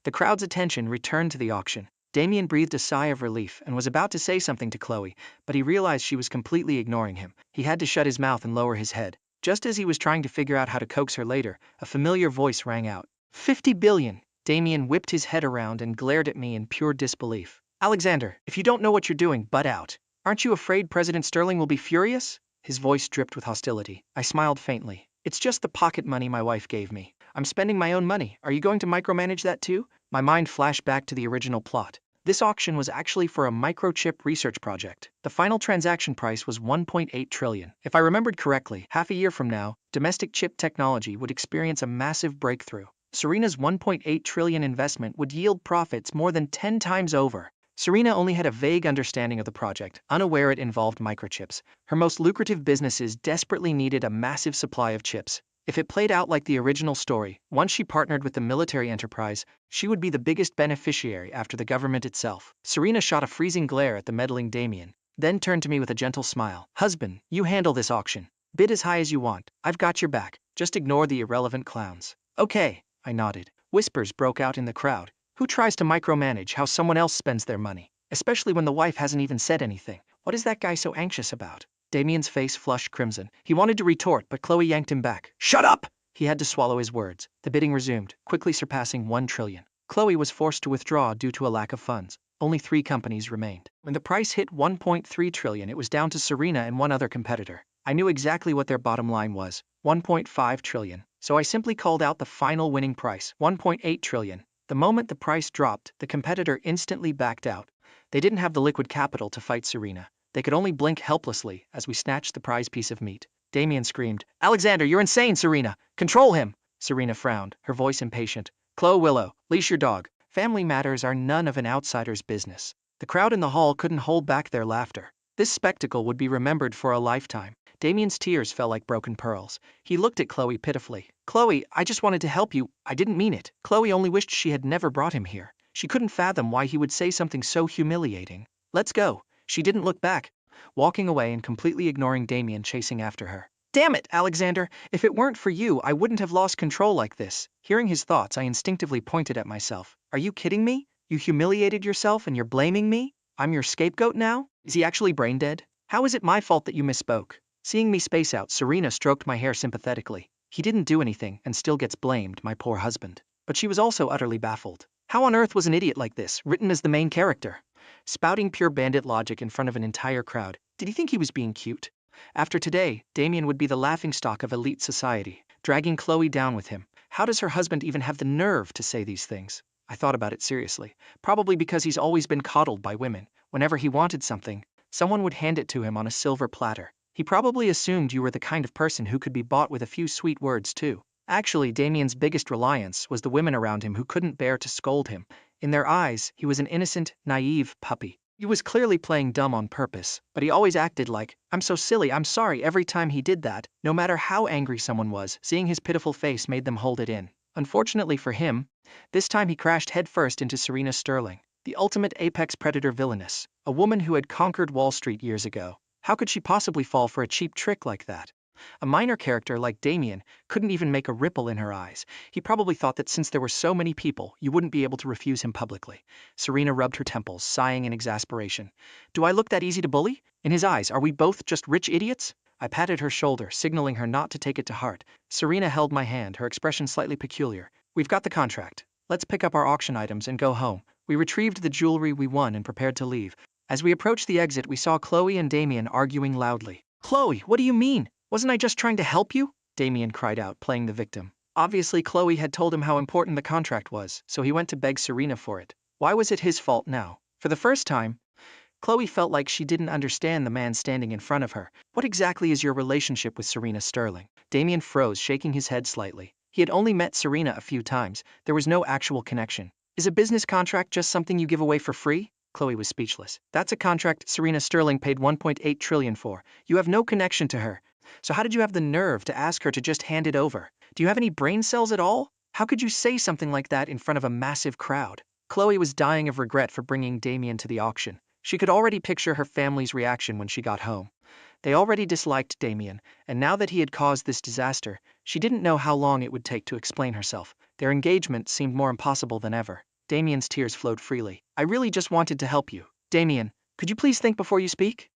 The crowd's attention returned to the auction. Damien breathed a sigh of relief and was about to say something to Chloe, but he realized she was completely ignoring him. He had to shut his mouth and lower his head. Just as he was trying to figure out how to coax her later, a familiar voice rang out. 50 billion! Damien whipped his head around and glared at me in pure disbelief. "Alexander, if you don't know what you're doing, butt out. Aren't you afraid President Sterling will be furious?" His voice dripped with hostility. I smiled faintly. "It's just the pocket money my wife gave me. I'm spending my own money. Are you going to micromanage that too?" My mind flashed back to the original plot. This auction was actually for a microchip research project. The final transaction price was 1.8 trillion. If I remembered correctly, half a year from now, domestic chip technology would experience a massive breakthrough. Serena's 1.8 trillion investment would yield profits more than 10 times over. Serena only had a vague understanding of the project, unaware it involved microchips. Her most lucrative businesses desperately needed a massive supply of chips. If it played out like the original story, once she partnered with the military enterprise, she would be the biggest beneficiary after the government itself. Serena shot a freezing glare at the meddling Damien, then turned to me with a gentle smile. "Husband, you handle this auction. Bid as high as you want. I've got your back. Just ignore the irrelevant clowns." "Okay," I nodded. Whispers broke out in the crowd. Who tries to micromanage how someone else spends their money? Especially when the wife hasn't even said anything. What is that guy so anxious about? Damien's face flushed crimson. He wanted to retort, but Chloe yanked him back. "Shut up!" He had to swallow his words. The bidding resumed, quickly surpassing 1 trillion. Chloe was forced to withdraw due to a lack of funds. Only 3 companies remained. When the price hit 1.3 trillion, it was down to Serena and one other competitor. I knew exactly what their bottom line was, 1.5 trillion. So I simply called out the final winning price, 1.8 trillion. The moment the price dropped, the competitor instantly backed out. They didn't have the liquid capital to fight Serena. They could only blink helplessly as we snatched the prize piece of meat. Damien screamed, "Alexander, you're insane, Serena! Control him!" Serena frowned, her voice impatient. "Chloe Willow, leash your dog. Family matters are none of an outsider's business." The crowd in the hall couldn't hold back their laughter. This spectacle would be remembered for a lifetime. Damien's tears fell like broken pearls. He looked at Chloe pitifully. "Chloe, I just wanted to help you. I didn't mean it." Chloe only wished she had never brought him here. She couldn't fathom why he would say something so humiliating. Let's go. She didn't look back, walking away and completely ignoring Damien chasing after her. Damn it, Alexander, if it weren't for you, I wouldn't have lost control like this. Hearing his thoughts, I instinctively pointed at myself. Are you kidding me? You humiliated yourself and you're blaming me? I'm your scapegoat now? Is he actually brain dead? How is it my fault that you misspoke? Seeing me space out, Serena stroked my hair sympathetically. He didn't do anything and still gets blamed, my poor husband. But she was also utterly baffled. How on earth was an idiot like this written as the main character? Spouting pure bandit logic in front of an entire crowd. Did he think he was being cute? After today, Damien would be the laughingstock of elite society, dragging Chloe down with him. How does her husband even have the nerve to say these things? I thought about it seriously. Probably because he's always been coddled by women. Whenever he wanted something, someone would hand it to him on a silver platter. He probably assumed you were the kind of person who could be bought with a few sweet words too. Actually, Damien's biggest reliance was the women around him who couldn't bear to scold him. In their eyes, he was an innocent, naive puppy. He was clearly playing dumb on purpose, but he always acted like, I'm so silly, I'm sorry every time he did that. No matter how angry someone was, seeing his pitiful face made them hold it in. Unfortunately for him, this time he crashed headfirst into Serena Sterling, the ultimate apex predator villainess, a woman who had conquered Wall Street years ago. How could she possibly fall for a cheap trick like that? A minor character like Damien couldn't even make a ripple in her eyes. He probably thought that since there were so many people, you wouldn't be able to refuse him publicly. Serena rubbed her temples, sighing in exasperation. Do I look that easy to bully? In his eyes, are we both just rich idiots? I patted her shoulder, signaling her not to take it to heart. Serena held my hand, her expression slightly peculiar. We've got the contract. Let's pick up our auction items and go home. We retrieved the jewelry we won and prepared to leave. As we approached the exit, we saw Chloe and Damien arguing loudly. Chloe, what do you mean? Wasn't I just trying to help you? Damien cried out, playing the victim. Obviously, Chloe had told him how important the contract was, so he went to beg Serena for it. Why was it his fault now? For the first time, Chloe felt like she didn't understand the man standing in front of her. What exactly is your relationship with Serena Sterling? Damien froze, shaking his head slightly. He had only met Serena a few times. There was no actual connection. Is a business contract just something you give away for free? Chloe was speechless. That's a contract Serena Sterling paid 1.8 trillion for. You have no connection to her. So how did you have the nerve to ask her to just hand it over? Do you have any brain cells at all? How could you say something like that in front of a massive crowd? Chloe was dying of regret for bringing Damien to the auction. She could already picture her family's reaction when she got home. They already disliked Damien, and now that he had caused this disaster, she didn't know how long it would take to explain herself. Their engagement seemed more impossible than ever. Damien's tears flowed freely. I really just wanted to help you. Damien, could you please think before you speak?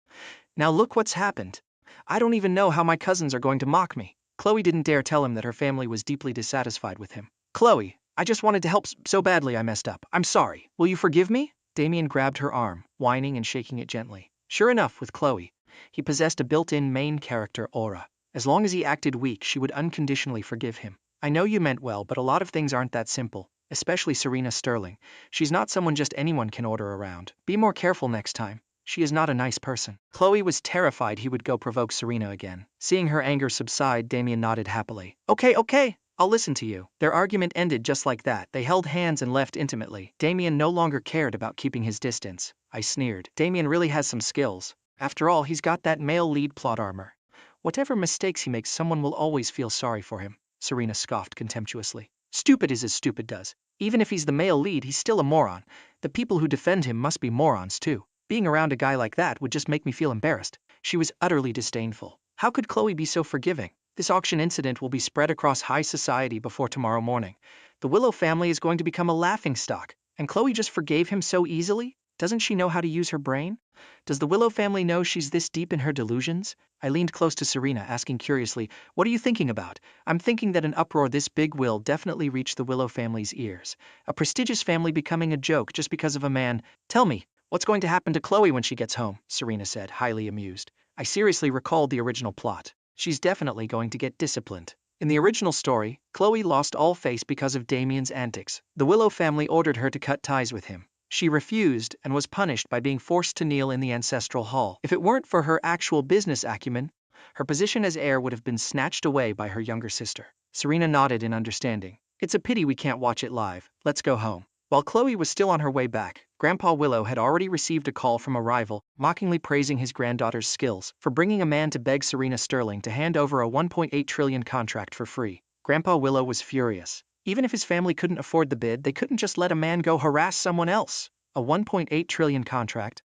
Now look what's happened. I don't even know how my cousins are going to mock me. Chloe didn't dare tell him that her family was deeply dissatisfied with him. Chloe, I just wanted to help so badly I messed up. I'm sorry. Will you forgive me? Damien grabbed her arm, whining and shaking it gently. Sure enough, with Chloe, he possessed a built-in main character aura. As long as he acted weak, she would unconditionally forgive him. I know you meant well, but a lot of things aren't that simple, especially Serena Sterling. She's not someone just anyone can order around. Be more careful next time. She is not a nice person. Chloe was terrified he would go provoke Serena again. Seeing her anger subside, Damien nodded happily. Okay, I'll listen to you. Their argument ended just like that. They held hands and left intimately. Damien no longer cared about keeping his distance. I sneered. Damien really has some skills. After all, he's got that male lead plot armor. Whatever mistakes he makes, someone will always feel sorry for him. Serena scoffed contemptuously. Stupid is as stupid does. Even if he's the male lead, he's still a moron. The people who defend him must be morons too. Being around a guy like that would just make me feel embarrassed. She was utterly disdainful. How could Chloe be so forgiving? This auction incident will be spread across high society before tomorrow morning. The Willow family is going to become a laughingstock. And Chloe just forgave him so easily? Doesn't she know how to use her brain? Does the Willow family know she's this deep in her delusions? I leaned close to Serena, asking curiously, what are you thinking about? I'm thinking that an uproar this big will definitely reach the Willow family's ears. A prestigious family becoming a joke just because of a man. Tell me, what's going to happen to Chloe when she gets home? Serena said, highly amused. I seriously recalled the original plot. She's definitely going to get disciplined. In the original story, Chloe lost all face because of Damien's antics. The Willow family ordered her to cut ties with him. She refused and was punished by being forced to kneel in the ancestral hall. If it weren't for her actual business acumen, her position as heir would have been snatched away by her younger sister. Serena nodded in understanding. It's a pity we can't watch it live. Let's go home. While Chloe was still on her way back, Grandpa Willow had already received a call from a rival, mockingly praising his granddaughter's skills for bringing a man to beg Serena Sterling to hand over a 1.8 trillion contract for free. Grandpa Willow was furious. Even if his family couldn't afford the bid, they couldn't just let a man go harass someone else. A 1.8 trillion contract?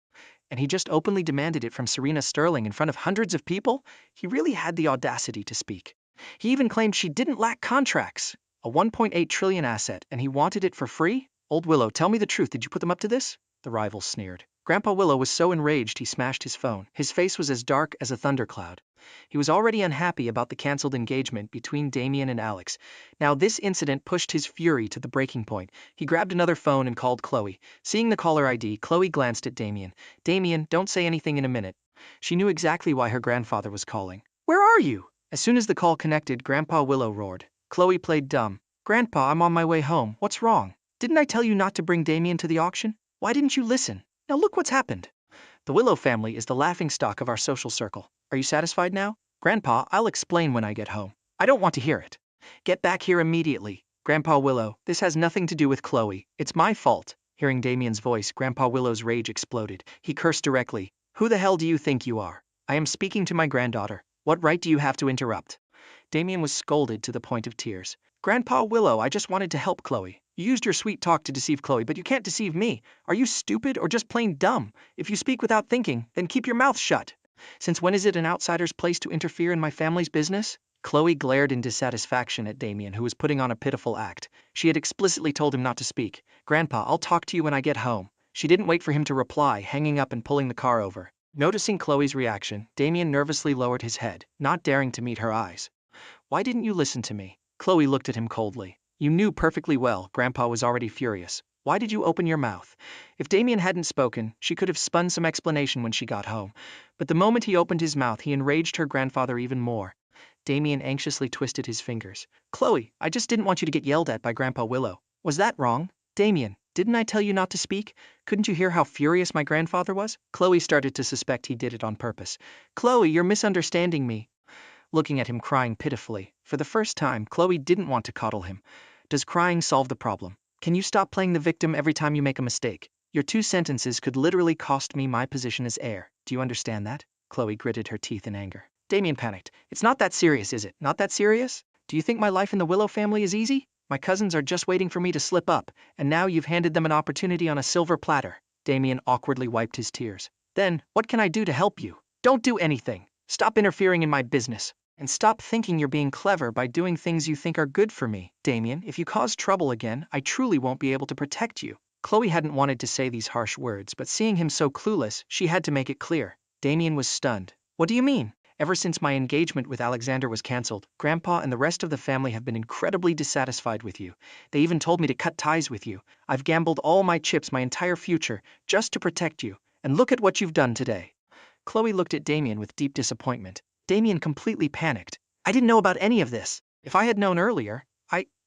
and he just openly demanded it from Serena Sterling in front of hundreds of people? He really had the audacity to speak. He even claimed she didn't lack contracts, a 1.8 trillion asset, and he wanted it for free? Old Willow, tell me the truth, did you put them up to this? The rival sneered. Grandpa Willow was so enraged he smashed his phone. His face was as dark as a thundercloud. He was already unhappy about the cancelled engagement between Damien and Alex. Now this incident pushed his fury to the breaking point. He grabbed another phone and called Chloe. Seeing the caller ID, Chloe glanced at Damien. Damien, don't say anything in a minute. She knew exactly why her grandfather was calling. Where are you? As soon as the call connected, Grandpa Willow roared. Chloe played dumb. Grandpa, I'm on my way home. What's wrong? Didn't I tell you not to bring Damien to the auction? Why didn't you listen? Now look what's happened. The Willow family is the laughingstock of our social circle. Are you satisfied now? Grandpa, I'll explain when I get home. I don't want to hear it. Get back here immediately. Grandpa Willow, this has nothing to do with Chloe. It's my fault. Hearing Damien's voice, Grandpa Willow's rage exploded. He cursed directly. Who the hell do you think you are? I am speaking to my granddaughter. What right do you have to interrupt? Damien was scolded to the point of tears. Grandpa Willow, I just wanted to help Chloe. You used your sweet talk to deceive Chloe, but you can't deceive me. Are you stupid or just plain dumb? If you speak without thinking, then keep your mouth shut. Since when is it an outsider's place to interfere in my family's business? Chloe glared in dissatisfaction at Damien, who was putting on a pitiful act. She had explicitly told him not to speak. Grandpa, I'll talk to you when I get home. She didn't wait for him to reply, hanging up and pulling the car over. Noticing Chloe's reaction, Damien nervously lowered his head, not daring to meet her eyes. Why didn't you listen to me? Chloe looked at him coldly. You knew perfectly well Grandpa was already furious. Why did you open your mouth? If Damien hadn't spoken, she could have spun some explanation when she got home. But the moment he opened his mouth, he enraged her grandfather even more. Damien anxiously twisted his fingers. Chloe, I just didn't want you to get yelled at by Grandpa Willow. Was that wrong? Damien, didn't I tell you not to speak? Couldn't you hear how furious my grandfather was? Chloe started to suspect he did it on purpose. Chloe, you're misunderstanding me. Looking at him crying pitifully. For the first time, Chloe didn't want to coddle him. Does crying solve the problem? Can you stop playing the victim every time you make a mistake? Your 2 sentences could literally cost me my position as heir. Do you understand that? Chloe gritted her teeth in anger. Damien panicked. It's not that serious, is it? Not that serious? Do you think my life in the Willow family is easy? My cousins are just waiting for me to slip up, and now you've handed them an opportunity on a silver platter. Damien awkwardly wiped his tears. Then, what can I do to help you? Don't do anything. Stop interfering in my business. And stop thinking you're being clever by doing things you think are good for me. Damien, if you cause trouble again, I truly won't be able to protect you. Chloe hadn't wanted to say these harsh words, but seeing him so clueless, she had to make it clear. Damien was stunned. What do you mean? Ever since my engagement with Alexander was cancelled, Grandpa and the rest of the family have been incredibly dissatisfied with you. They even told me to cut ties with you. I've gambled all my chips, my entire future, just to protect you. And look at what you've done today. Chloe looked at Damien with deep disappointment. Damien completely panicked. I didn't know about any of this. If I had known earlier,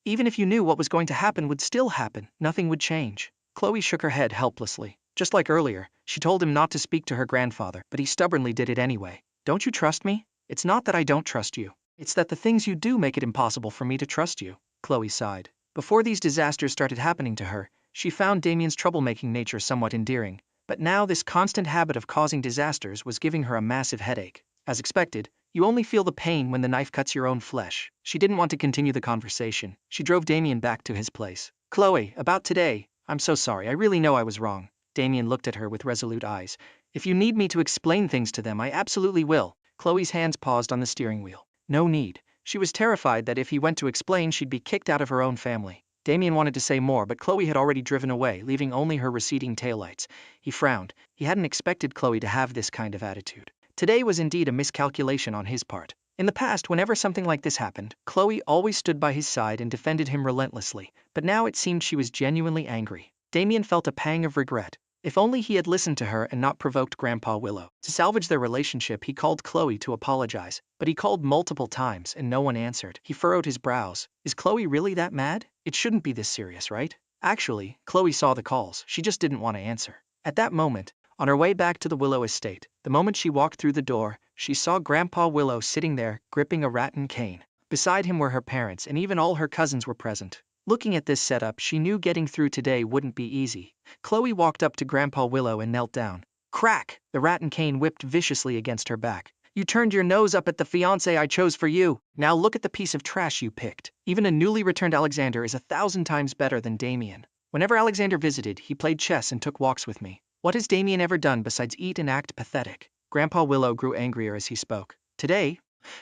even if you knew what was going to happen would still happen, nothing would change. Chloe shook her head helplessly. Just like earlier, she told him not to speak to her grandfather, but he stubbornly did it anyway. Don't you trust me? It's not that I don't trust you. It's that the things you do make it impossible for me to trust you. Chloe sighed. Before these disasters started happening to her, she found Damien's troublemaking nature somewhat endearing. But now this constant habit of causing disasters was giving her a massive headache. As expected, you only feel the pain when the knife cuts your own flesh. She didn't want to continue the conversation. She drove Damien back to his place. Chloe, about today, I'm so sorry, I really know I was wrong. Damien looked at her with resolute eyes. If you need me to explain things to them, I absolutely will. Chloe's hands paused on the steering wheel. No need. She was terrified that if he went to explain, she'd be kicked out of her own family. Damien wanted to say more, but Chloe had already driven away, leaving only her receding taillights. He frowned. He hadn't expected Chloe to have this kind of attitude. Today was indeed a miscalculation on his part. In the past, whenever something like this happened, Chloe always stood by his side and defended him relentlessly, but now it seemed she was genuinely angry. Damien felt a pang of regret. If only he had listened to her and not provoked Grandpa Willow. To salvage their relationship, he called Chloe to apologize, but he called multiple times and no one answered. He furrowed his brows. Is Chloe really that mad? It shouldn't be this serious, right? Actually, Chloe saw the calls. She just didn't want to answer. At that moment, on her way back to the Willow estate, the moment she walked through the door, she saw Grandpa Willow sitting there, gripping a rattan cane. Beside him were her parents, and even all her cousins were present. Looking at this setup, she knew getting through today wouldn't be easy. Chloe walked up to Grandpa Willow and knelt down. Crack! The rattan cane whipped viciously against her back. You turned your nose up at the fiancé I chose for you. Now look at the piece of trash you picked. Even a newly returned Alexander is 1,000 times better than Damien. Whenever Alexander visited, he played chess and took walks with me. What has Damien ever done besides eat and act pathetic? Grandpa Willow grew angrier as he spoke. Today,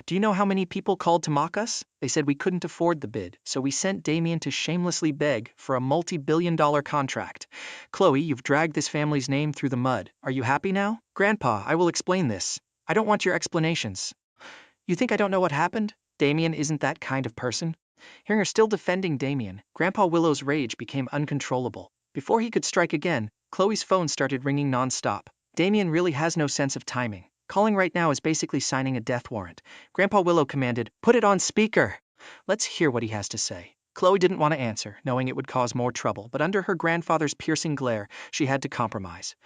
do you know how many people called to mock us? They said we couldn't afford the bid, so we sent Damien to shamelessly beg for a multi-billion-dollar contract. Chloe, you've dragged this family's name through the mud. Are you happy now? Grandpa, I will explain this. I don't want your explanations. You think I don't know what happened? Damien isn't that kind of person. Hearing her still defending Damien, Grandpa Willow's rage became uncontrollable. Before he could strike again, Chloe's phone started ringing non-stop. Damien really has no sense of timing. Calling right now is basically signing a death warrant. Grandpa Willow commanded, "Put it on speaker." Let's hear what he has to say. Chloe didn't want to answer, knowing it would cause more trouble, but under her grandfather's piercing glare, she had to compromise.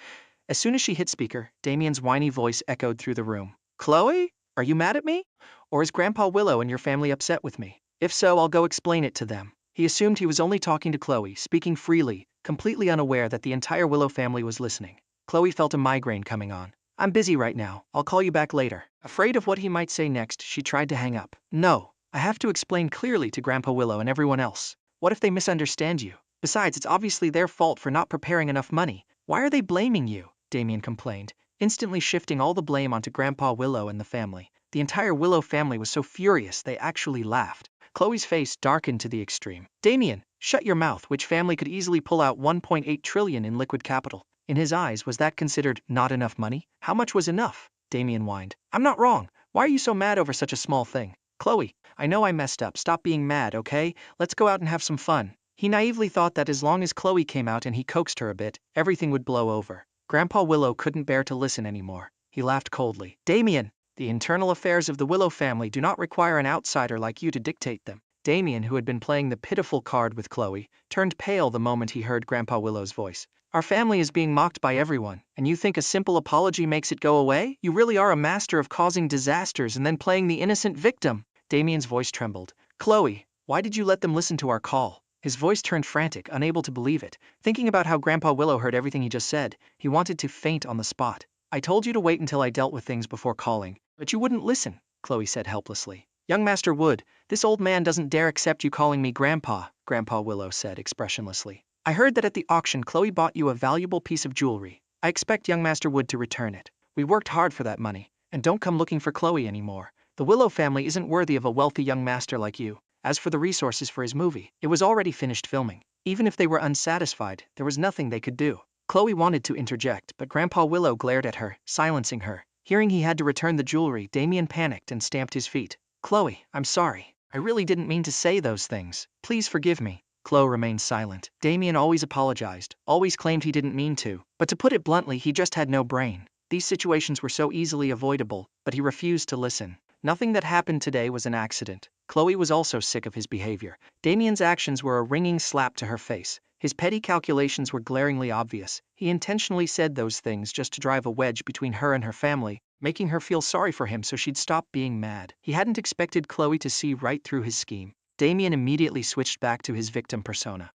As soon as she hit speaker, Damien's whiny voice echoed through the room. Chloe? Are you mad at me? Or is Grandpa Willow and your family upset with me? If so, I'll go explain it to them. He assumed he was only talking to Chloe, speaking freely, completely unaware that the entire Willow family was listening. Chloe felt a migraine coming on. I'm busy right now. I'll call you back later. Afraid of what he might say next, she tried to hang up. No, I have to explain clearly to Grandpa Willow and everyone else. What if they misunderstand you? Besides, it's obviously their fault for not preparing enough money. Why are they blaming you? Damien complained, instantly shifting all the blame onto Grandpa Willow and the family. The entire Willow family was so furious they actually laughed. Chloe's face darkened to the extreme. Damien, shut your mouth. Which family could easily pull out 1.8 trillion in liquid capital? In his eyes, was that considered not enough money? How much was enough? Damien whined. I'm not wrong. Why are you so mad over such a small thing? Chloe, I know I messed up. Stop being mad, okay? Let's go out and have some fun. He naively thought that as long as Chloe came out and he coaxed her a bit, everything would blow over. Grandpa Willow couldn't bear to listen anymore. He laughed coldly. Damien, the internal affairs of the Willow family do not require an outsider like you to dictate them. Damien, who had been playing the pitiful card with Chloe, turned pale the moment he heard Grandpa Willow's voice. Our family is being mocked by everyone, and you think a simple apology makes it go away? You really are a master of causing disasters and then playing the innocent victim. Damien's voice trembled. Chloe, why did you let them listen to our call? His voice turned frantic, unable to believe it. Thinking about how Grandpa Willow heard everything he just said, he wanted to faint on the spot. I told you to wait until I dealt with things before calling, but you wouldn't listen, Chloe said helplessly. Young Master Wood, this old man doesn't dare accept you calling me Grandpa, Grandpa Willow said expressionlessly. I heard that at the auction Chloe bought you a valuable piece of jewelry. I expect young Master Wood to return it. We worked hard for that money, and don't come looking for Chloe anymore. The Willow family isn't worthy of a wealthy young master like you. As for the resources for his movie, it was already finished filming. Even if they were unsatisfied, there was nothing they could do. Chloe wanted to interject, but Grandpa Willow glared at her, silencing her. Hearing he had to return the jewelry, Damien panicked and stamped his feet. Chloe, I'm sorry. I really didn't mean to say those things. Please forgive me. Chloe remained silent. Damien always apologized, always claimed he didn't mean to. But to put it bluntly, he just had no brain. These situations were so easily avoidable, but he refused to listen. Nothing that happened today was an accident. Chloe was also sick of his behavior. Damien's actions were a ringing slap to her face. His petty calculations were glaringly obvious. He intentionally said those things just to drive a wedge between her and her family, making her feel sorry for him so she'd stop being mad. He hadn't expected Chloe to see right through his scheme. Damien immediately switched back to his victim persona.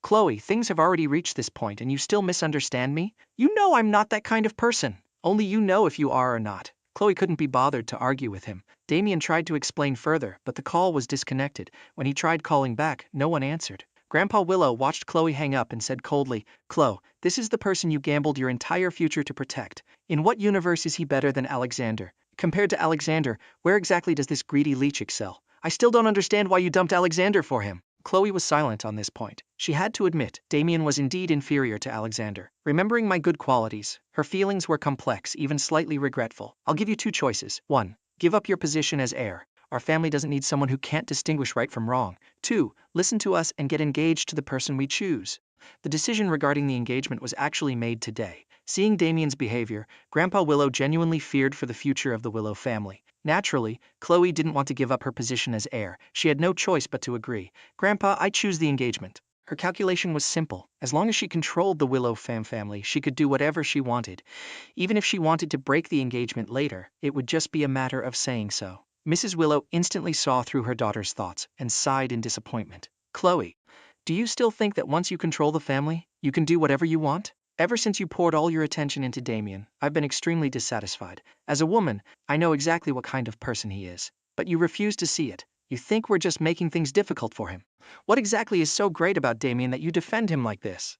Chloe, things have already reached this point and you still misunderstand me? You know I'm not that kind of person. Only you know if you are or not. Chloe couldn't be bothered to argue with him. Damien tried to explain further, but the call was disconnected. When he tried calling back, no one answered. Grandpa Willow watched Chloe hang up and said coldly, Chloe, this is the person you gambled your entire future to protect. In what universe is he better than Alexander? Compared to Alexander, where exactly does this greedy leech excel? I still don't understand why you dumped Alexander for him. Chloe was silent on this point. She had to admit, Damien was indeed inferior to Alexander. Remembering my good qualities, her feelings were complex, even slightly regretful. I'll give you two choices. 1. Give up your position as heir. Our family doesn't need someone who can't distinguish right from wrong. 2. Listen to us and get engaged to the person we choose. The decision regarding the engagement was actually made today. Seeing Damien's behavior, Grandpa Willow genuinely feared for the future of the Willow family. Naturally, Chloe didn't want to give up her position as heir. She had no choice but to agree. Grandpa, I choose the engagement. Her calculation was simple. As long as she controlled the Willow family, she could do whatever she wanted. Even if she wanted to break the engagement later, it would just be a matter of saying so. Mrs. Willow instantly saw through her daughter's thoughts and sighed in disappointment. Chloe, do you still think that once you control the family, you can do whatever you want? Ever since you poured all your attention into Damien, I've been extremely dissatisfied. As a woman, I know exactly what kind of person he is. But you refuse to see it. You think we're just making things difficult for him. What exactly is so great about Damien that you defend him like this?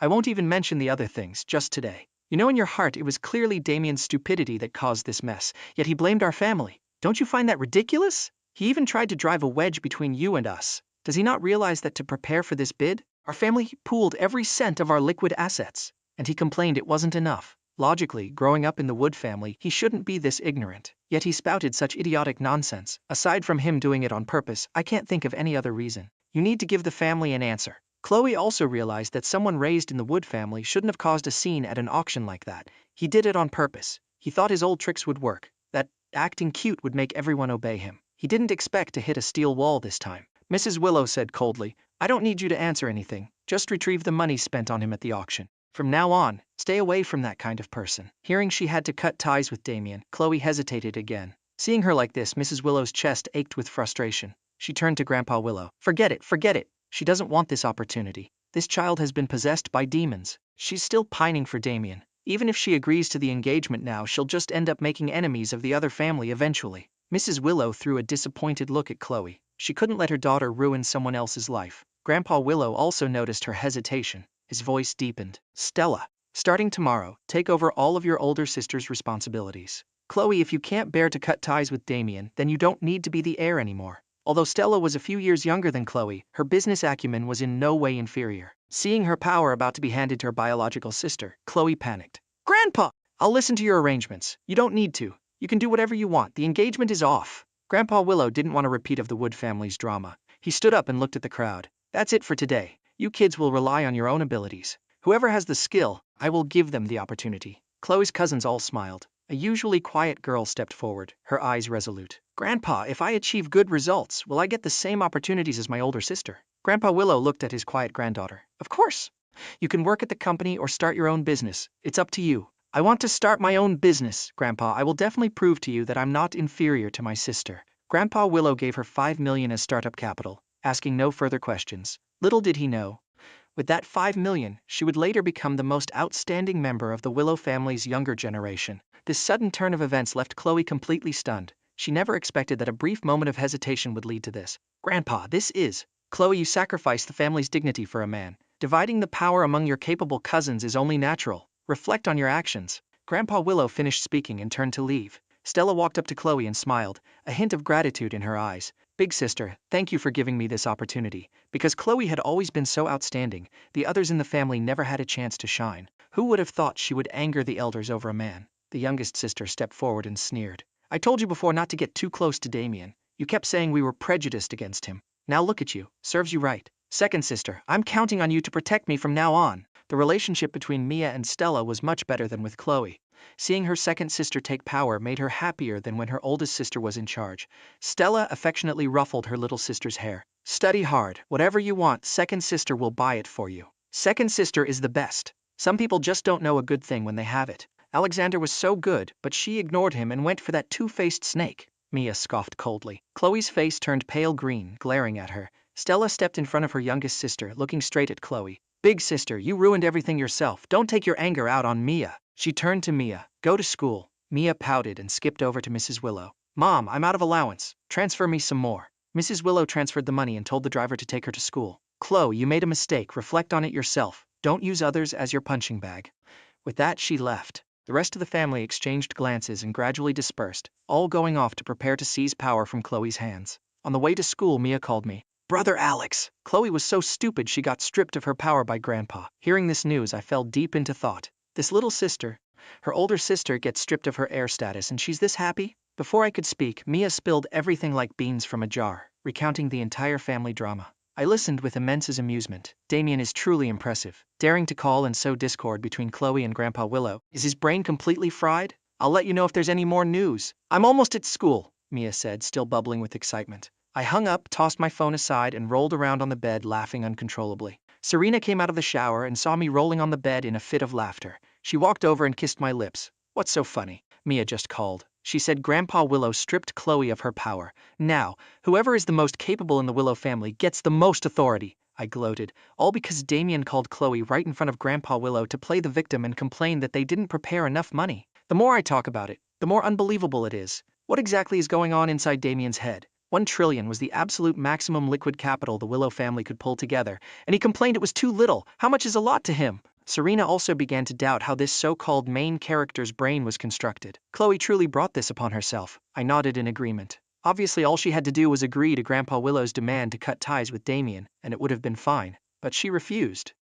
I won't even mention the other things, just today. You know in your heart it was clearly Damien's stupidity that caused this mess, yet he blamed our family. Don't you find that ridiculous? He even tried to drive a wedge between you and us. Does he not realize that to prepare for this bid, our family pooled every cent of our liquid assets? And he complained it wasn't enough. Logically, growing up in the Wood family, he shouldn't be this ignorant. Yet he spouted such idiotic nonsense. Aside from him doing it on purpose, I can't think of any other reason. You need to give the family an answer. Chloe also realized that someone raised in the Wood family shouldn't have caused a scene at an auction like that. He did it on purpose. He thought his old tricks would work, that acting cute would make everyone obey him. He didn't expect to hit a steel wall this time. Mrs. Willow said coldly, I don't need you to answer anything. Just retrieve the money spent on him at the auction. From now on, stay away from that kind of person. Hearing she had to cut ties with Damien, Chloe hesitated again. Seeing her like this, Mrs. Willow's chest ached with frustration. She turned to Grandpa Willow. Forget it, forget it. She doesn't want this opportunity. This child has been possessed by demons. She's still pining for Damien. Even if she agrees to the engagement now, she'll just end up making enemies of the other family eventually. Mrs. Willow threw a disappointed look at Chloe. She couldn't let her daughter ruin someone else's life. Grandpa Willow also noticed her hesitation. His voice deepened. Stella, starting tomorrow, take over all of your older sister's responsibilities. Chloe, if you can't bear to cut ties with Damien, then you don't need to be the heir anymore. Although Stella was a few years younger than Chloe, her business acumen was in no way inferior. Seeing her power about to be handed to her biological sister, Chloe panicked. Grandpa, I'll listen to your arrangements. You don't need to. You can do whatever you want. The engagement is off. Grandpa Willow didn't want a repeat of the Wood family's drama. He stood up and looked at the crowd. That's it for today. You kids will rely on your own abilities. Whoever has the skill, I will give them the opportunity. Chloe's cousins all smiled. A usually quiet girl stepped forward, her eyes resolute. Grandpa, if I achieve good results, will I get the same opportunities as my older sister? Grandpa Willow looked at his quiet granddaughter. Of course. You can work at the company or start your own business. It's up to you. I want to start my own business, Grandpa. I will definitely prove to you that I'm not inferior to my sister. Grandpa Willow gave her $5 million as startup capital, asking no further questions. Little did he know, with that $5 million, she would later become the most outstanding member of the Willow family's younger generation. This sudden turn of events left Chloe completely stunned. She never expected that a brief moment of hesitation would lead to this. Grandpa, this is... Chloe, you sacrificed the family's dignity for a man. Dividing the power among your capable cousins is only natural. Reflect on your actions. Grandpa Willow finished speaking and turned to leave. Stella walked up to Chloe and smiled, a hint of gratitude in her eyes. Big sister, thank you for giving me this opportunity. Because Chloe had always been so outstanding, the others in the family never had a chance to shine. Who would have thought she would anger the elders over a man? The youngest sister stepped forward and sneered. I told you before not to get too close to Damien. You kept saying we were prejudiced against him. Now look at you. Serves you right. Second sister, I'm counting on you to protect me from now on. The relationship between Mia and Stella was much better than with Chloe. Seeing her second sister take power made her happier than when her oldest sister was in charge. Stella affectionately ruffled her little sister's hair. Study hard. Whatever you want, second sister will buy it for you. Second sister is the best. Some people just don't know a good thing when they have it. Alexander was so good, but she ignored him and went for that two-faced snake. Mia scoffed coldly. Chloe's face turned pale green, glaring at her. Stella stepped in front of her youngest sister, looking straight at Chloe. Big sister, you ruined everything yourself. Don't take your anger out on Mia. She turned to Mia. Go to school. Mia pouted and skipped over to Mrs. Willow. Mom, I'm out of allowance. Transfer me some more. Mrs. Willow transferred the money and told the driver to take her to school. Chloe, you made a mistake. Reflect on it yourself. Don't use others as your punching bag. With that, she left. The rest of the family exchanged glances and gradually dispersed, all going off to prepare to seize power from Chloe's hands. On the way to school, Mia called me. Brother Alex. Chloe was so stupid she got stripped of her power by Grandpa. Hearing this news, I fell deep into thought. This little sister, her older sister, gets stripped of her heir status and she's this happy? Before I could speak, Mia spilled everything like beans from a jar, recounting the entire family drama. I listened with immense amusement. Damien is truly impressive. Daring to call and sow discord between Chloe and Grandpa Willow. Is his brain completely fried? I'll let you know if there's any more news. I'm almost at school, Mia said, still bubbling with excitement. I hung up, tossed my phone aside, and rolled around on the bed, laughing uncontrollably. Serena came out of the shower and saw me rolling on the bed in a fit of laughter. She walked over and kissed my lips. What's so funny? Mia just called. She said Grandpa Willow stripped Chloe of her power. Now, whoever is the most capable in the Willow family gets the most authority. I gloated, all because Damien called Chloe right in front of Grandpa Willow to play the victim and complained that they didn't prepare enough money. The more I talk about it, the more unbelievable it is. What exactly is going on inside Damien's head? 1 trillion was the absolute maximum liquid capital the Willow family could pull together, and he complained it was too little. How much is a lot to him? Serena also began to doubt how this so-called main character's brain was constructed. Chloe truly brought this upon herself. I nodded in agreement. Obviously all she had to do was agree to Grandpa Willow's demand to cut ties with Damien, and it would have been fine. But she refused.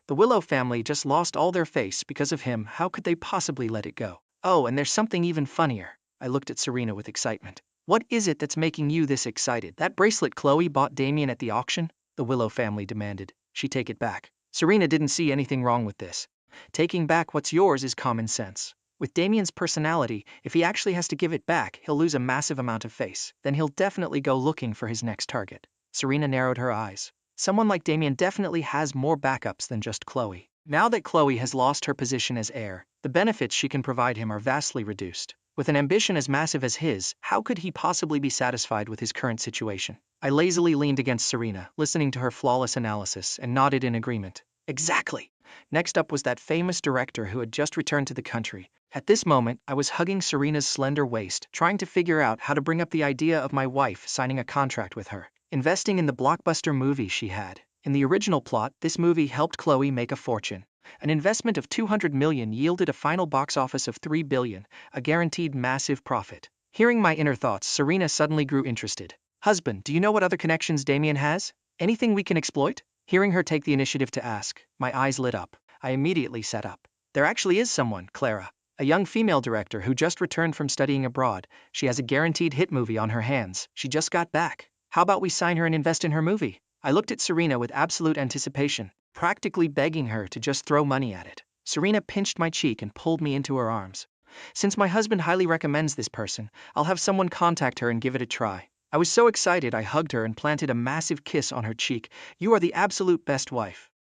The Willow family just lost all their face because of him. How could they possibly let it go? Oh, and there's something even funnier. I looked at Serena with excitement. What is it that's making you this excited? That bracelet Chloe bought Damien at the auction? The Willow family demanded. She take it back. Serena didn't see anything wrong with this. Taking back what's yours is common sense. With Damien's personality, if he actually has to give it back, he'll lose a massive amount of face. Then he'll definitely go looking for his next target. Serena narrowed her eyes. Someone like Damien definitely has more backups than just Chloe. Now that Chloe has lost her position as heir, the benefits she can provide him are vastly reduced. With an ambition as massive as his, how could he possibly be satisfied with his current situation? I lazily leaned against Serena, listening to her flawless analysis, and nodded in agreement. Exactly. Next up was that famous director who had just returned to the country. At this moment, I was hugging Serena's slender waist, trying to figure out how to bring up the idea of my wife signing a contract with her, investing in the blockbuster movie she had. In the original plot, this movie helped Chloe make a fortune. An investment of 200 million yielded a final box office of 3 billion, a guaranteed massive profit. Hearing my inner thoughts, Serena suddenly grew interested. Husband, do you know what other connections Damien has? Anything we can exploit? Hearing her take the initiative to ask, my eyes lit up. I immediately sat up. There actually is someone, Clara, a young female director who just returned from studying abroad. She has a guaranteed hit movie on her hands. She just got back. How about we sign her and invest in her movie? I looked at Serena with absolute anticipation, practically begging her to just throw money at it. Serena pinched my cheek and pulled me into her arms. Since my husband highly recommends this person, I'll have someone contact her and give it a try. I was so excited I hugged her and planted a massive kiss on her cheek. You are the absolute best wife.